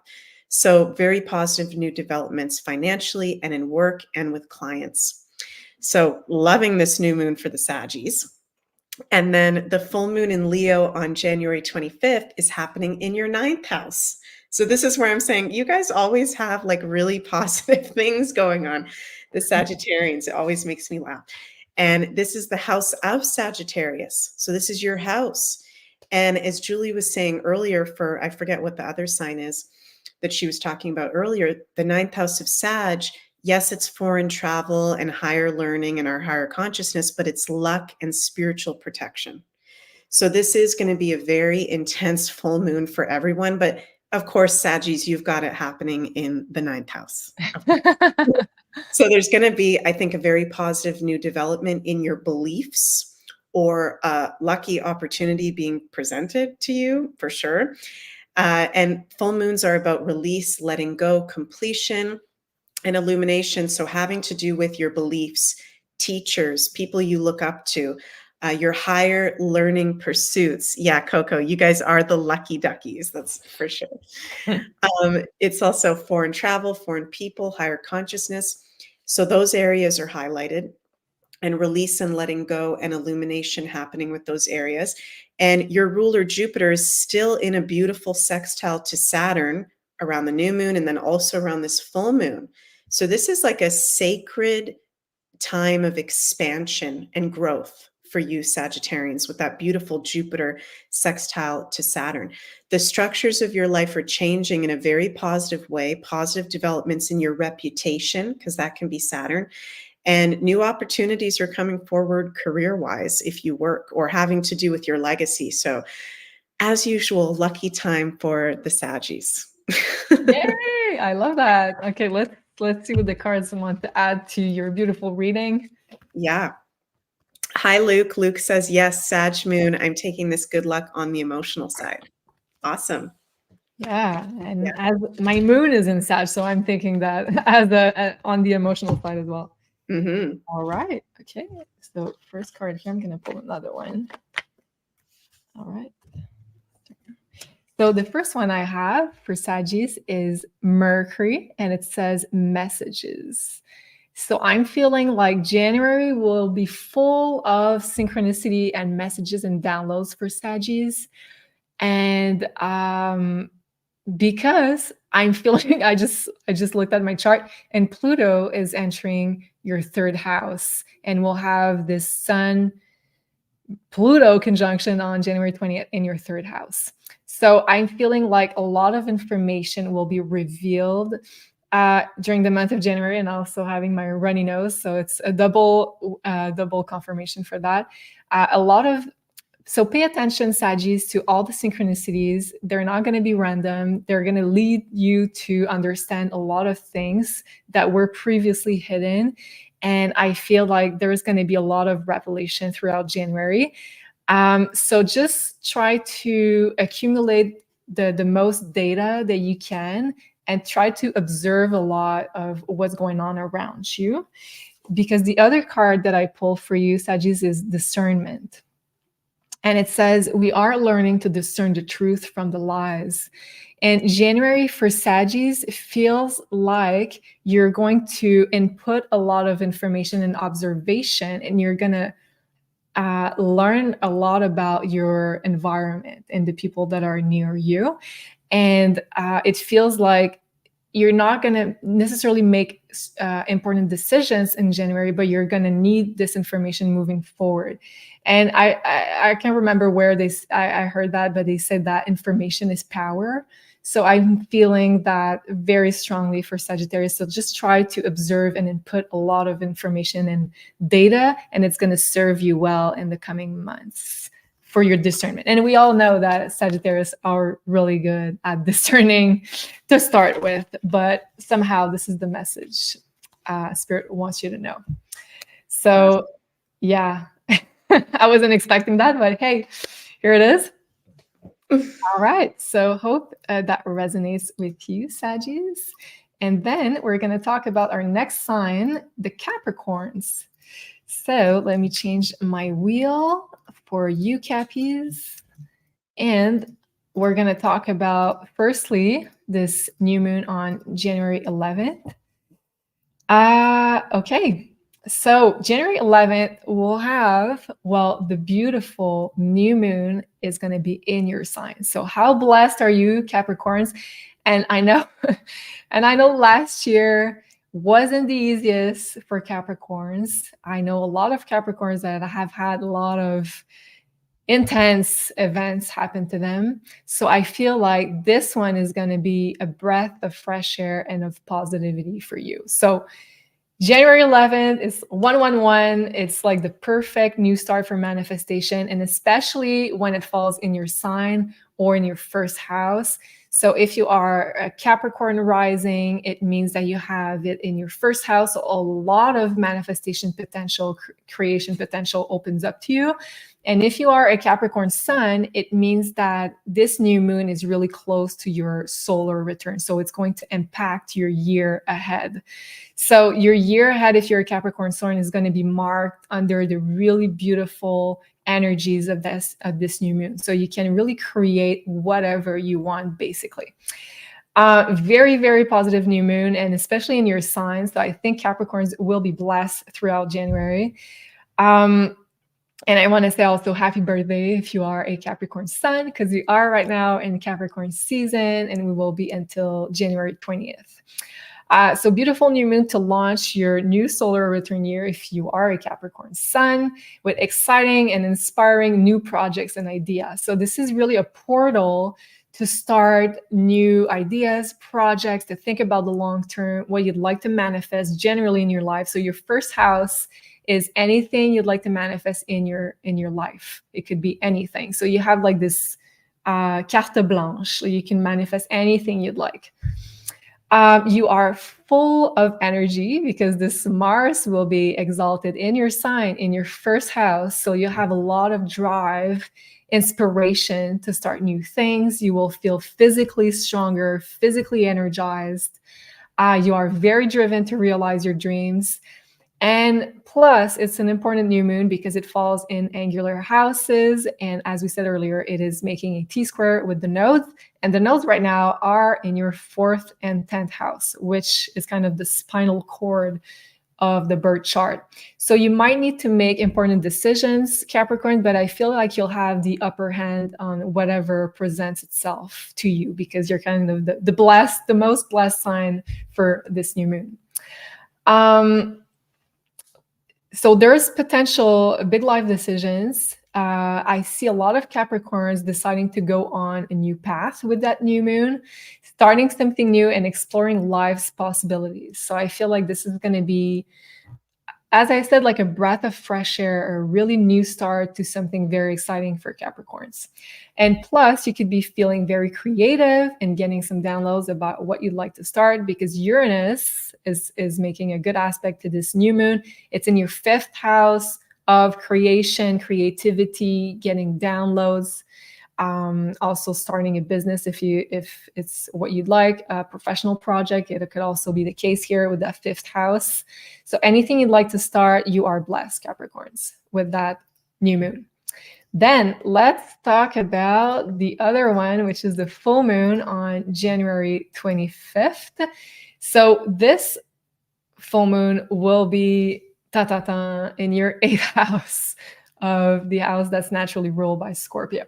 So very positive new developments financially and in work and with clients. So loving this new moon for the Saggies. And then the full moon in Leo on January 25th is happening in your 9th house. So this is where I'm saying you guys always have like really positive things going on. The Sagittarians, it always makes me laugh. And this is the house of Sagittarius. So this is your house. And as Julie was saying earlier, I forget what the other sign is that she was talking about earlier, the 9th house of Sag, yes, it's foreign travel and higher learning and our higher consciousness, but it's luck and spiritual protection. So this is going to be a very intense full moon for everyone. But of course, Saggies, you've got it happening in the 9th house. So there's going to be, I think, a very positive new development in your beliefs or a lucky opportunity being presented to you for sure. And full moons are about release, letting go, completion, and illumination. So having to do with your beliefs, teachers, people you look up to, your higher learning pursuits. Yeah, Coco, you guys are the lucky duckies, that's for sure. It's also foreign travel, foreign people, higher consciousness. So those areas are highlighted, and release and letting go and illumination happening with those areas. And your ruler Jupiter is still in a beautiful sextile to Saturn around the new moon and then also around this full moon. So this is like a sacred time of expansion and growth for you Sagittarians with that beautiful Jupiter sextile to Saturn. The structures of your life are changing in a very positive way, positive developments in your reputation, because that can be Saturn. And new opportunities are coming forward career-wise if you work or having to do with your legacy. So as usual, lucky time for the Saggies. Yay! I love that. Okay, let's see what the cards want to add to your beautiful reading. Yeah. Hi, Luke. Luke says, yes, Sag Moon. I'm taking this good luck on the emotional side. Awesome. Yeah, and as my moon is in Sag, so I'm thinking that as on the emotional side as well. Mm-hmm. All right. Okay. So first card here, I'm going to pull another one. All right. So the first one I have for Saggies is Mercury, and it says messages. So I'm feeling like January will be full of synchronicity and messages and downloads for Saggies. And because I'm feeling, I just looked at my chart, and Pluto is entering your third house, and we'll have this Sun Pluto conjunction on January 20th in your third house. So I'm feeling like a lot of information will be revealed during the month of January, and also having my runny nose. So it's a double confirmation for that. So pay attention, Saggies, to all the synchronicities. They're not going to be random. They're going to lead you to understand a lot of things that were previously hidden. And I feel like there's going to be a lot of revelation throughout January. So just try to accumulate the most data that you can, and try to observe a lot of what's going on around you. Because the other card that I pull for you, Saggies, is discernment. And it says, we are learning to discern the truth from the lies. And January for Saggies feels like you're going to input a lot of information and observation, and you're going to learn a lot about your environment and the people that are near you. And it feels like you're not going to necessarily make important decisions in January, but you're going to need this information moving forward. And I can't remember where I heard that, but they said that information is power. So I'm feeling that very strongly for Sagittarius. So just try to observe and input a lot of information and data, and it's going to serve you well in the coming months for your discernment. And we all know that Sagittarius are really good at discerning to start with, but somehow this is the message Spirit wants you to know. So yeah, I wasn't expecting that, but hey, here it is. All right, so hope that resonates with you, Saggies. And then we're going to talk about our next sign, the Capricorns. So let me change my wheel for you, Cappies. And we're going to talk about, firstly, this new moon on January 11th. Okay. So January 11th, we'll have, well, the beautiful new moon is going to be in your sign. So how blessed are you, Capricorns? And I know, last year wasn't the easiest for Capricorns. I know a lot of Capricorns that have had a lot of intense events happen to them. So I feel like this one is going to be a breath of fresh air and of positivity for you. So January 11th is 111. It's like the perfect new start for manifestation, and especially when it falls in your sign or in your first house. So if you are a Capricorn rising, it means that you have it in your first house. So a lot of manifestation potential, creation potential opens up to you. And if you are a Capricorn sun, it means that this new moon is really close to your solar return. So it's going to impact your year ahead. So your year ahead, if you're a Capricorn sun, is going to be marked under the really beautiful energies of this new moon. So you can really create whatever you want, basically. Very, very positive new moon, and especially in your signs. So I think Capricorns will be blessed throughout January. And I want to say also happy birthday if you are a Capricorn sun, because we are right now in Capricorn season, and we will be until January 20th. So beautiful new moon to launch your new solar return year if you are a Capricorn sun, with exciting and inspiring new projects and ideas. So this is really a portal to start new ideas, projects, to think about the long term, what you'd like to manifest generally in your life. So your first house is anything you'd like to manifest in your life. It could be anything. So you have like this carte blanche. So you can manifest anything you'd like. You are full of energy because this Mars will be exalted in your sign, in your first house. So you have a lot of drive, inspiration to start new things. You will feel physically stronger, physically energized. You are very driven to realize your dreams. And plus, it's an important new moon because it falls in angular houses. And as we said earlier, it is making a T-square with the nodes. And the nodes right now are in your 4th and 10th house, which is kind of the spinal cord of the birth chart. So you might need to make important decisions, Capricorn, but I feel like you'll have the upper hand on whatever presents itself to you because you're kind of the most blessed sign for this new moon. So there's potential big life decisions. I see a lot of Capricorns deciding to go on a new path with that new moon, starting something new and exploring life's possibilities. So I feel like this is going to be, as I said, like a breath of fresh air, a really new start to something very exciting for Capricorns. And plus, you could be feeling very creative and getting some downloads about what you'd like to start because Uranus is making a good aspect to this new moon. It's in your 5th house of creation, creativity, getting downloads. Also starting a business if it's what you'd like, a professional project. It could also be the case here with that 5th house. So anything you'd like to start, you are blessed, Capricorns, with that new moon. Then let's talk about the other one, which is the full moon on January 25th. So this full moon will be in your 8th house of the house that's naturally ruled by Scorpio.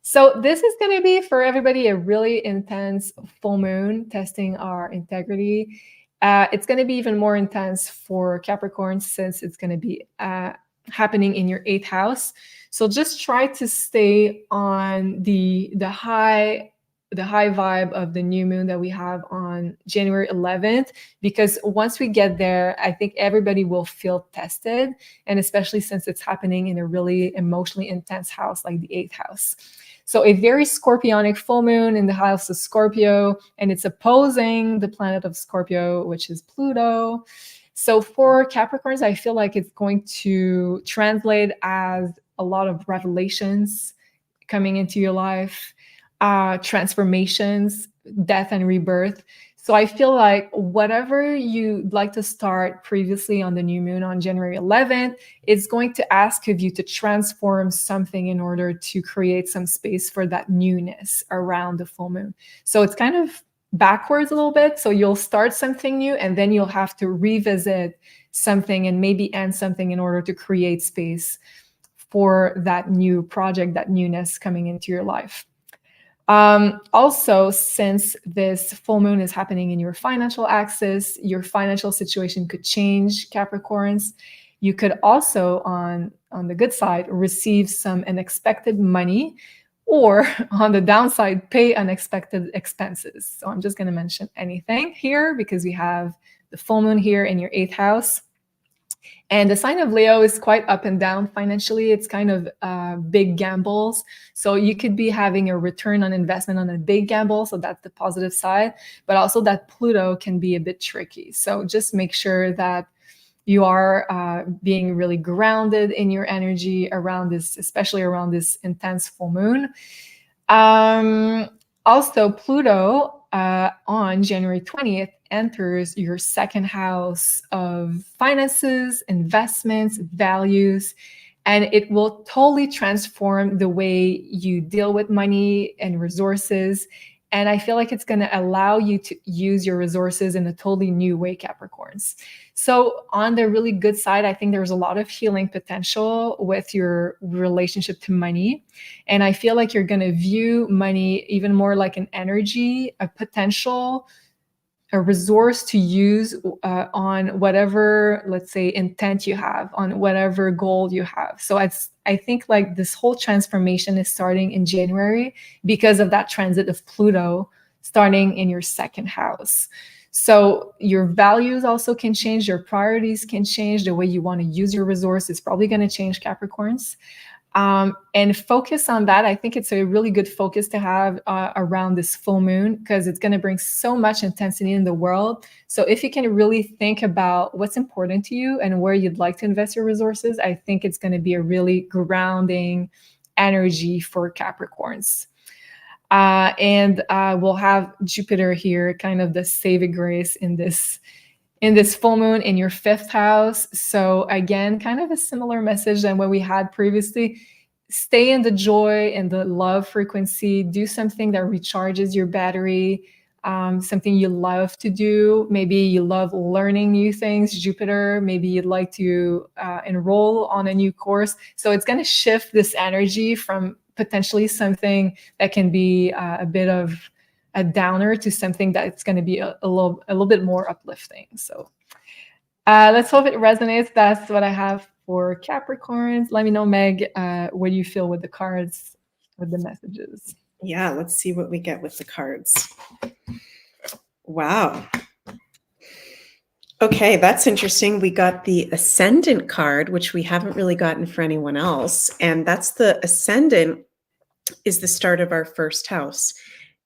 So this is going to be for everybody a really intense full moon, testing our integrity. It's going to be even more intense for Capricorn since it's going to be happening in your 8th house. So just try to stay on the high vibe of the new moon that we have on January 11th, because once we get there, I think everybody will feel tested, and especially since it's happening in a really emotionally intense house like the 8th house. So a very scorpionic full moon in the house of Scorpio, and it's opposing the planet of Scorpio, which is Pluto. So for Capricorns, I feel like it's going to translate as a lot of revelations coming into your life, transformations, death and rebirth. So I feel like whatever you'd like to start previously on the new moon on January 11th, it's going to ask of you to transform something in order to create some space for that newness around the full moon. So it's kind of backwards a little bit. So you'll start something new and then you'll have to revisit something and maybe end something in order to create space for that new project, that newness coming into your life. Also, since this full moon is happening in your financial axis, your financial situation could change, Capricorns. You could also, on the good side, receive some unexpected money, or on the downside, pay unexpected expenses. So I'm just going to mention anything here because we have the full moon here in your 8th house. And the sign of Leo is quite up and down financially. It's kind of big gambles. So you could be having a return on investment on a big gamble. So that's the positive side. But also that Pluto can be a bit tricky. So just make sure that You are being really grounded in your energy around this, especially around this intense full moon. Also, Pluto on January 20th enters your second house of finances, investments, values, and it will totally transform the way you deal with money and resources. And I feel like it's going to allow you to use your resources in a totally new way, Capricorns. So on the really good side, I think there's a lot of healing potential with your relationship to money. And I feel like you're going to view money even more like an energy, a potential, a resource to use on whatever, let's say, intent you have, on whatever goal you have. So I think like this whole transformation is starting in January because of that transit of Pluto starting in your second house. So your values also can change, your priorities can change, the way you want to use your resource is probably going to change, Capricorns. And focus on that. I think it's a really good focus to have around this full moon, because it's going to bring so much intensity in the world. So if you can really think about what's important to you and where you'd like to invest your resources, I think it's going to be a really grounding energy for Capricorns. And we'll have Jupiter here, kind of the saving grace in this full moon in your fifth house. So again, kind of a similar message than what we had previously. Stay in the joy and the love frequency. Do something that recharges your battery, something you love to do. Maybe you love learning new things, Jupiter. Maybe you'd like to enroll on a new course. So it's going to shift this energy from potentially something that can be a bit of a downer to something that's going to be a little bit more uplifting. So let's hope it resonates. That's what I have for Capricorns. Let me know, Meg, what do you feel with the cards, with the messages? Yeah, let's see what we get with the cards. Wow. Okay, that's interesting. We got the Ascendant card, which we haven't really gotten for anyone else. And that's the Ascendant is the start of our first house.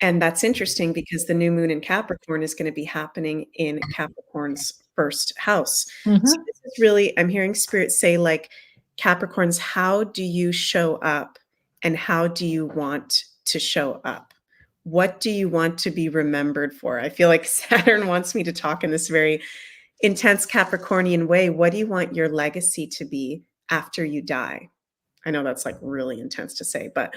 And that's interesting because the new moon in Capricorn is going to be happening in Capricorn's first house. Mm-hmm. So this is really, I'm hearing Spirit say, like, Capricorns, how do you show up and how do you want to show up? What do you want to be remembered for? I feel like Saturn wants me to talk in this very intense Capricornian way. What do you want your legacy to be after you die? I know that's like really intense to say, but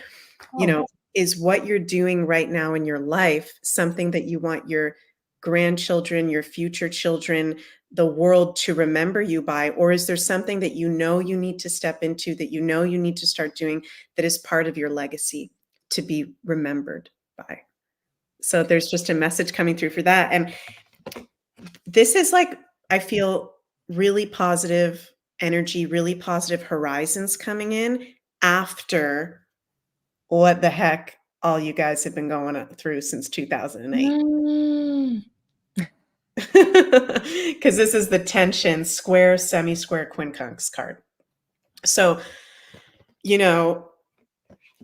you know, is what you're doing right now in your life something that you want your grandchildren, your future children, the world to remember you by? Or is there something that you know you need to step into, that you know you need to start doing, that is part of your legacy to be remembered by? So there's just a message coming through for that. And this is like, I feel really positive energy, really positive horizons coming in after what the heck all you guys have been going through since 2008. Because this is the tension, square, semi-square, quincunx card. So, you know,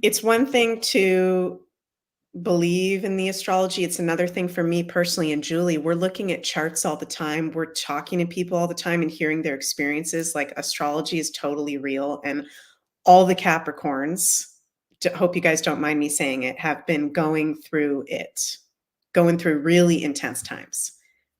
it's one thing to believe in the astrology. It's another thing for me personally and Julie. We're looking at charts all the time. We're talking to people all the time and hearing their experiences. Like, astrology is totally real. And all the Capricorns, hope you guys don't mind me saying it, have been going through really intense times.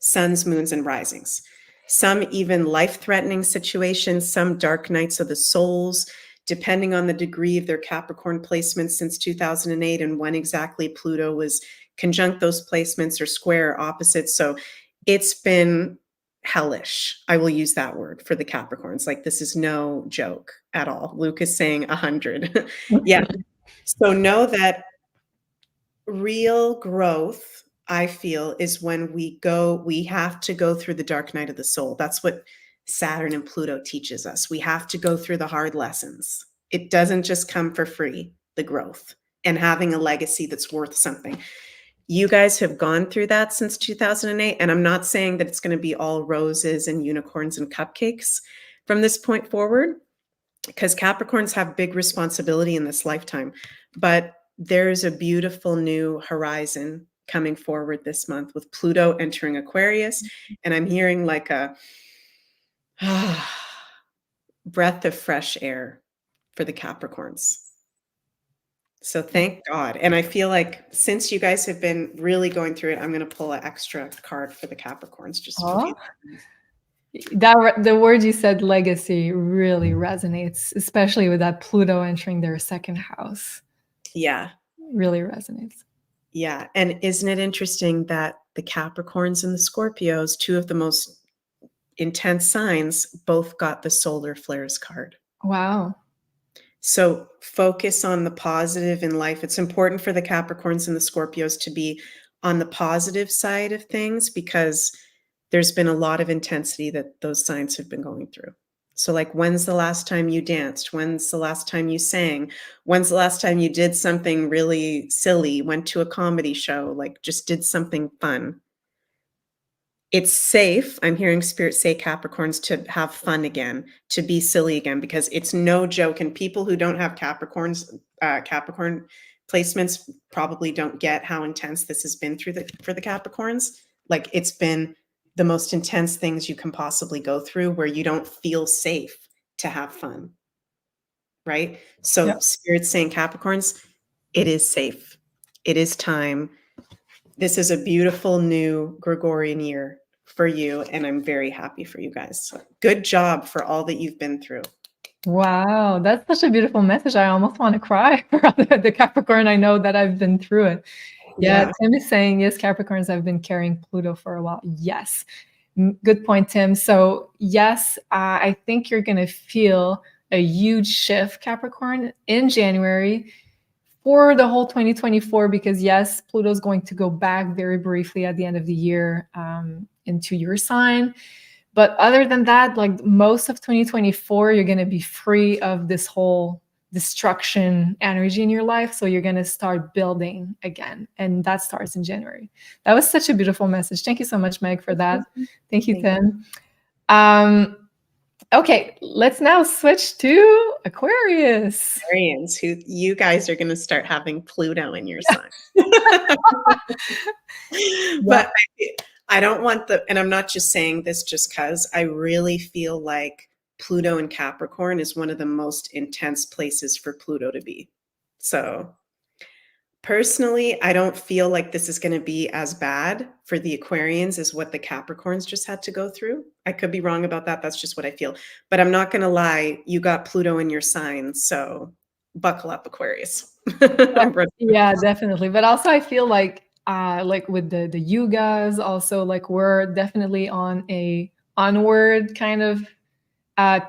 Suns, moons, and risings. Some even life-threatening situations, some dark nights of the souls, depending on the degree of their Capricorn placements since 2008 and when exactly Pluto was conjunct those placements or square or opposite. So it's been hellish. I will use that word for the Capricorns. Like, this is no joke at all. Luke is saying 100. Yeah. So know that real growth, I feel, is when we have to go through the dark night of the soul. That's what Saturn and Pluto teaches us. We have to go through the hard lessons. It doesn't just come for free, the growth and having a legacy that's worth something. You guys have gone through that since 2008. And I'm not saying that it's going to be all roses and unicorns and cupcakes from this point forward, because Capricorns have big responsibility in this lifetime. But there's a beautiful new horizon coming forward this month with Pluto entering Aquarius. And I'm hearing like a Breath of fresh air for the Capricorns. So thank God. And I feel like since you guys have been really going through it, I'm going to pull an extra card for the Capricorns just for Oh, you. the word you said, legacy, really resonates, especially with that Pluto entering their second house. Yeah. Really resonates. Yeah. And isn't it interesting that the Capricorns and the Scorpios, two of the most intense signs, both got the solar flares card? Wow. So focus on the positive in life. It's important for the Capricorns and the Scorpios to be on the positive side of things because there's been a lot of intensity that those signs have been going through. So like, when's the last time you danced? When's the last time you sang? When's the last time you did something really silly, went to a comedy show, like just did something fun? It's safe. I'm hearing spirit say Capricorns to have fun again, to be silly again, because it's no joke. And people who don't have Capricorn placements probably don't get how intense this has been for the Capricorns. Like, it's been the most intense things you can possibly go through where you don't feel safe to have fun. Right? So Yep. spirit's saying Capricorns, it is safe. It is time. This is a beautiful new Gregorian year for you, and I'm very happy for you guys. So good job for all that you've been through. Wow, that's such a beautiful message. I almost want to cry for the Capricorn. I know that I've been through it. Yeah, Yeah. Tim is saying, yes, Capricorns have been carrying Pluto for a while. Yes. Good point, Tim. So, yes, I think you're going to feel a huge shift, Capricorn, in January for the whole 2024, because, yes, Pluto is going to go back very briefly at the end of the year into your sign. But other than that, like most of 2024, you're going to be free of this whole destruction energy in your life. So you're going to start building again. And that starts in January. That was such a beautiful message. Thank you so much, Meg, for that. Thank you, Tim. Okay, let's now switch to Aquarius. Aquarians, who you guys are going to start having Pluto in your sign. But I don't want and I'm not just saying this just because I really feel like Pluto in Capricorn is one of the most intense places for Pluto to be. So personally, I don't feel like this is going to be as bad for the Aquarians as what the Capricorns just had to go through. I could be wrong about that. That's just what I feel. But I'm not going to lie. You got Pluto in your sign. So buckle up, Aquarius. Yeah, definitely. But also I feel like with the yugas, also like we're definitely on a onward kind of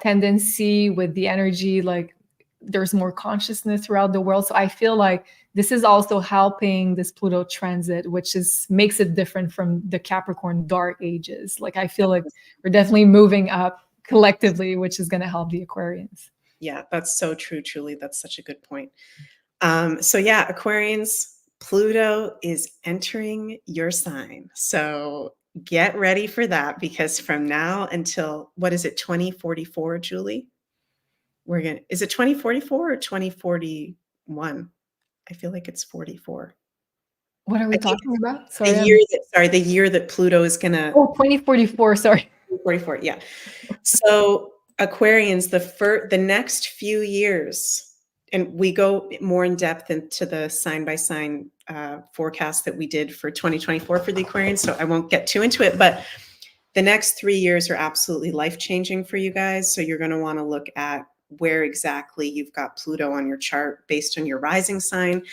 tendency with the energy, like there's more consciousness throughout the world. So I feel like this is also helping this Pluto transit, which makes it different from the Capricorn dark ages. Like I feel like we're definitely moving up collectively, which is going to help the Aquarians. Yeah, that's so true, Julie. That's such a good point. So yeah, Aquarians, Pluto is entering your sign. So get ready for that, because from now until, what is it, 2044, Julie? Is it 2044 or 2041? I feel like it's 44. What are we talking about? The year that Pluto is gonna. Oh, 2044, sorry. 44, yeah. So Aquarians, the next few years, and we go more in depth into the sign by sign forecast that we did for 2024 for the Aquarians, so I won't get too into it, but the next 3 years are absolutely life-changing for you guys. So you're going to want to look at where exactly you've got Pluto on your chart based on your rising sign.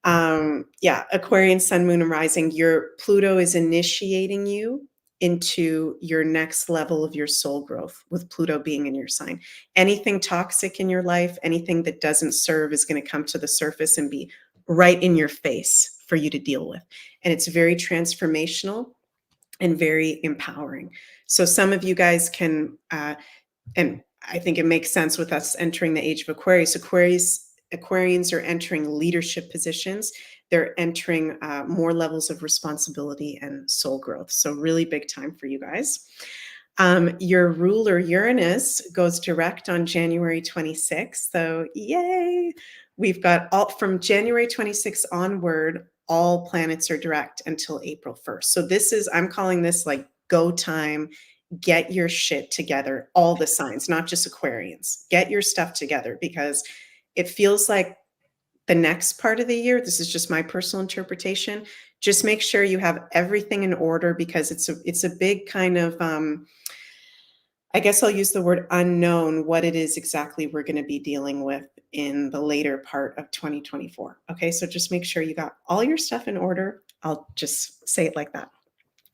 Yeah, Aquarian, Sun, Moon, and Rising, your Pluto is initiating you into your next level of your soul growth with Pluto being in your sign. Anything toxic in your life, anything that doesn't serve is going to come to the surface and be right in your face for you to deal with. And it's very transformational and very empowering. So some of you guys can, and I think it makes sense with us entering the age of Aquarius. Aquarians are entering leadership positions. They're entering more levels of responsibility and soul growth. So really big time for you guys. Your ruler Uranus goes direct on January 26th. So yay! We've got from January 26th onward, all planets are direct until April 1st. So I'm calling this like go time. get your shit together. All the signs, not just Aquarians. Get your stuff together, because it feels like the next part of the year, this is just my personal interpretation, just make sure you have everything in order, because it's a big kind of, I guess I'll use the word unknown, what it is exactly we're going to be dealing with in the later part of 2024. Okay, so just make sure you got all your stuff in order. I'll just say it like that.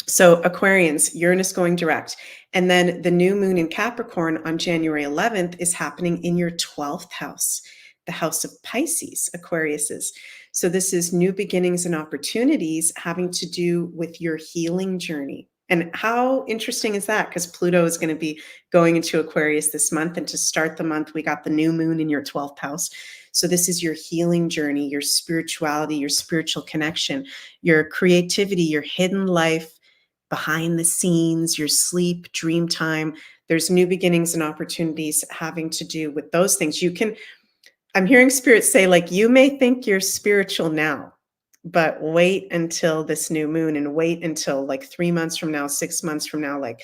So Aquarians, Uranus going direct. And then the new moon in Capricorn on January 11th is happening in your 12th house, the house of Pisces, Aquariuses. So this is new beginnings and opportunities having to do with your healing journey. And how interesting is that? Because Pluto is going to be going into Aquarius this month. And to start the month, we got the new moon in your 12th house. So this is your healing journey, your spirituality, your spiritual connection, your creativity, your hidden life, behind the scenes, your sleep, dream time. There's new beginnings and opportunities having to do with those things. I'm hearing spirit say, like, you may think you're spiritual now, but wait until this new moon, and wait until like 3 months from now, 6 months from now, like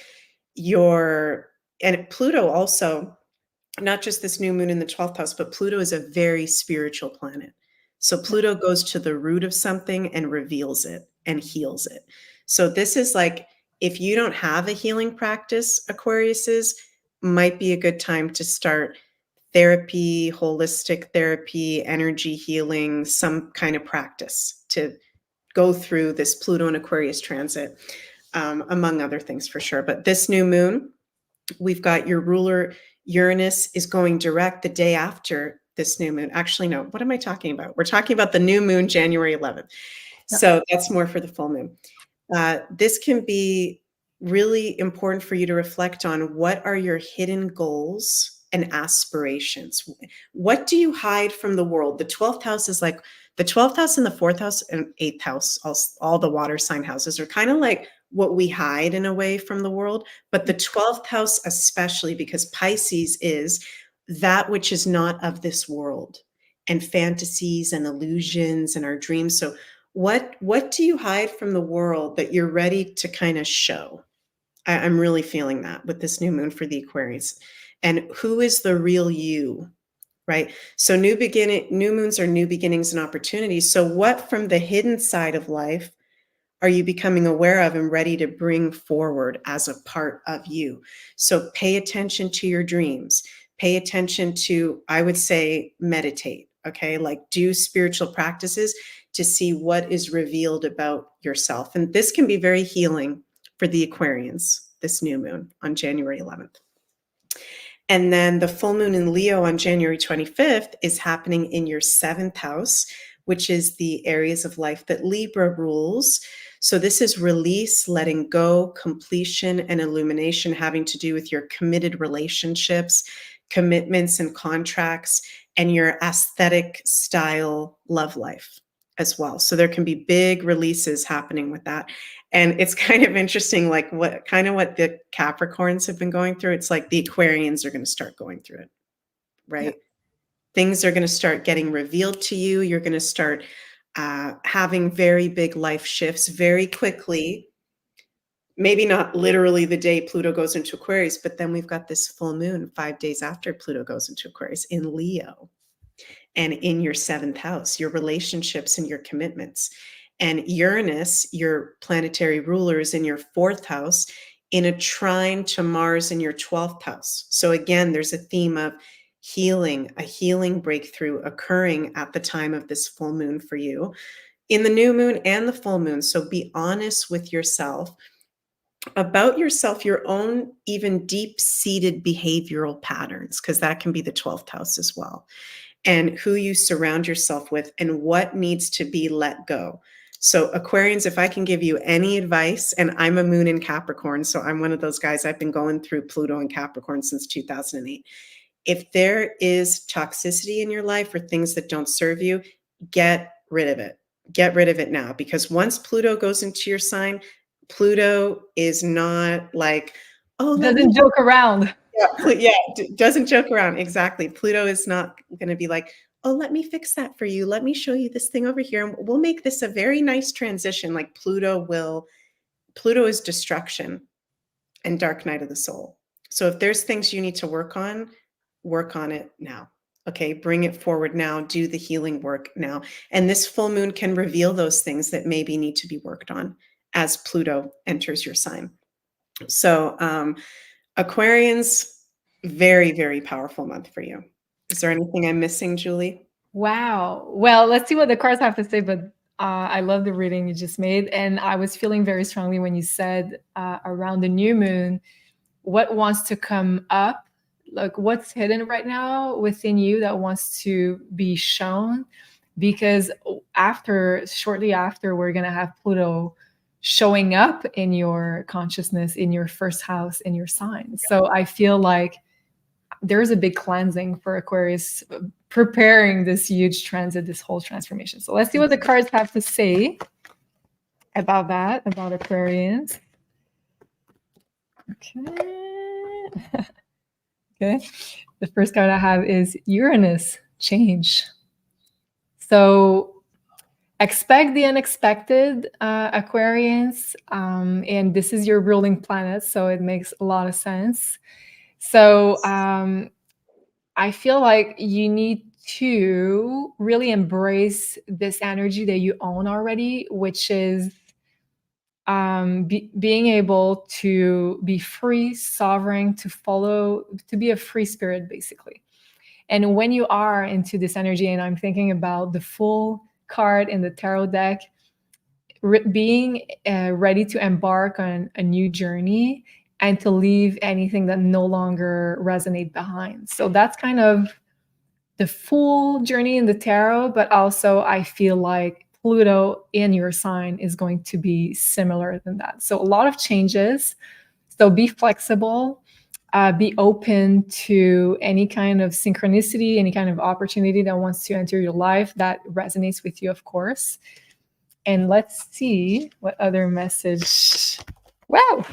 and Pluto also, not just this new moon in the 12th house, but Pluto is a very spiritual planet. So Pluto goes to the root of something and reveals it and heals it. So this is like, if you don't have a healing practice, Aquariuses, might be a good time to start therapy, holistic therapy, energy healing, some kind of practice to go through this Pluto and Aquarius transit, among other things for sure. But this new moon, we've got your ruler Uranus is going direct the day after this new moon. Actually, no, what am I talking about? We're talking about the new moon, January 11th. Yep. So that's more for the full moon. This can be really important for you to reflect on, what are your hidden goals and aspirations? What do you hide from the world? The 12th house is like, the 12th house and the 4th house and 8th house, all the water sign houses are kind of like what we hide in a way from the world. But the 12th house, especially because Pisces is that which is not of this world, and fantasies and illusions and our dreams. So what do you hide from the world that you're ready to kind of show? I'm really feeling that with this new moon for the Aquarius. And who is the real you, right? So new moons are new beginnings and opportunities. So what from the hidden side of life are you becoming aware of and ready to bring forward as a part of you? So pay attention to your dreams. Pay attention to, I would say, meditate, okay? Like, do spiritual practices to see what is revealed about yourself. And this can be very healing for the Aquarians, this new moon on January 11th. And then the full moon in Leo on January 25th is happening in your 7th house, which is the areas of life that Libra rules. So this is release, letting go, completion, and illumination, having to do with your committed relationships, commitments and contracts, and your aesthetic style love life as well. So there can be big releases happening with that. And it's kind of interesting, like what the Capricorns have been going through. It's like the Aquarians are going to start going through it, right? Yeah. Things are going to start getting revealed to you. You're going to start having very big life shifts very quickly. Maybe not literally the day Pluto goes into Aquarius, but then we've got this full moon 5 days after Pluto goes into Aquarius in Leo, and in your 7th house, your relationships and your commitments. And Uranus, your planetary ruler, is in your 4th house in a trine to Mars in your 12th house. So again, there's a theme of healing, a healing breakthrough occurring at the time of this full moon for you, in the new moon and the full moon. So be honest with yourself about yourself, your own even deep-seated behavioral patterns, because that can be the 12th house as well, and who you surround yourself with and what needs to be let go. So Aquarians, if I can give you any advice, and I'm a moon in Capricorn, so I'm one of those guys, I've been going through Pluto and Capricorn since 2008. If there is toxicity in your life or things that don't serve you, get rid of it. Get rid of it now, because once Pluto goes into your sign, Pluto is not like, oh, Doesn't joke around. Doesn't joke around. Exactly. Pluto is not going to be like, oh, let me fix that for you. Let me show you this thing over here. And we'll make this a very nice transition. Like Pluto is destruction. and dark night of the soul. So if there's things you need to work on it now. Okay, bring it forward now, do the healing work now. And this full moon can reveal those things that maybe need to be worked on as Pluto enters your sign. So Aquarians, very, very powerful month for you. Is there anything I'm missing, Julie? Wow. Well, let's see what the cards have to say, but I love the reading you just made. And I was feeling very strongly when you said around the new moon, what wants to come up, like what's hidden right now within you that wants to be shown. Because shortly after, we're going to have Pluto showing up in your consciousness, in your first house, in your sign. So I feel like there's a big cleansing for Aquarius, preparing this huge transit, this whole transformation. So let's see what the cards have to say about that, about Aquarians. Okay. Okay. The first card I have is Uranus, change. So expect the unexpected, Aquarians. And this is your ruling planet, so it makes a lot of sense. So I feel like you need to really embrace this energy that you own already, which is being able to be free, sovereign, to be a free spirit, basically. And when you are into this energy, and I'm thinking about the full card in the tarot deck, being ready to embark on a new journey and to leave anything that no longer resonate behind. So that's kind of the full journey in the tarot, but also I feel like Pluto in your sign is going to be similar than that. So a lot of changes. So be flexible, be open to any kind of synchronicity, any kind of opportunity that wants to enter your life that resonates with you, of course. And let's see what other message. Wow.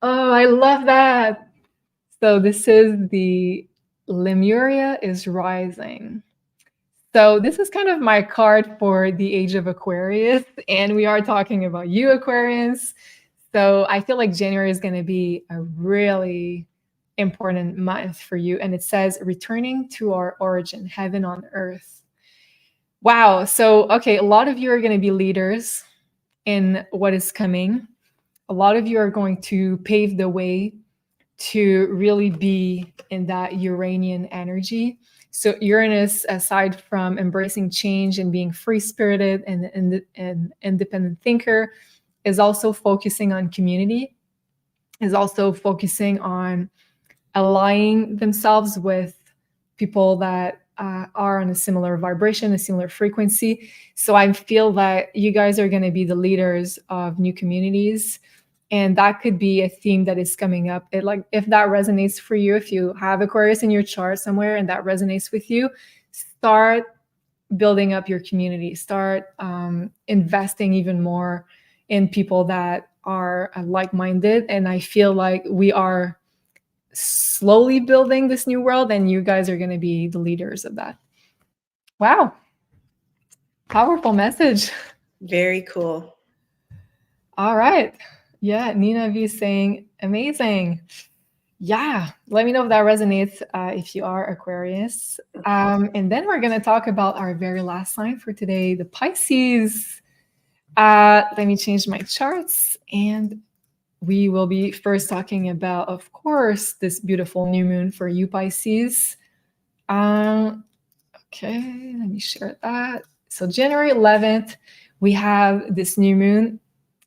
Oh, I love that. So this is the Lemuria is rising. So this is kind of my card for the age of Aquarius, and we are talking about you, Aquarians. So I feel like January is going to be a really important month for you. And it says, returning to our origin, heaven on earth. Wow. So, okay, a lot of you are going to be leaders in what is coming. A lot of you are going to pave the way to really be in that Uranian energy. So Uranus, aside from embracing change and being free-spirited and an independent thinker, is also focusing on community, is also focusing on aligning themselves with people that are on a similar vibration, a similar frequency. So I feel that you guys are going to be the leaders of new communities. And that could be a theme that is coming up. If that resonates for you, if you have Aquarius in your chart somewhere and that resonates with you, start building up your community. Start investing even more in people that are like-minded. And I feel like we are slowly building this new world, and you guys are going to be the leaders of that. Wow. Powerful message. Very cool. All right. Yeah, Nina V saying amazing. Yeah, let me know if that resonates if you are Aquarius. And then we're going to talk about our very last sign for today, the Pisces. Let me change my charts, and we will be first talking about, of course, this beautiful new moon for you, Pisces. Okay, let me share that. So January 11th, we have this new moon.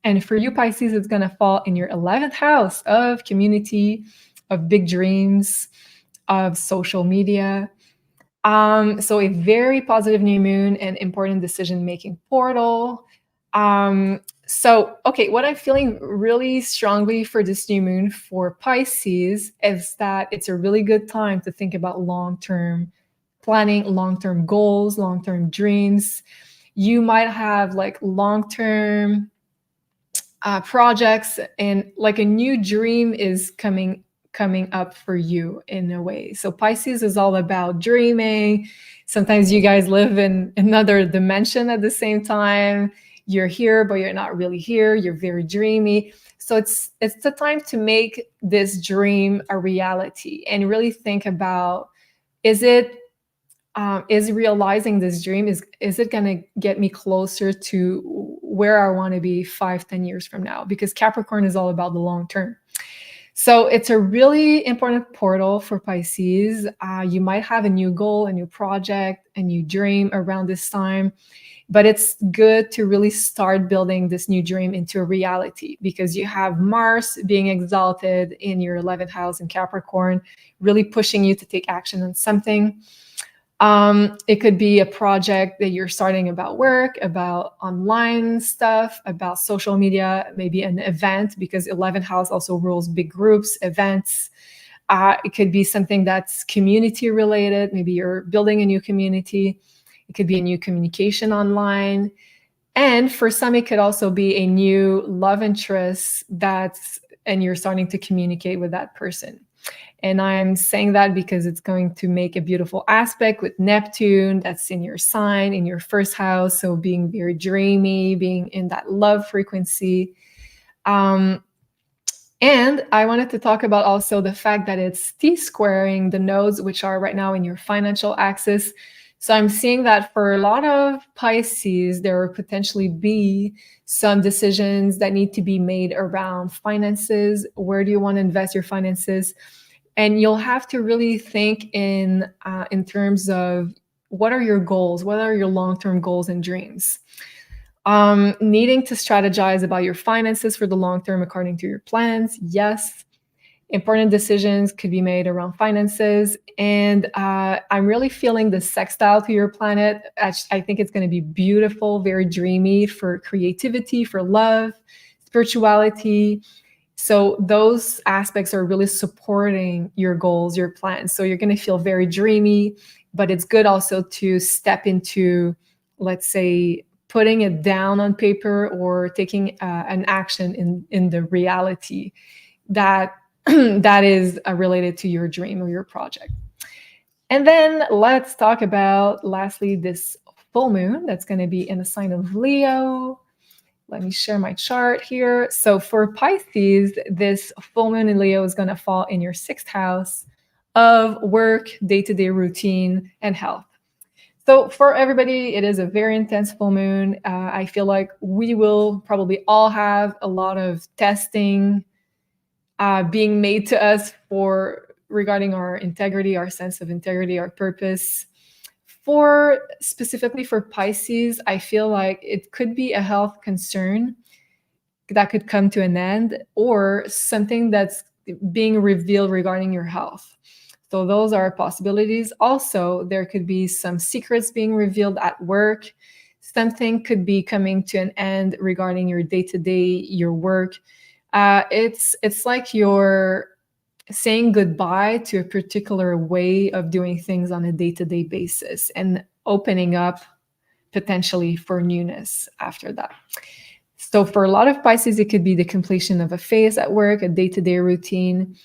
And for you, Pisces, it's going to fall in your 11th house of community, of big dreams, of social media. So a very positive new moon and important decision-making portal. Okay, what I'm feeling really strongly for this new moon for Pisces is that it's a really good time to think about long-term planning, long-term goals, long-term dreams. You might have like long-term projects, and like a new dream is coming up for you in a way. So Pisces is all about dreaming. Sometimes you guys live in another dimension at the same time. You're here, but you're not really here. You're very dreamy. So it's the time to make this dream a reality and really think about, is realizing this dream, is it going to get me closer to where I want to be 5-10 years from now? Because Capricorn is all about the long term. So it's a really important portal for Pisces. You might have a new goal, a new project, a new dream around this time, but it's good to really start building this new dream into a reality, because you have Mars being exalted in your 11th house in Capricorn, really pushing you to take action on something. It could be a project that you're starting about work, about online stuff, about social media, maybe an event, because 11th house also rules big groups, events. It could be something that's community related. Maybe you're building a new community. It could be a new communication online. And for some, it could also be a new love interest and you're starting to communicate with that person. And I'm saying that because it's going to make a beautiful aspect with Neptune that's in your sign, in your first house. So being very dreamy, being in that love frequency. And I wanted to talk about also the fact that it's T-squaring the nodes, which are right now in your financial axis. So I'm seeing that for a lot of Pisces, there will potentially be some decisions that need to be made around finances. Where do you want to invest your finances? And you'll have to really think in terms of, what are your goals? What are your long-term goals and dreams? Needing to strategize about your finances for the long term according to your plans. Yes. Important decisions could be made around finances. And I'm really feeling the sextile to your planet. I think it's going to be beautiful, very dreamy for creativity, for love, spirituality. So those aspects are really supporting your goals, your plans. So you're going to feel very dreamy, but it's good also to step into, let's say, putting it down on paper or taking an action in the reality that that is related to your dream or your project. And then let's talk about, lastly, this full moon that's going to be in the sign of Leo. Let me share my chart here. So for Pisces, this full moon in Leo is going to fall in your 6th house of work, day-to-day routine, and health. So for everybody, it is a very intense full moon. I feel like we will probably all have a lot of testing being made to us regarding our integrity, our sense of integrity, our purpose. Specifically for Pisces, I feel like it could be a health concern that could come to an end, or something that's being revealed regarding your health. So those are possibilities. Also, there could be some secrets being revealed at work. Something could be coming to an end regarding your day-to-day, your work. It's like you're saying goodbye to a particular way of doing things on a day-to-day basis and opening up potentially for newness after that. So for a lot of Pisces, it could be the completion of a phase at work, a day-to-day routine.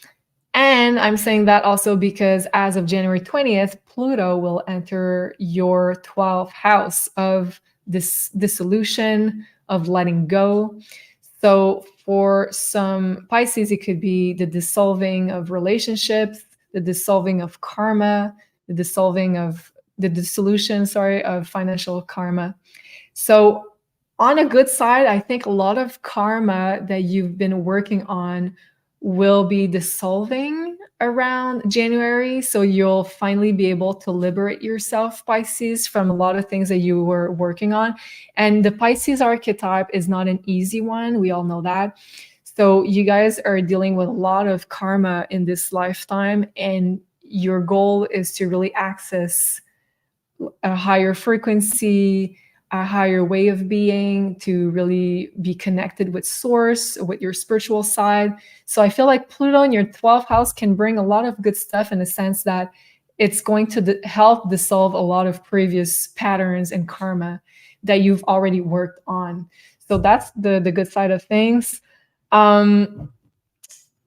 And I'm saying that also because as of January 20th, Pluto will enter your 12th house of this dissolution, of letting go. So for some Pisces, it could be the dissolving of relationships, the dissolving of karma, the dissolution of financial karma. So on a good side, I think a lot of karma that you've been working on will be dissolving around January. So you'll finally be able to liberate yourself, Pisces, from a lot of things that you were working on. And the Pisces archetype is not an easy one. We all know that. So you guys are dealing with a lot of karma in this lifetime, and your goal is to really access a higher frequency, a higher way of being, to really be connected with source, with your spiritual side. So I feel like Pluto in your 12th house can bring a lot of good stuff, in the sense that it's going to help dissolve a lot of previous patterns and karma that you've already worked on. So that's the good side of things.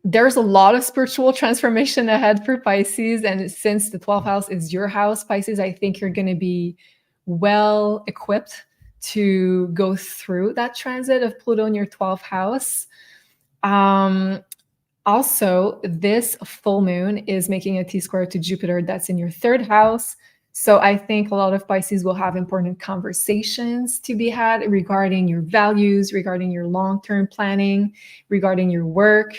There's a lot of spiritual transformation ahead for Pisces. And since the 12th house is your house, Pisces, I think you're going to be well equipped to go through that transit of Pluto in your 12th house. Also, this full moon is making a T-square to Jupiter that's in your 3rd house. So I think a lot of Pisces will have important conversations to be had regarding your values, regarding your long-term planning, regarding your work,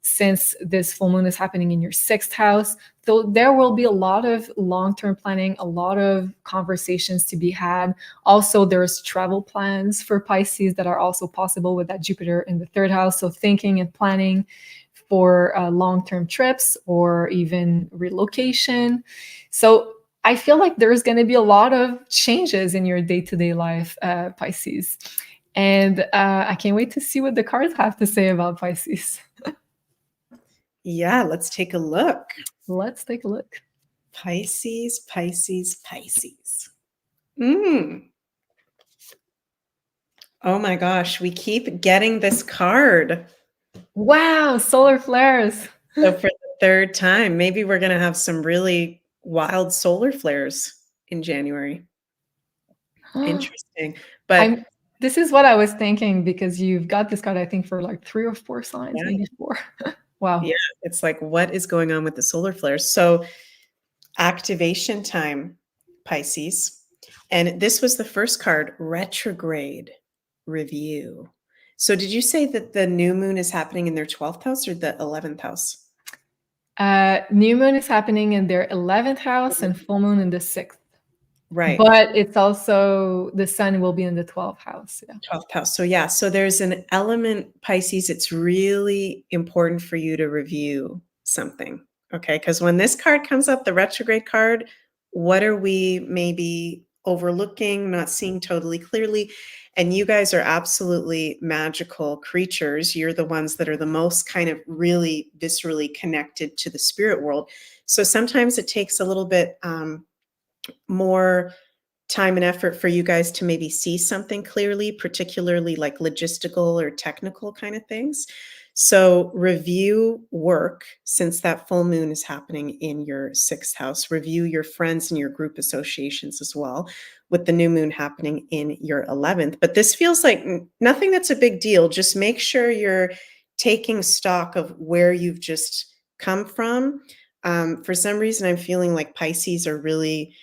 since this full moon is happening in your 6th house. So there will be a lot of long-term planning, a lot of conversations to be had. Also, there's travel plans for Pisces that are also possible with that Jupiter in the 3rd house. So thinking and planning for long-term trips or even relocation. So I feel like there's going to be a lot of changes in your day-to-day life, Pisces. And I can't wait to see what the cards have to say about Pisces. Yeah, let's take a look. Let's take a look. Pisces, Pisces, Pisces. Oh my gosh, we keep getting this card. Wow, solar flares. So for the 3rd time, maybe we're going to have some really wild solar flares in January. Interesting. But this is what I was thinking, because you've got this card, I think, for like 3 or 4 signs, maybe 4. Wow. Yeah, it's like, what is going on with the solar flares? So activation time, Pisces. And this was the first card, retrograde review. So did you say that the new moon is happening in their 12th house or the 11th house? New moon is happening in their 11th house and full moon in the 6th. Right. But it's also, the sun will be in the 12th house. Yeah. 12th house. So yeah, so there's an element, Pisces, it's really important for you to review something. Okay. Because when this card comes up, the retrograde card, what are we maybe overlooking, not seeing totally clearly? And you guys are absolutely magical creatures. You're the ones that are the most kind of really viscerally connected to the spirit world. So sometimes it takes a little bit more time and effort for you guys to maybe see something clearly, particularly like logistical or technical kind of things. So review work, since that full moon is happening in your 6th house. Review your friends and your group associations as well, with the new moon happening in your 11th. But this feels like nothing that's a big deal. Just make sure you're taking stock of where you've just come from. For some reason, I'm feeling like Pisces are really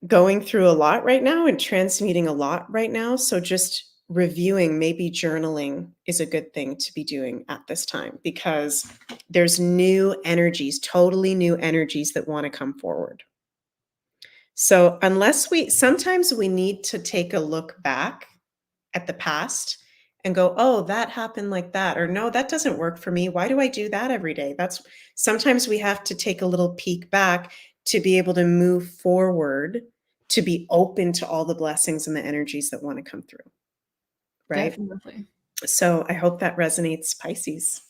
going through a lot right now and transmuting a lot right now. So just reviewing, maybe journaling is a good thing to be doing at this time, because there's new energies, totally new energies that want to come forward. So sometimes we need to take a look back at the past and go, oh, that happened like that, or no, that doesn't work for me. Why do I do that every day? Sometimes we have to take a little peek back to be able to move forward, to be open to all the blessings and the energies that want to come through. Right? Definitely. So I hope that resonates, Pisces.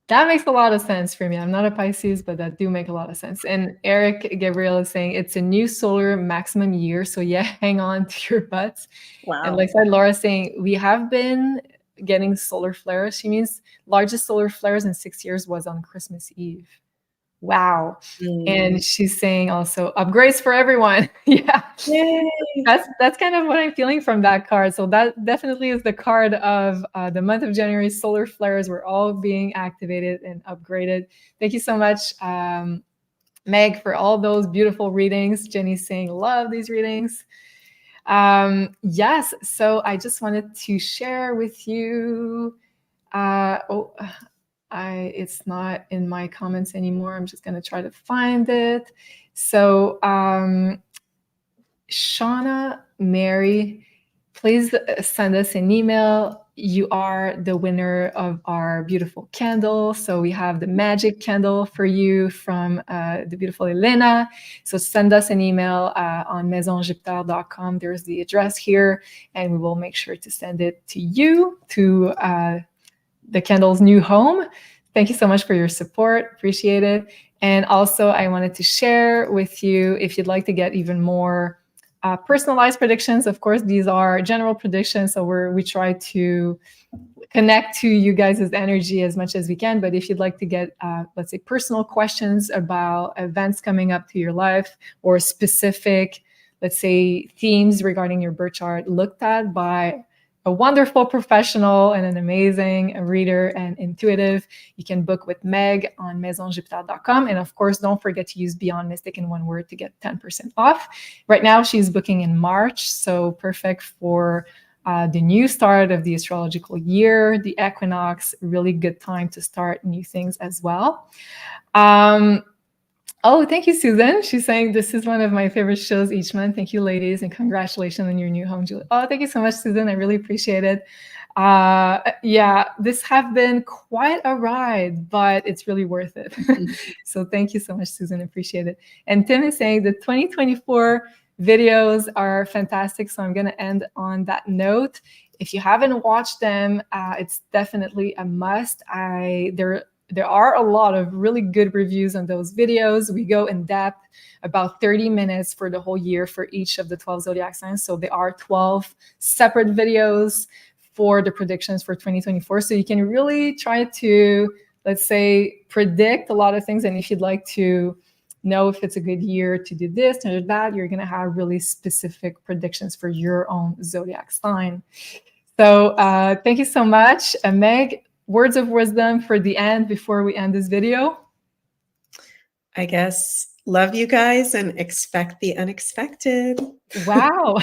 That makes a lot of sense for me. I'm not a Pisces, but that do make a lot of sense. And Eric Gabriel is saying it's a new solar maximum year. So yeah, hang on to your butts. Wow. And like Laura saying, we have been getting solar flares. She means largest solar flares in 6 years was on Christmas Eve. Wow. And she's saying also upgrades for everyone. Yeah. Yay. That's kind of what I'm feeling from that card. So that definitely is the card of the month of January. Solar flares were all being activated and upgraded. Thank you so much, Meg, for all those beautiful readings. Jenny's saying love these readings. Yes. So I just wanted to share with you. It's not in my comments anymore. I'm just going to try to find it. So Shauna Mary, please send us an email. You are the winner of our beautiful candle. So we have the magic candle for you from the beautiful Elena. So send us an email on maisonjupiter.com. There's the address here, and we will make sure to send it to you, to the candle's new home. Thank you so much for your support. Appreciate it. And also, I wanted to share with you, if you'd like to get even more personalized predictions. Of course, these are general predictions, so we try to connect to you guys' energy as much as we can. But if you'd like to get, let's say, personal questions about events coming up to your life, or specific let's say, themes regarding your birth chart looked at by a wonderful professional and an amazing reader and intuitive, you can book with Meg on maisonjupiter.com. And of course, don't forget to use Beyond Mystic in one word to get 10% off. Right now, she's booking in March, so perfect for the new start of the astrological year, the equinox, really good time to start new things as well. Oh, thank you, Susan. She's saying this is one of my favorite shows each month. Thank you, ladies, and congratulations on your new home, Julie. Oh, thank you so much, Susan. I really appreciate it. Yeah, this have been quite a ride, but it's really worth it. So thank you so much, Susan. Appreciate it. And Tim is saying the 2024 videos are fantastic. So I'm going to end on that note. If you haven't watched them, it's definitely a must. There are a lot of really good reviews on those videos. We go in depth, about 30 minutes for the whole year for each of the 12 zodiac signs. So there are 12 separate videos for the predictions for 2024. So you can really try to, let's say, predict a lot of things. And if you'd like to know if it's a good year to do this or that, you're going to have really specific predictions for your own zodiac sign. So thank you so much, Meg. Words of wisdom for the end before we end this video? I guess love you guys and expect the unexpected. Wow.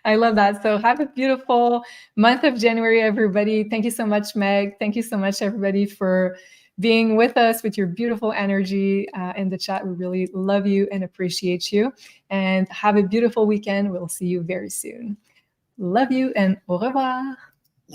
I love that. So have a beautiful month of January, everybody. Thank you so much, Meg. Thank you so much, everybody, for being with us with your beautiful energy in the chat. We really love you and appreciate you. And have a beautiful weekend. We'll see you very soon. Love you and au revoir.